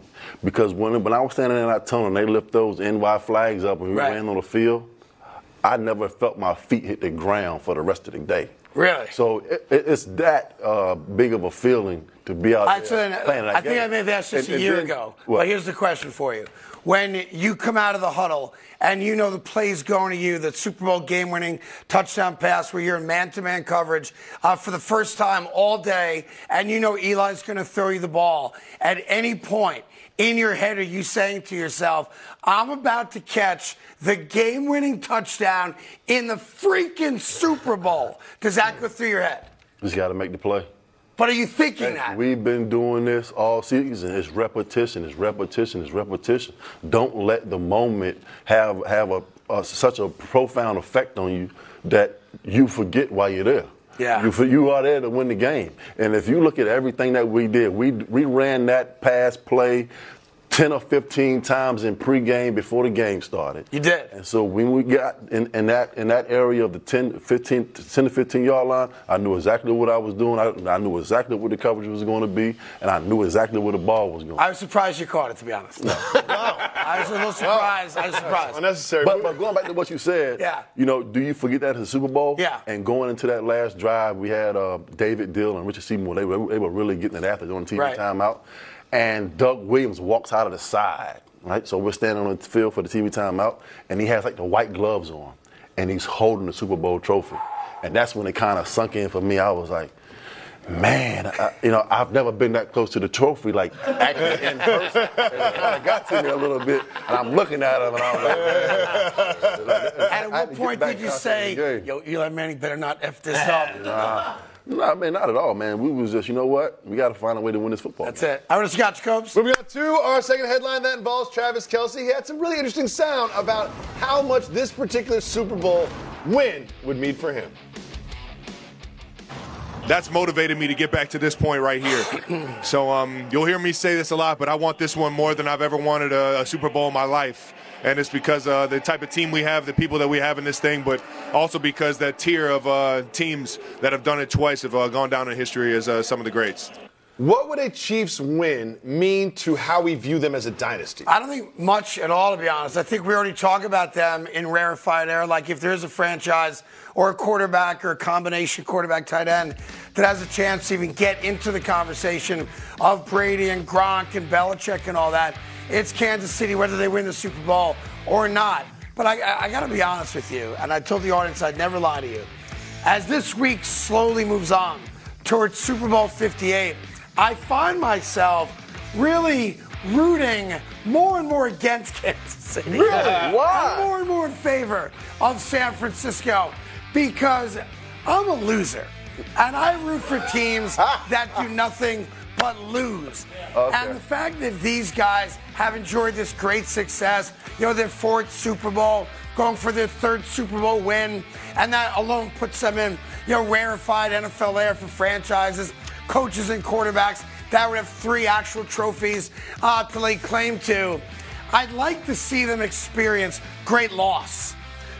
Because when I was standing in that tunnel and they lift those NY flags up and we ran on the field, I never felt my feet hit the ground for the rest of the day. Really? So it's that big of a feeling to be out there playing that game. I think I may have asked this a year ago. But here's the question for you. When you come out of the huddle and you know the play's going to you, the Super Bowl game-winning touchdown pass where you're in man-to-man coverage for the first time all day, and you know Eli's going to throw you the ball, at any point in your head are you saying to yourself, I'm about to catch the game-winning touchdown in the freaking Super Bowl? Does that go through your head? Just got to make the play. But are you thinking that? We've been doing this all season. It's repetition. It's repetition. It's repetition. Don't let the moment have such a profound effect on you that you forget why you're there. Yeah. You are there to win the game. And if you look at everything that we did, we ran that pass play 10 or 15 times in pregame before the game started. You did. And so when we got in that area of the 10 to 15 yard line, I knew exactly what I was doing. I knew exactly what the coverage was going to be, and I knew exactly where the ball was going. I was surprised you caught it, to be honest. No. I was a little surprised. I was surprised. Unnecessary. But going back to what you said, do you forget that at the Super Bowl? Yeah. And going into that last drive, we had David Dill and Richard Seymour. They were really getting it after on the TV timeout. And Doug Williams walks out of the side, right? So we're standing on the field for the TV timeout, and he has like the white gloves on, and he's holding the Super Bowl trophy. And that's when it kind of sunk in for me. I was like, man, I've never been that close to the trophy, like actually in person. It kind of got to me a little bit, and I'm looking at him, and I'm like, man. At what point did you say, yo, Eli Manning better not F this up? No, man, not at all, man. We was just, you know what? We got to find a way to win this football. That's it. I want to Scotch Copes. Moving on to our second headline that involves Travis Kelce. He had some really interesting sound about how much this particular Super Bowl win would mean for him. That's motivated me to get back to this point right here. So you'll hear me say this a lot, but I want this one more than I've ever wanted a Super Bowl in my life. And it's because the type of team we have, the people that we have in this thing, but also because that tier of teams that have done it twice have gone down in history as some of the greats. What would a Chiefs win mean to how we view them as a dynasty? I don't think much at all, to be honest. I think we already talk about them in rarefied air. Like if there's a franchise or a quarterback or a combination quarterback tight end that has a chance to even get into the conversation of Brady and Gronk and Belichick and all that, it's Kansas City, whether they win the Super Bowl or not. But I got to be honest with you, and I told the audience I'd never lie to you. As this week slowly moves on towards Super Bowl 58, I find myself really rooting more and more against Kansas City. Really? Why? I'm more and more in favor of San Francisco because I'm a loser. And I root for teams that do nothing but but lose. Okay. And the fact that these guys have enjoyed this great success, their 4th Super Bowl, going for their 3rd Super Bowl win, and that alone puts them in, rarefied NFL air for franchises, coaches and quarterbacks that would have 3 actual trophies to lay claim to. I'd like to see them experience great loss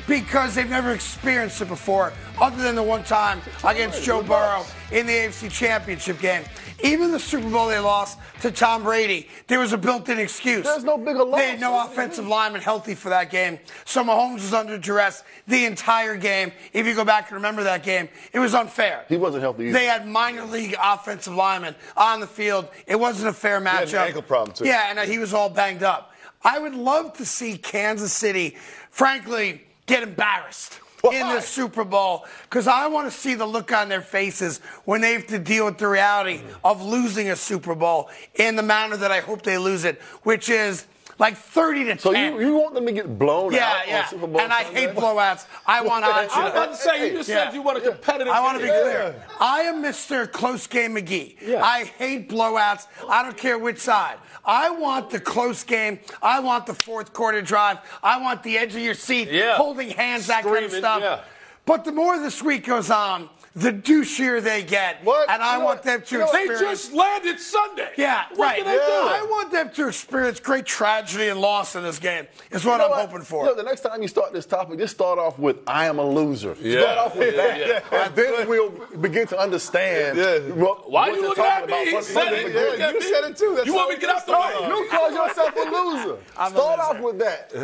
because they've never experienced it before, other than the one time against Joe Burrow in the AFC Championship game. Even the Super Bowl they lost to Tom Brady, there was a built-in excuse. There's no bigger loss. They had no offensive lineman healthy for that game. So Mahomes was under duress the entire game. If you go back and remember that game, it was unfair. He wasn't healthy either. They had minor league offensive linemen on the field. It wasn't a fair matchup. He had an ankle problem, too. Yeah, and he was all banged up. I would love to see Kansas City, frankly, get embarrassed in the Super Bowl, because I want to see the look on their faces when they have to deal with the reality of losing a Super Bowl in the manner that I hope they lose it, which is like 30-10. So you want them to get blown out on Super Bowl and I Sunday? hate blowouts. I want action. I was about to say, you just said you want a competitive I want to be game. clear. I am Mr. Close Game McGee. Yeah. I hate blowouts. I don't care which side. I want the close game. I want the 4th quarter drive. I want the edge of your seat, holding hands, that kind of stuff. Yeah. But the more this week goes on, the douchier they get. What? And I want them to experience. They just landed Sunday. Yeah, what right. Can they do? I want them to experience great tragedy and loss in this game. Is what I'm hoping for. The next time you start this topic, just start off with "I am a loser." Yeah. Start off with that, and then we'll begin to understand. Why are you looking at me? He said it. You said it too. That's you want me to get out the way? You call yourself a loser. Start off with that.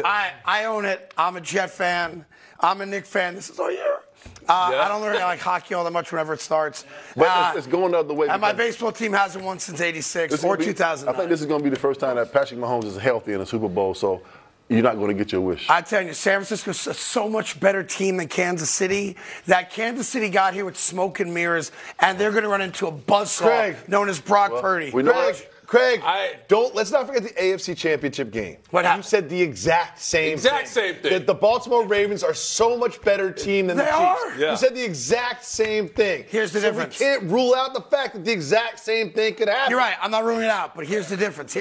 I own it. I'm a Jet fan. I'm a Knicks fan. This is all year. I don't really like hockey all that much whenever it starts. But it's going the other way. And my baseball team hasn't won since '86 or 2009. I think this is going to be the first time that Patrick Mahomes is healthy in a Super Bowl, so you're not going to get your wish. I tell you, San Francisco's a so much better team than Kansas City that Kansas City got here with smoke and mirrors, and they're going to run into a buzzsaw known as Brock Purdy. We know Craig, let's not forget the AFC Championship game. What happened? You said the exact same thing. That the Baltimore Ravens are so much better team than the Chiefs. Are. Yeah. You said the exact same thing. Here's the difference. We can't rule out the fact that the exact same thing could happen. You're right. I'm not ruling it out, but here's the difference.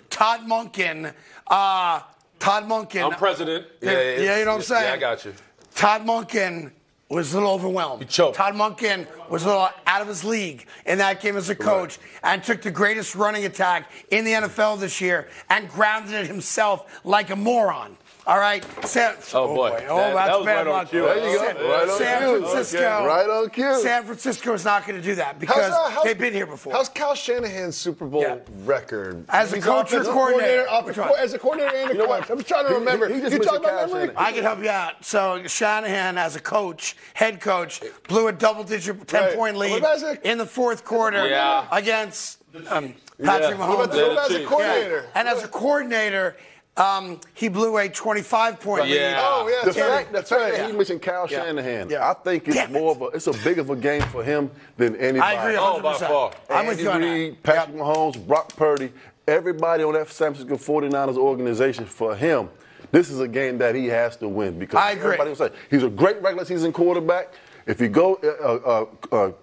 Todd Monken. I'm president. Yeah, you know what I'm saying? Yeah, I got you. Todd Monken was a little overwhelmed. He choked. Todd Monken was a little out of his league in that game as a coach and took the greatest running attack in the NFL this year and grounded it himself like a moron. All right. Oh, boy. Oh, that's that was bad right luck. on cue. There you go. Right on San cue. Francisco. Okay. Right on cue. San Francisco is not going to do that because they've been here before. How's Kyle Shanahan's Super Bowl record? As a coach or coordinator? As a coordinator and a coach. I'm trying to remember. You talking about memory? I can help you out. So Shanahan, as a coach, head coach, blew a double-digit 10-point lead in the 4th quarter against Patrick Mahomes. What about as a coordinator? And as a coordinator, he blew a 25-point lead. Oh, yeah. The fact that he mentioned Kyle Shanahan, I think it's it's a big of a game for him than anybody. I agree 100%. By far. I'm with you on that. Patrick Mahomes, Brock Purdy, everybody on that San Francisco 49ers organization, for him, this is a game that he has to win because I agree. Everybody will say he's a great regular season quarterback. If he go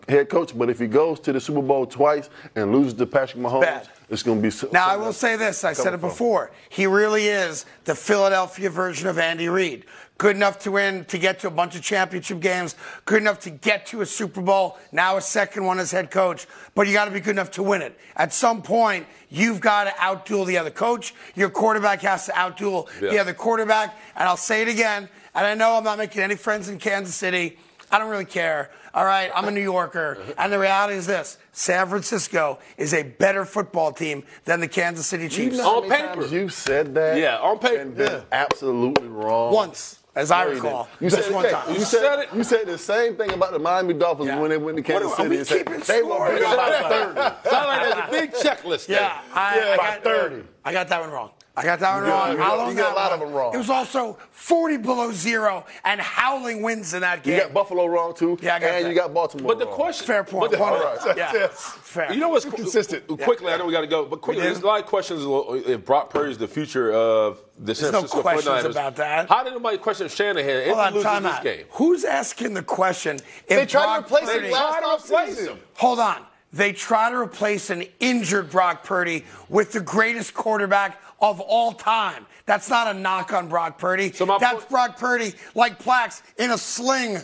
head coach, but if he goes to the Super Bowl twice and loses to Patrick Mahomes, it's going to be. Now I will say this: I said it before. He really is the Philadelphia version of Andy Reid. Good enough to win, to get to a bunch of championship games. Good enough to get to a Super Bowl. Now a second one as head coach. But you got to be good enough to win it. At some point, you've got to outduel the other coach. Your quarterback has to outduel the other quarterback. And I'll say it again. And I know I'm not making any friends in Kansas City. I don't really care. All right, I'm a New Yorker. And the reality is this. San Francisco is a better football team than the Kansas City Chiefs. On paper. You said that. Yeah, on paper. And been absolutely wrong. Once, as I recall. You Just said, one time. You said it. You said the same thing about the Miami Dolphins when they went to Kansas City. We keeping they were beat by 30. Sound like there's a big checklist there. I by 30. I got that one wrong. I got that one wrong. You got a lot of them wrong. It was also 40 below zero and howling winds in that game. You got Buffalo wrong, too. Yeah, I got that. And you got Baltimore But the wrong. question. Fair point. Fair. You know what's consistent? Quickly, I know we got to go, but quickly, there's a lot of questions if Brock Purdy is the future of the San Francisco 49ers. There's no questions about that. How did nobody question Shanahan if he loses this game? Who's asking the question if They tried to replace Purdy, him last offseason. Hold on. they try to replace an injured Brock Purdy with the greatest quarterback of all time. That's not a knock on Brock Purdy. That's Brock Purdy, like Plax, in a sling,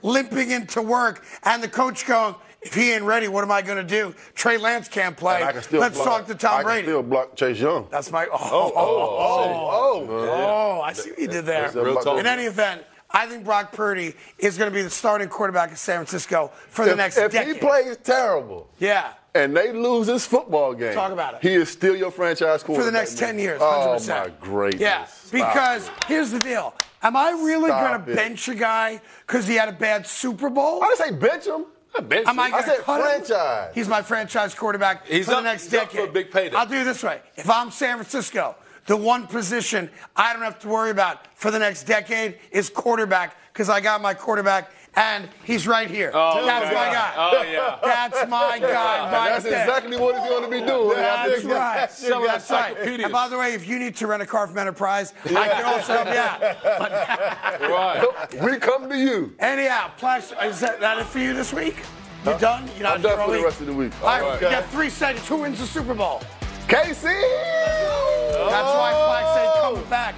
limping into work, and the coach going, if he ain't ready, what am I going to do? Trey Lance can't play. Let's talk to Tom Brady. I can still block Chase Young. That's my I see what you did there. In any event, I think Brock Purdy is going to be the starting quarterback of San Francisco for the next decade. If he plays terrible, and they lose this football game, talk about it. He is still your franchise quarterback for the next 10 years. 100%. Oh my greatness! Yeah, because here's the deal: am I really going to bench a guy because he had a bad Super Bowl? I didn't say bench him. Am I going to cut franchise. him? He's my franchise quarterback for the next decade. For a big payday. I'll do it this way: if I'm San Francisco, the one position I don't have to worry about for the next decade is quarterback, because I got my quarterback, and he's right here. That's my guy. Oh, yeah. That's my guy. That's exactly what he's going to be doing. That's right. That's right. And by the way, if you need to rent a car from Enterprise, I can also help you out. Right. We come to you. Anyhow, Plax, is that it for you this week? You done? You're not I'm done for the rest of the week. All right. You got 3 seconds. Who wins the Super Bowl? KC! That's why Plax said coming back.